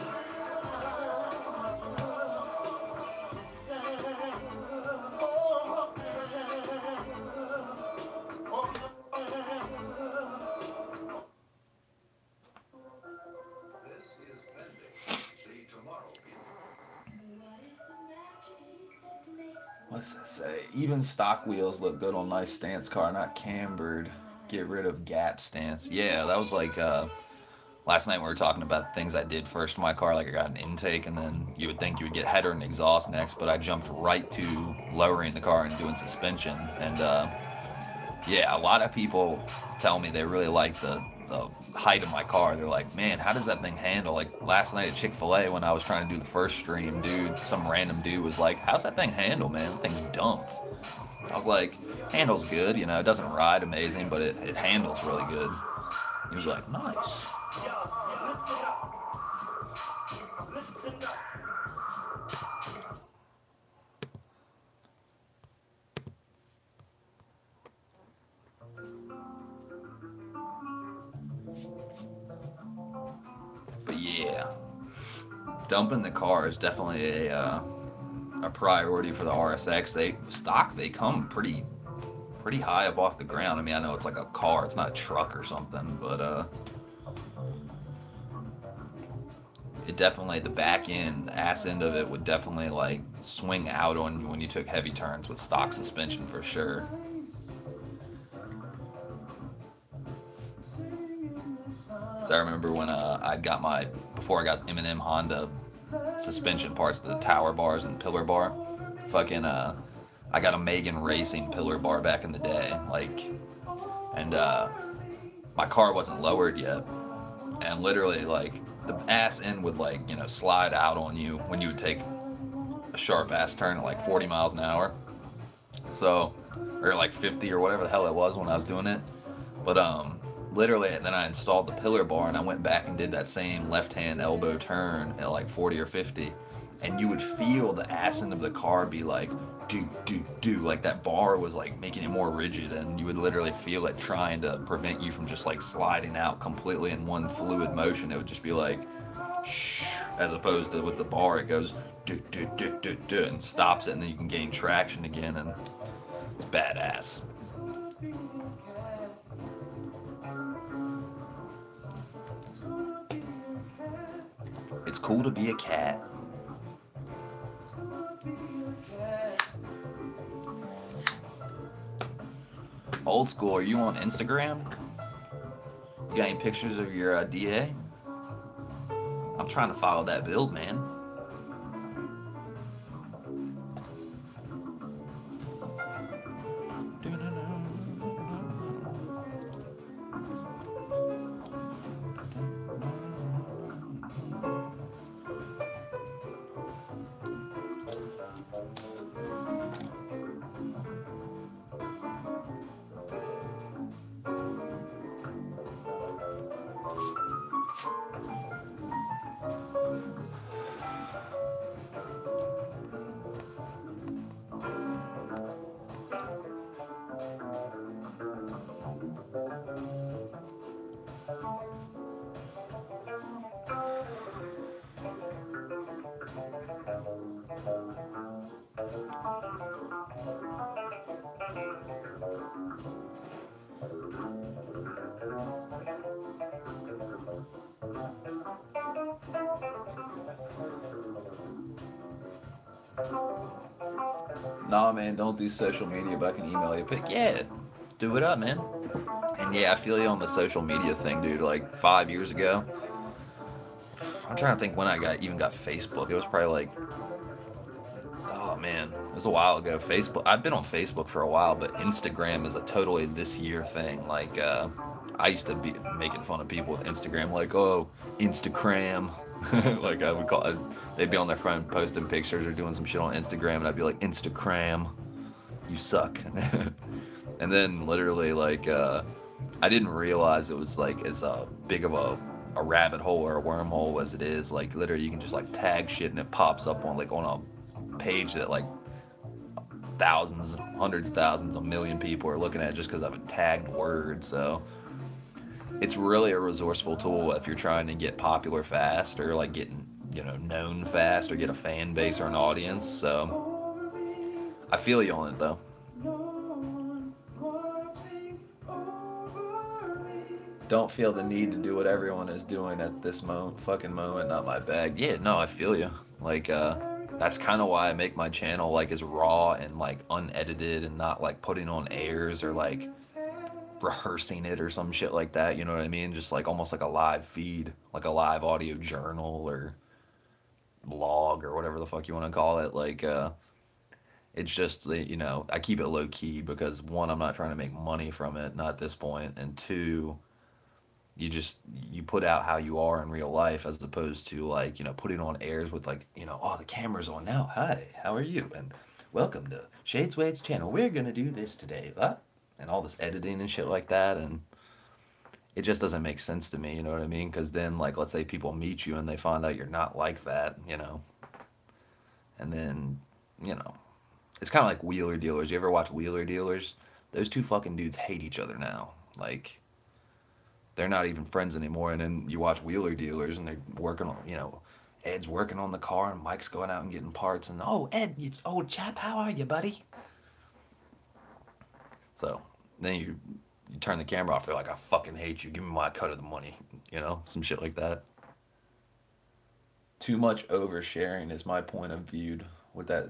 What's that say? Even stock wheels look good on nice stance car, not cambered. Get rid of gap stance. Yeah, that was like last night we were talking about things I did first in my car. Like I got an intake, and then you would think you would get header and exhaust next, but I jumped right to lowering the car and doing suspension. And yeah, a lot of people tell me they really like the height of my car. They're like, man, how does that thing handle? Like last night at Chick-fil-A when I was trying to do the first stream, some random dude was like, how's that thing handle, man? That thing's dumped. I was like, handles good, you know, it doesn't ride amazing, but it handles really good. He was like, nice. But yeah, dumping the car is definitely a priority for the RSX. They come pretty high up off the ground. I mean, I know it's like a car, it's not a truck or something, but it definitely, the back end, the ass end of it would definitely like swing out on you when you took heavy turns with stock suspension for sure. So I remember when before I got M&M Honda suspension parts, the tower bars and pillar bar, I got a Megan Racing pillar bar back in the day, and my car wasn't lowered yet, and literally like the ass end would slide out on you when you would take a sharp ass turn at like 40 miles an hour, so, or like 50 or whatever the hell it was when I was doing it, but literally then I installed the pillar bar and I went back and did that same left hand elbow turn at like 40 or 50, and you would feel the ass end of the car be like do, like that bar was like making it more rigid, and you would literally feel it trying to prevent you from just like sliding out completely in one fluid motion. It would just be like shh, as opposed to with the bar it goes do and stops it, and then you can gain traction again, and it's badass. It's cool to be a cat. Old school, are you on Instagram? You got any pictures of your DA? I'm trying to follow that build, man. Nah, man, don't do social media, but I can email you a pic. Yeah, do it up, man. And yeah, I feel you on the social media thing, dude. Like 5 years ago, I'm trying to think when I even got Facebook. It was probably like, oh man, it was a while ago. Facebook. I've been on Facebook for a while, but Instagram is a totally this year thing. Like I used to be making fun of people with Instagram, like, oh, Instagram. Like I would call it, they'd be on their phone posting pictures or doing some shit on Instagram, and I'd be like, Instagram, you suck. And then literally like I didn't realize it was like as big of a rabbit hole or a wormhole as it is. Like literally you can just like tag shit and it pops up on a page that like thousands, hundreds of thousands, a million people are looking at just because of a tagged word. So it's really a resourceful tool if you're trying to get popular fast, or like getting, known fast, or get a fan base or an audience. So I feel you on it though. Don't feel the need to do what everyone is doing at this fucking moment. Not my bag. Yeah, no, I feel you. Like that's kind of why I make my channel like as raw and like unedited, and not like putting on airs or like rehearsing it or some shit like that, you know what I mean? Just like almost like a live feed, like a live audio journal or log or whatever the fuck you want to call it. Like, it's just, you know, I keep it low key because one, I'm not trying to make money from it, not at this point, and two, you just you put out how you are in real life as opposed to like, you know, putting on airs with like, you know, oh, the camera's on now, hi, how are you, and welcome to Shades Wade's channel, we're gonna do this today, what, and all this editing and shit like that, and it just doesn't make sense to me, you know what I mean? Because then, like, let's say people meet you and they find out you're not like that, you know, and then, you know, it's kind of like Wheeler Dealers. You ever watch Wheeler Dealers? Those two fucking dudes hate each other now. Like, they're not even friends anymore. And then you watch Wheeler Dealers and they're working on, you know, Ed's working on the car and Mike's going out and getting parts. And, oh, Ed, you old chap, how are you, buddy? So then you turn the camera off. They're like, I fucking hate you. Give me my cut of the money. You know, some shit like that. Too much oversharing is my point of view with that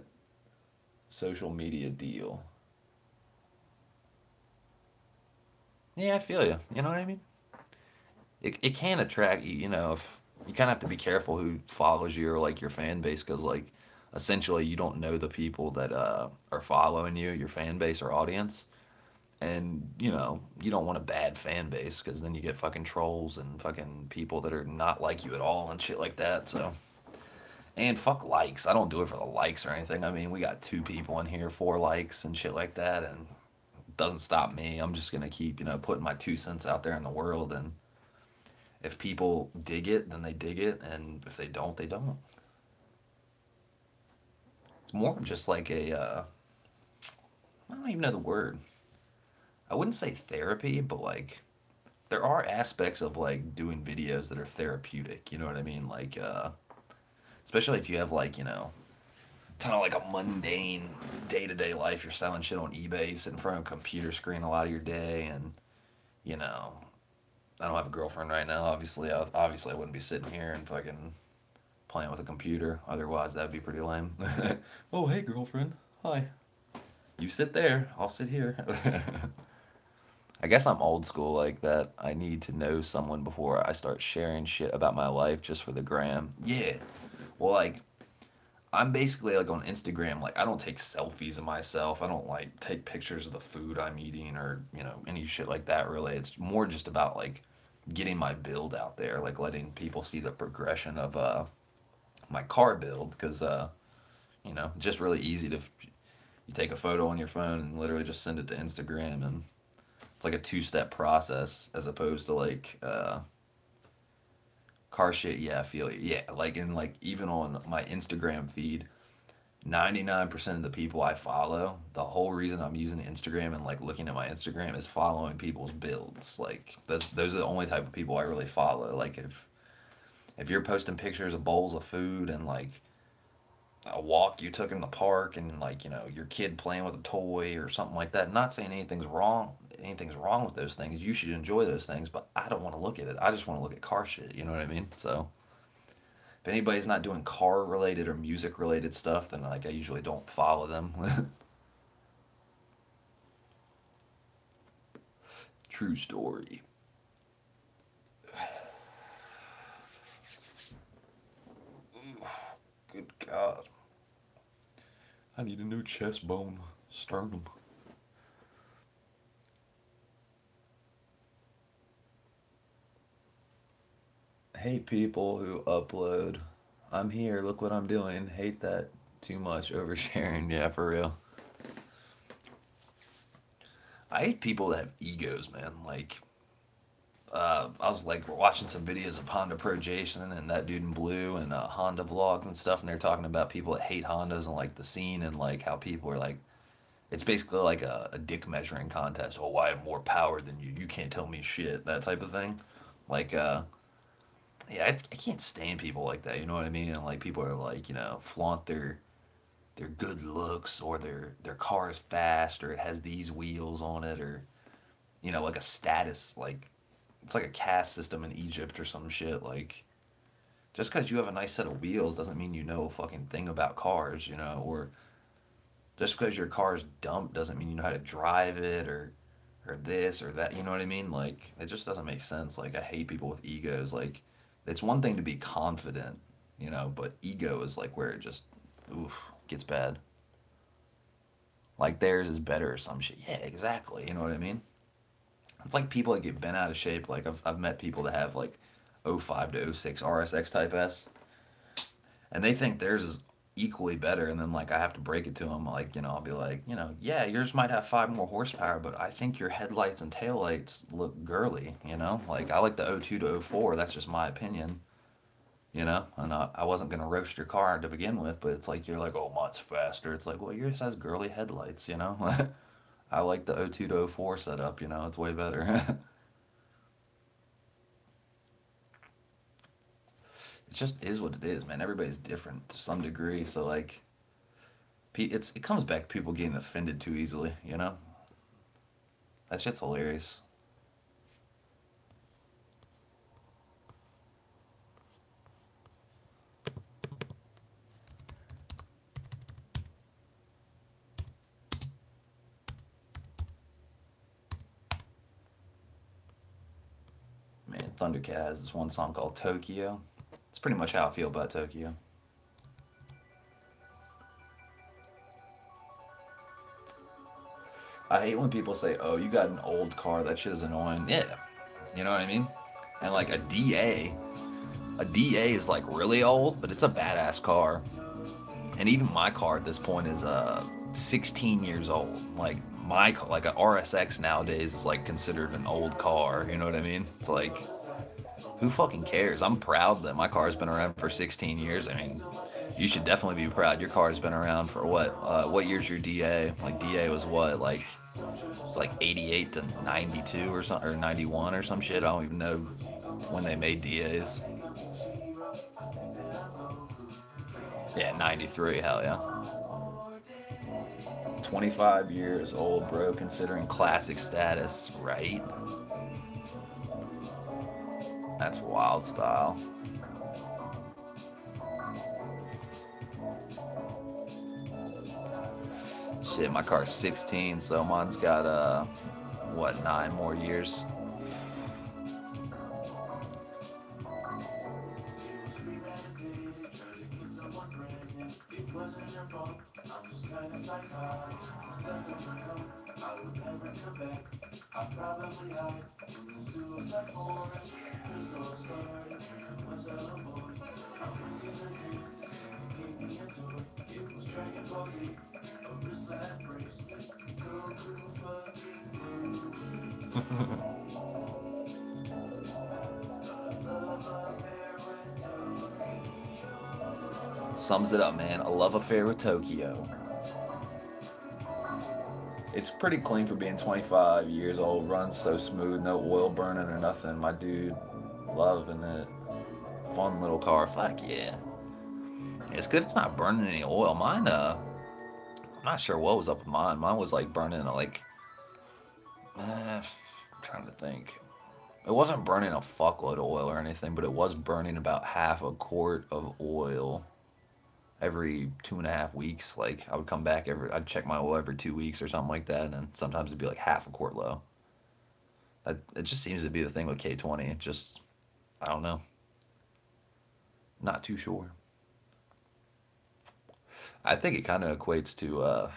social media deal. Yeah, I feel you. You know what I mean? It can attract you, you know, if you kind of have to be careful who follows you or like your fan base because like essentially you don't know the people that are following you, your fan base or audience. And, you know, you don't want a bad fan base because then you get fucking trolls and fucking people that are not like you at all and shit like that. So, and fuck likes. I don't do it for the likes or anything. I mean, we got 2 people in here, 4 likes and shit like that. And it doesn't stop me. I'm just going to keep, you know, putting my 2 cents out there in the world. And if people dig it, then they dig it. And if they don't, they don't. It's more just like a, I don't even know the word. I wouldn't say therapy, but like there are aspects of like doing videos that are therapeutic, you know what I mean? Like especially if you have like, you know, kind of like a mundane day-to-day life, you're selling shit on eBay, you sit in front of a computer screen a lot of your day and you know, I don't have a girlfriend right now, obviously. Obviously I wouldn't be sitting here and fucking playing with a computer, otherwise that'd be pretty lame. Oh, hey girlfriend. Hi. You sit there, I'll sit here. I guess I'm old school like that. I need to know someone before I start sharing shit about my life just for the gram. Yeah. Well, like, I'm basically like on Instagram, like, I don't take selfies of myself. I don't like take pictures of the food I'm eating or, you know, any shit like that really. It's more just about like getting my build out there, like letting people see the progression of my car build because, you know, just really easy to, you take a photo on your phone and literally just send it to Instagram and it's like a 2-step process as opposed to like car shit. Yeah, I feel it. Yeah, like in like even on my Instagram feed, 99% of the people I follow, the whole reason I'm using Instagram and like looking at my Instagram is following people's builds. Like those are the only type of people I really follow. Like if you're posting pictures of bowls of food and like a walk you took in the park and like, you know, your kid playing with a toy or something like that, not saying anything's wrong with those things, you should enjoy those things, but I don't want to look at it, I just want to look at car shit, you know what I mean? So if anybody's not doing car related or music related stuff, then like I usually don't follow them. True story. Good God, I need a new chest bone, sternum. Hate people who upload. I'm here, look what I'm doing. Hate that too much, oversharing. Yeah, for real. I hate people that have egos, man. Like, I was like watching some videos of Honda Pro Jason and that dude in blue and Honda vlogs and stuff, and they're talking about people that hate Hondas and like the scene and like how people are like, it's basically like a dick measuring contest. Oh, I have more power than you. You can't tell me shit. That type of thing. Like, yeah, I can't stand people like that. You know what I mean? And like people are like, you know, flaunt their good looks or their car is fast or it has these wheels on it or you know like a status like it's like a caste system in Egypt or some shit like just because you have a nice set of wheels doesn't mean you know a fucking thing about cars, you know, or just because your car is dump doesn't mean you know how to drive it or or this or that. You know what I mean? Like, it just doesn't make sense. Like, I hate people with egos. Like, it's one thing to be confident, you know, but ego is like where it just, oof, gets bad. Like, theirs is better or some shit. Yeah, exactly. You know what I mean? It's like people that get bent out of shape. Like, I've met people that have like '05 to '06 RSX Type S, and they think theirs is equally better. And then like I have to break it to them, like, you know, I'll be like, you know, yeah, yours might have 5 more horsepower, but I think your headlights and taillights look girly. You know, like I like the '02 to '04. That's just my opinion. You know, and I wasn't gonna roast your car to begin with, but it's like you're like, oh, mine's faster. It's like, well, yours has girly headlights. You know, I like the '02 to '04 setup. You know, it's way better. It just is what it is, man. Everybody's different to some degree, so like, it comes back to people getting offended too easily. You know, that shit's hilarious. Man, Thundercat has this one song called Tokyo. It's pretty much how I feel about Tokyo. I hate when people say, "Oh, you got an old car. That shit is annoying." Yeah, you know what I mean. And like a DA is like really old, but it's a badass car. And even my car at this point is 16 years old. Like like a RSX nowadays is like considered an old car. You know what I mean? It's like, who fucking cares? I'm proud that my car's been around for 16 years. I mean, you should definitely be proud. Your car's been around for what? What year's your DA? Like DA was what? Like it's like 88 to 92 or something, or 91 or some shit. I don't even know when they made DAs. Yeah, 93. Hell yeah. 25 years old, bro. Considering classic status, right? That's wild style. Shit, my car's 16, so mine's got what, 9 more years. Sums it up, man. A love affair with Tokyo. It's pretty clean for being 25 years old. Runs so smooth, no oil burning or nothing. My dude, loving it. Fun little car. Fuck yeah. It's good it's not burning any oil. Mine, I'm not sure what was up with mine. Mine was like burning like, I'm trying to think. It wasn't burning a fuckload of oil or anything, but it was burning about half a quart of oil every 2.5 weeks. Like I would come back I'd check my oil every 2 weeks or something like that, and sometimes it'd be like half a quart low. It just seems to be the thing with K20. It just, I don't know. Not too sure. I think it kind of equates to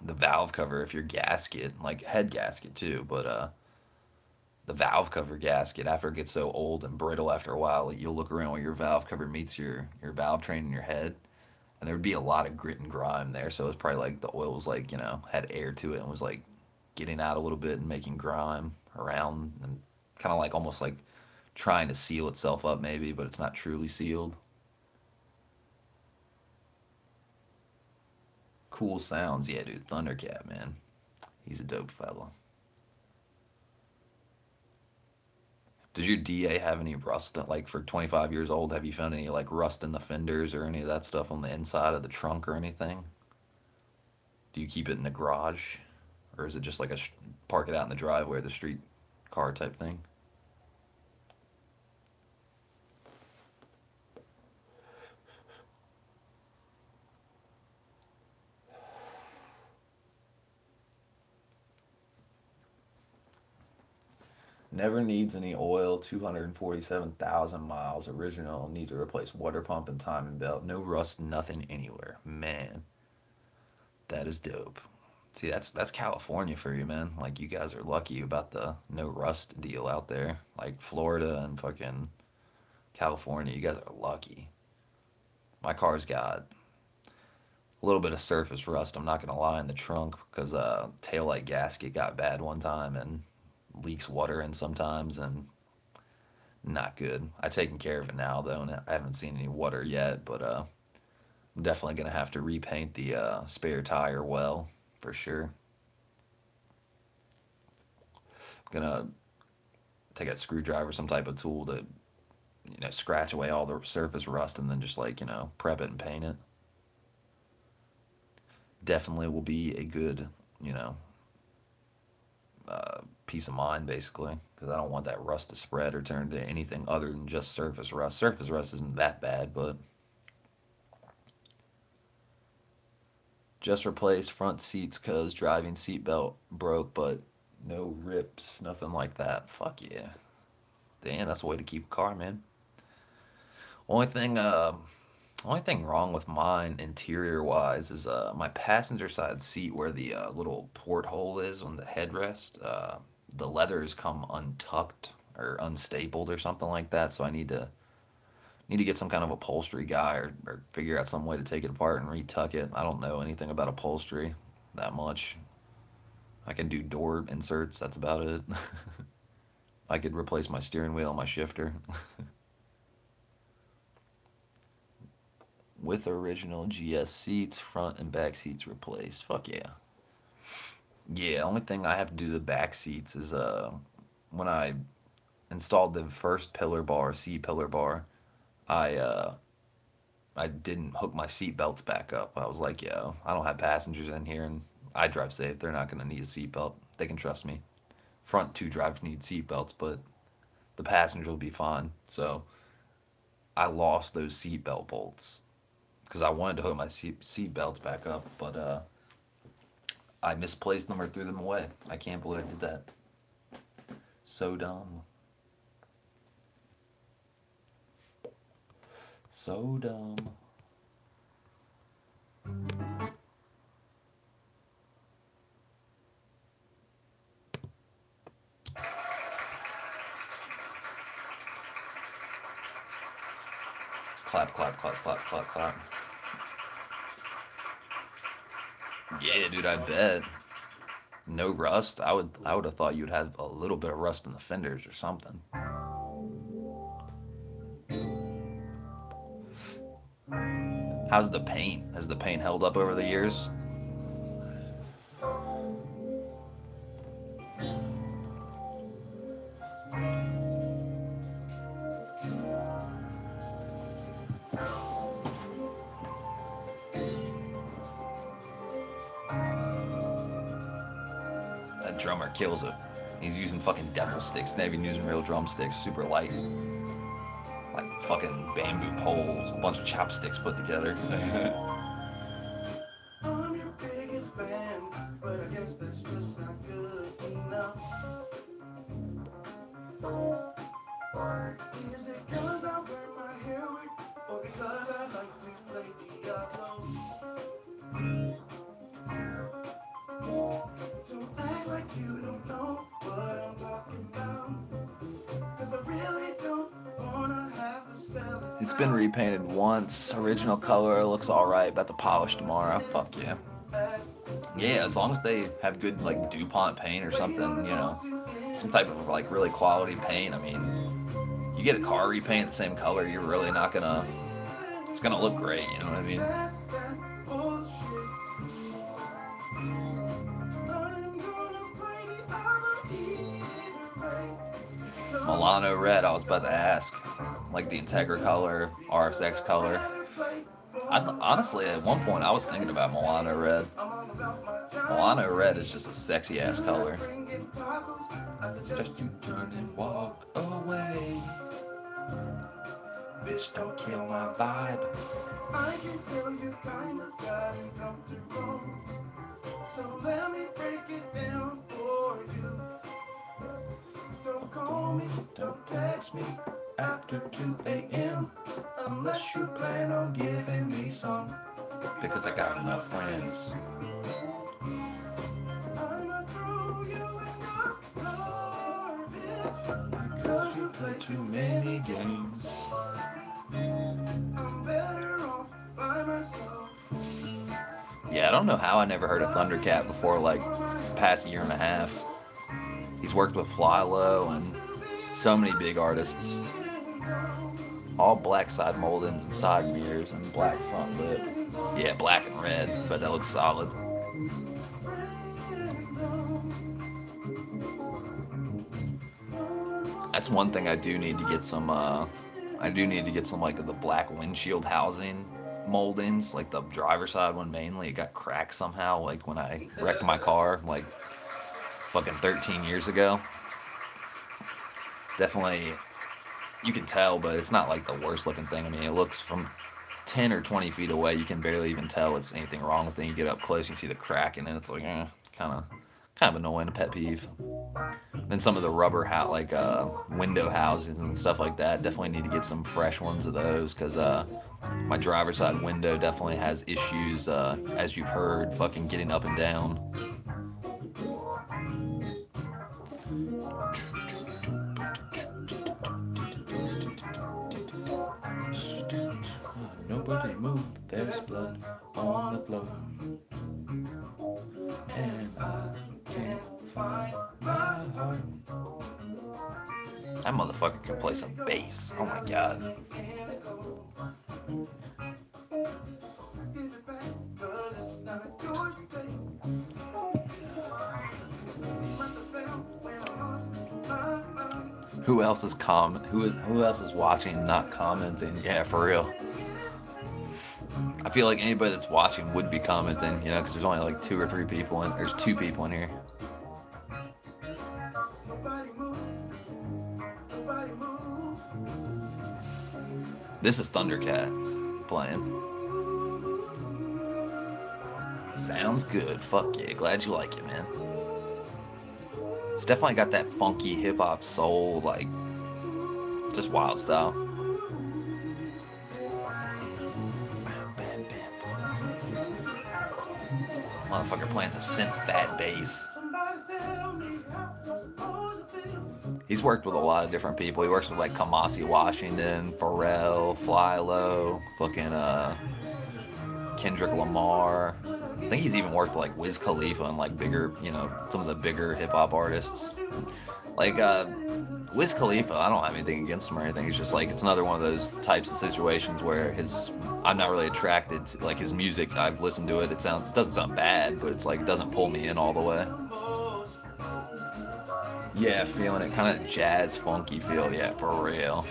the valve cover if your gasket, like head gasket too, but the valve cover gasket, after it gets so old and brittle after a while, you'll look around where your valve cover meets your valve train in your head, and there would be a lot of grit and grime there. So it's probably like the oil was like, you know, had air to it and was like getting out a little bit and making grime around, and kind of like almost like trying to seal itself up maybe, but it's not truly sealed. Cool sounds. Yeah, dude, Thundercat, man. He's a dope fella. Does your DA have any rust, like for 25 years old, have you found any like rust in the fenders or any of that stuff on the inside of the trunk or anything? Do you keep it in the garage? Or is it just like park it out in the driveway, the street car type thing? Never needs any oil. 247,000 miles. Original. Need to replace water pump and timing belt. No rust. Nothing anywhere. Man, that is dope. See, that's California for you, man. Like, you guys are lucky about the no rust deal out there. Like Florida and fucking California, you guys are lucky. My car's got a little bit of surface rust, I'm not gonna lie, in the trunk because taillight gasket got bad one time and leaks water in sometimes, and not good. I've taken care of it now though, and I haven't seen any water yet, but I'm definitely gonna have to repaint the spare tire well for sure. Gonna take a screwdriver, some type of tool to, scratch away all the surface rust and then just like, prep it and paint it. Definitely will be a good, peace of mind basically, because I don't want that rust to spread or turn into anything other than just surface rust. Surface rust isn't that bad, but just replaced front seats because driving seat belt broke, but no rips, nothing like that. Fuck yeah. Damn, that's the way to keep a car, man. Only thing wrong with mine interior wise is my passenger side seat where the little porthole is on the headrest. The leathers come untucked or unstapled or something like that, so I need to get some kind of upholstery guy or figure out some way to take it apart and retuck it. I don't know anything about upholstery that much. I can do door inserts, that's about it. I could replace my steering wheel and my shifter. With original GS seats, front and back seats replaced. Fuck yeah. Yeah, only thing I have to do the back seats is when I installed the first pillar bar, C pillar bar, I didn't hook my seat belts back up. I was like, yo, I don't have passengers in here and I drive safe. They're not gonna need a seat belt. They can trust me. Front two drivers need seat belts, but the passenger will be fine. So I lost those seat belt bolts because I wanted to hook my seat belts back up, but I misplaced them or threw them away. I can't believe I did that. So dumb. So dumb. Clap, clap, clap, clap, clap, clap. Yeah, dude, I bet. No rust. I would have thought you'd have a little bit of rust in the fenders or something. How's the paint? Has the paint held up over the years? That drummer kills it. He's using fucking devil sticks. Not even using real drumsticks. Super light. Like fucking bamboo poles. A bunch of chopsticks put together.
I'm your biggest fan, but I guess that's just not good enough. Is it cause I wear my hair weird, or because I like to play Diablo? Don't act like you don't know what I'm talking about, cause I really don't wanna have to spell it.
It's been repainted once. Original color looks alright. About to polish tomorrow. Fuck yeah. Yeah, as long as they have good like DuPont paint or something, some type of like really quality paint. I mean, you get a car repaint the same color, you're really not gonna. It's gonna look great. You know what I mean?
That's that bullshit. I'm gonna fight it, I'll either way.
Milano red. I was about to ask, like the Integra color, RSX color. Honestly, at one point, I was thinking about Milano red. Milano red is just a sexy ass color. It's just you turn and walk away. Bitch, don't kill my vibe.
I can tell you've kind of gotten comfortable, so let me break it down for you. Don't call call me, don't text me after 2 a.m. unless you plan on giving me some.
Because I got enough friends.
I'ma throw you in the garbage because you play too many games. I'm better off by myself.
Yeah, I don't know how I never heard of Thundercat before, like, past year and a half. He's worked with Fly Low and so many big artists. All black side moldings and side mirrors and black front lip. Yeah, black and red, but that looks solid. That's one thing I do need to get some, like the black windshield housing moldings, like the driver's side one mainly. It got cracked somehow, like when I wrecked my car, like fucking 13 years ago. Definitely, you can tell, but it's not like the worst looking thing. I mean, it looks from 10 or 20 feet away, you can barely even tell it's anything wrong with it. You get up close, you see the crack, and then it's like, kind of annoying, a pet peeve. Then some of the rubber window housings and stuff like that, definitely need to get some fresh ones of those, because my driver's side window definitely has issues, as you've heard, fucking getting up and down.
Nobody move, there's blood on the floor. And I can't find my heart.
That motherfucker can play some bass. Oh my god. Who else is who else is watching, not commenting? Yeah, for real. I feel like anybody that's watching would be commenting, you know, because there's only like 2 or 3 people in. There's 2 people in here. This is Thundercat playing. Sounds good. Fuck yeah. Glad you like it, man. It's definitely got that funky hip hop soul, like, just wild style. Motherfucker playing the synth fat bass. He's worked with a lot of different people. He works with like Kamasi Washington, Pharrell, Fly Low, fucking Kendrick Lamar. I think he's even worked with like Wiz Khalifa and like bigger, you know, some of the bigger hip hop artists. Like Wiz Khalifa, I don't have anything against him or anything. It's just like, it's another one of those types of situations where I'm not really attracted to like his music. I've listened to it. It doesn't sound bad, but it's like, it doesn't pull me in all the way. Yeah, feeling it, kind of jazz funky feel. Yeah, for real.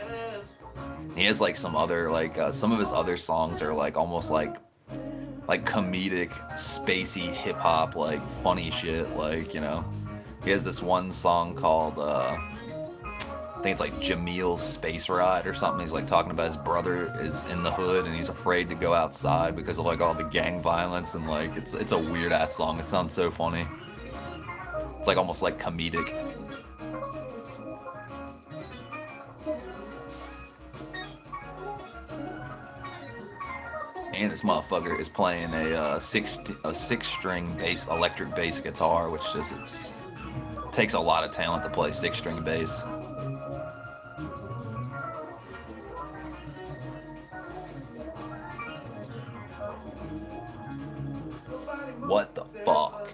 He has like some other, like some of his other songs are like almost like comedic, spacey hip hop, like funny shit. Like, you know, he has this one song called I think it's like Jamil's Space Ride or something. He's like talking about his brother is in the hood and he's afraid to go outside because of like all the gang violence, and like it's a weird ass song. It sounds so funny. It's like almost like comedic. And this motherfucker is playing a six-string bass, electric bass guitar, which just takes a lot of talent to play 6-string bass. What the fuck?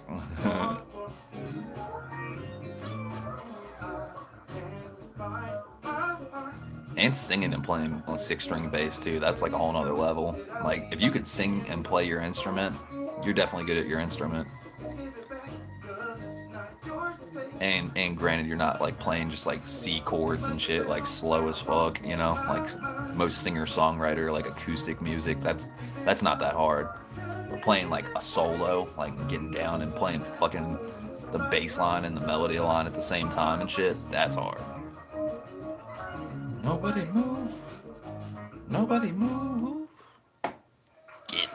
And singing and playing on 6-string bass too. That's like a whole nother level. Like, if you could sing and play your instrument, you're definitely good at your instrument. And granted, you're not like playing just like C chords and shit, like slow as fuck, you know, like most singer-songwriter, like acoustic music, that's not that hard. But playing like a solo, like getting down and playing fucking the bass line and the melody line at the same time and shit, that's hard. Nobody move. Nobody move. Getting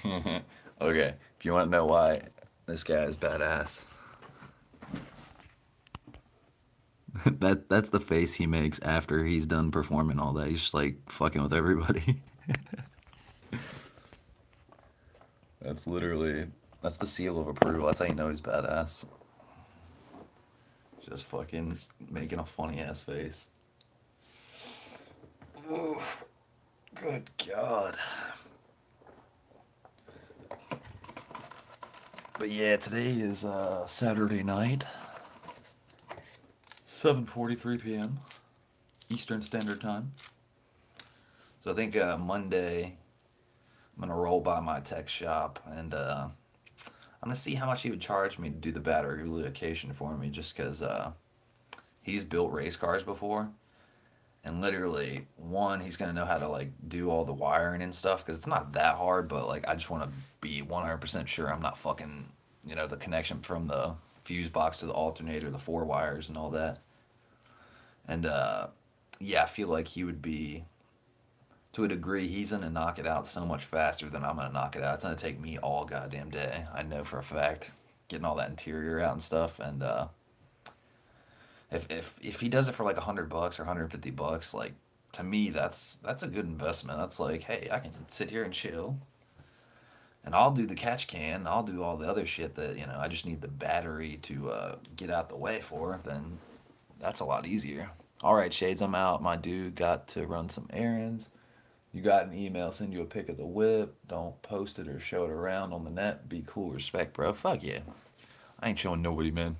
it. Okay, if you want to know why this guy is badass, that's the face he makes after he's done performing all that. He's just like fucking with everybody. That's the seal of approval. That's how you know he's badass. Just fucking making a funny ass face. Oof. Good God. But yeah, today is Saturday night, 7:43 p.m. Eastern Standard Time. So I think Monday I'm gonna roll by my tech shop and I'm gonna see how much he would charge me to do the battery relocation for me, just because he's built race cars before, and literally, one, he's gonna know how to like do all the wiring and stuff, because it's not that hard, but like I just want to be 100% sure I'm not fucking, you know, the connection from the fuse box to the alternator, the 4 wires and all that. And yeah, I feel like he would be, to a degree, he's gonna knock it out so much faster than I'm gonna knock it out. It's gonna take me all goddamn day. I know for a fact, getting all that interior out and stuff. And if he does it for like $100 or $150, like, to me that's a good investment. That's like, hey, I can sit here and chill, and I'll do the catch can. I'll do all the other shit that, you know, I just need the battery to get out the way for. Then that's a lot easier. All right, Shades, I'm out. My dude got to run some errands. You got an email, send you a pic of the whip. Don't post it or show it around on the net. Be cool, respect, bro. Fuck yeah. I ain't showing nobody, man.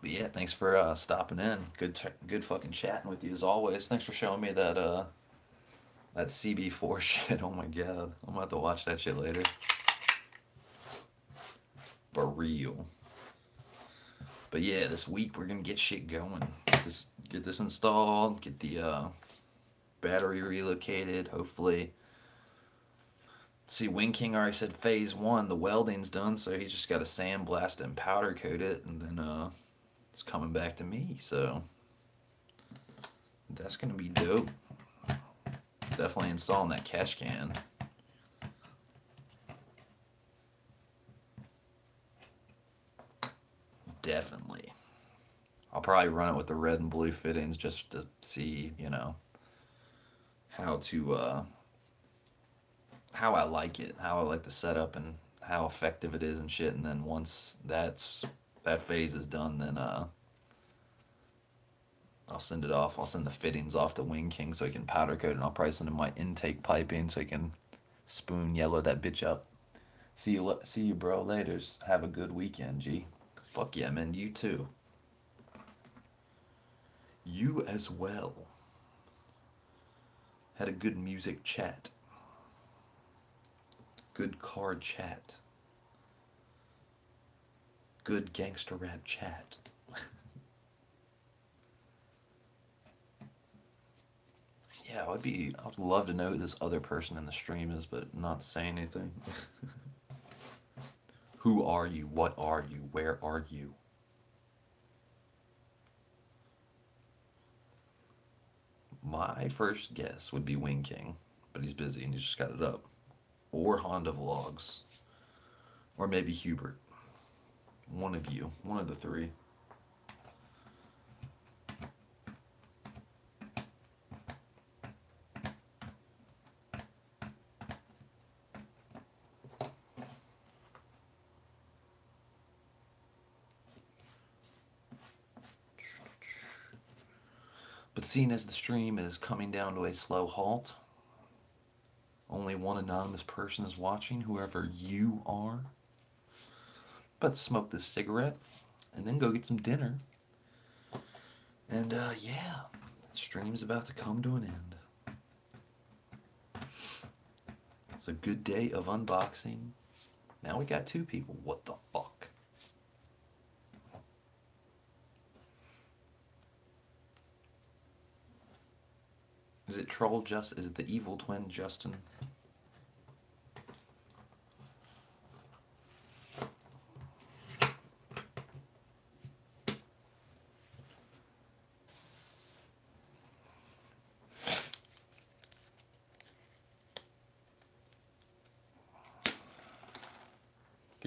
But yeah, thanks for stopping in. Good fucking chatting with you as always. Thanks for showing me that that CB4 shit. Oh my god, I'm gonna have to watch that shit later. For real. But yeah, this week we're gonna get shit going. Get this installed. Get the battery relocated, hopefully. See, Wing King already said phase 1, the welding's done, so he's just got to sandblast it and powder coat it, and then it's coming back to me, so that's gonna be dope. Definitely installing that catch can. Definitely. I'll probably run it with the red and blue fittings just to see, you know, how I like it, how I like the setup, and how effective it is and shit. And then once that phase is done, then I'll send it off. I'll send the fittings off to Wing King so he can powder coat it, and I'll probably send him my intake piping so he can spoon yellow that bitch up. See you, bro. Laters. Have a good weekend, G. Fuck yeah, man. You too. You as well. Had a good music chat. Good card chat. Good gangster rap chat. Yeah, I would love to know who this other person in the stream is, but not say anything. Who are you? What are you? Where are you? My first guess would be Wing King, but he's busy and he's just got it up. Or Honda Vlogs. Or maybe Hubert. One of you. One of the three. But seeing as the stream is coming down to a slow halt, only one anonymous person is watching, whoever you are. About to smoke this cigarette and then go get some dinner. And yeah, the stream's about to come to an end. It's a good day of unboxing. Now we got 2 people. What the fuck? Is it Troll Just? Is it the evil twin Justin?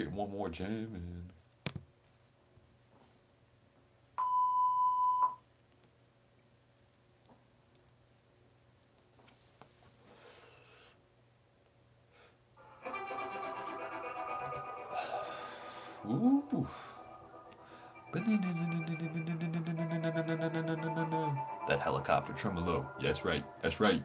Get one more jam in. Ooh. That helicopter tremolo. Yeah, that's right. That's right.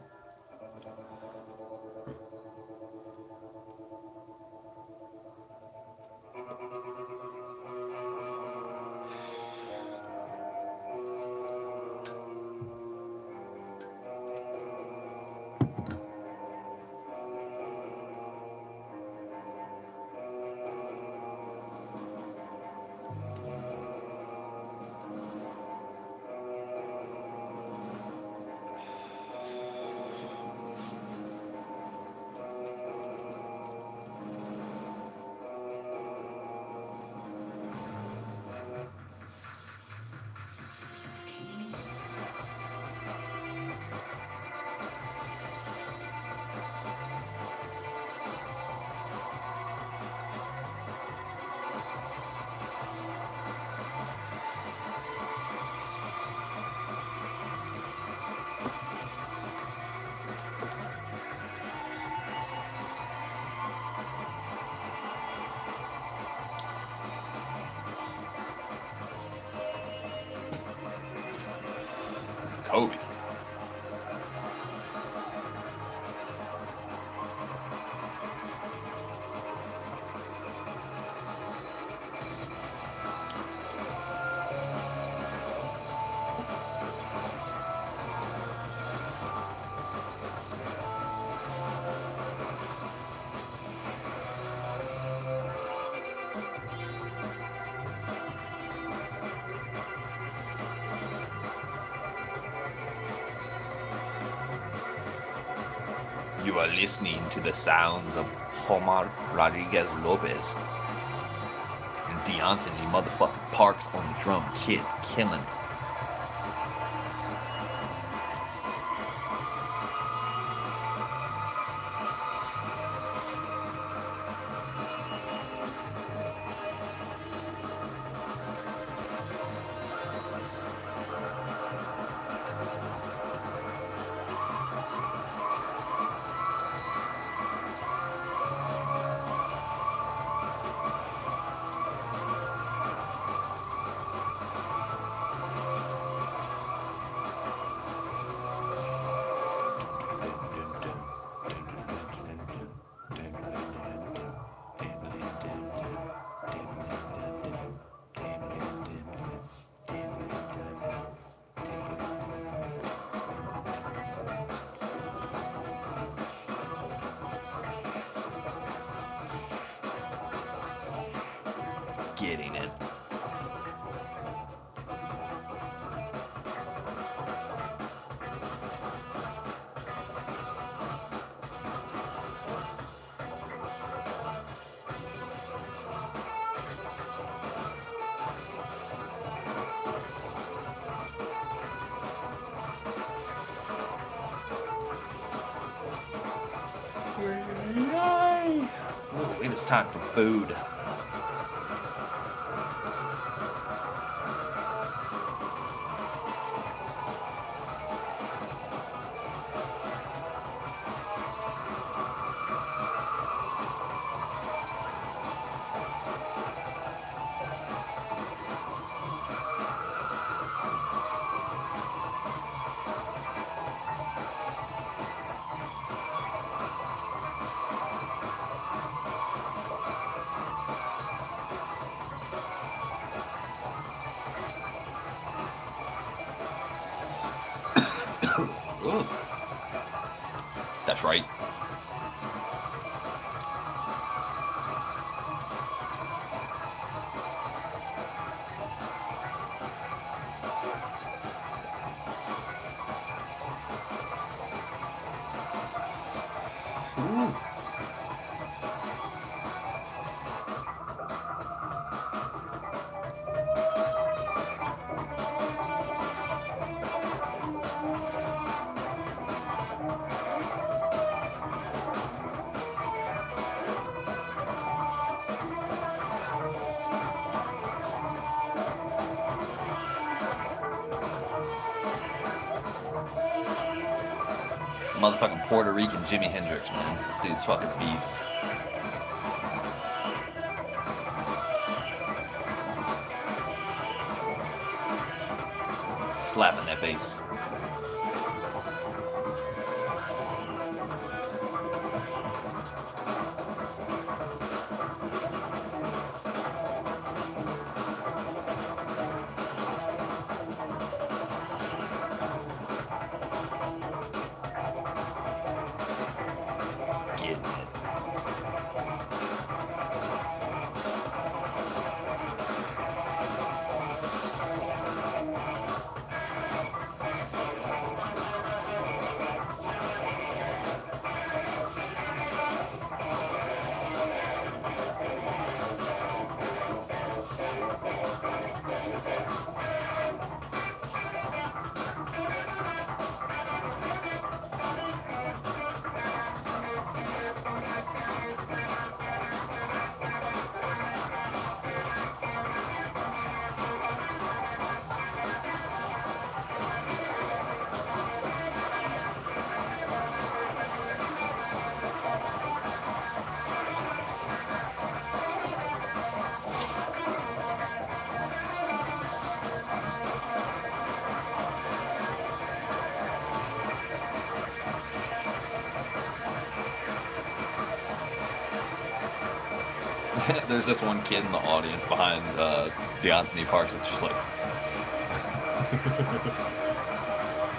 Kobe. You are listening to the sounds of Omar Rodriguez Lopez and Deontay motherfucking Parks on the drum kit, killing it. Getting it. Oh, it is time for food. That's right. Ooh. motherfucking Puerto Rican Jimi Hendrix, man. This dude's fucking a beast. Slapping that bass. Getting it. There's this one kid in the audience behind DeAnthony Parks that's just like...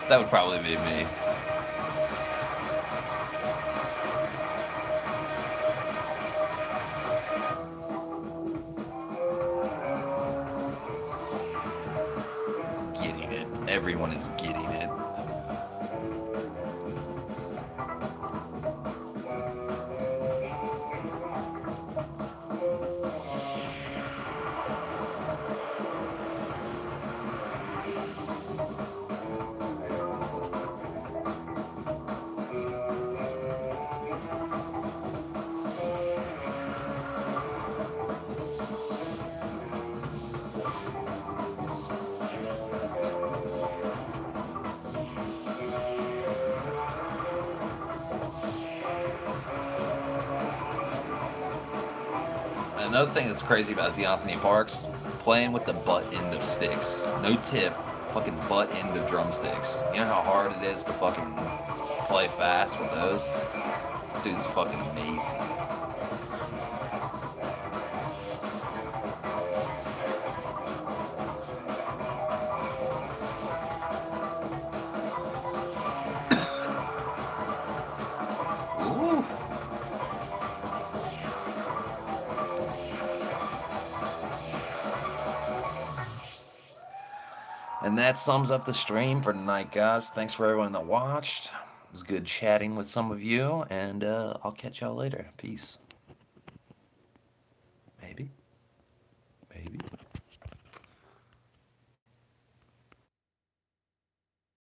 That would probably be me. Getting it. Everyone is getting it. Another thing that's crazy about DeAnthony Parks, playing with the butt end of sticks. No tip, fucking butt end of drumsticks. You know how hard it is to fucking play fast with those? This dude's fucking amazing. And that sums up the stream for tonight, guys. Thanks for everyone that watched. It was good chatting with some of you, and I'll catch y'all later. Peace.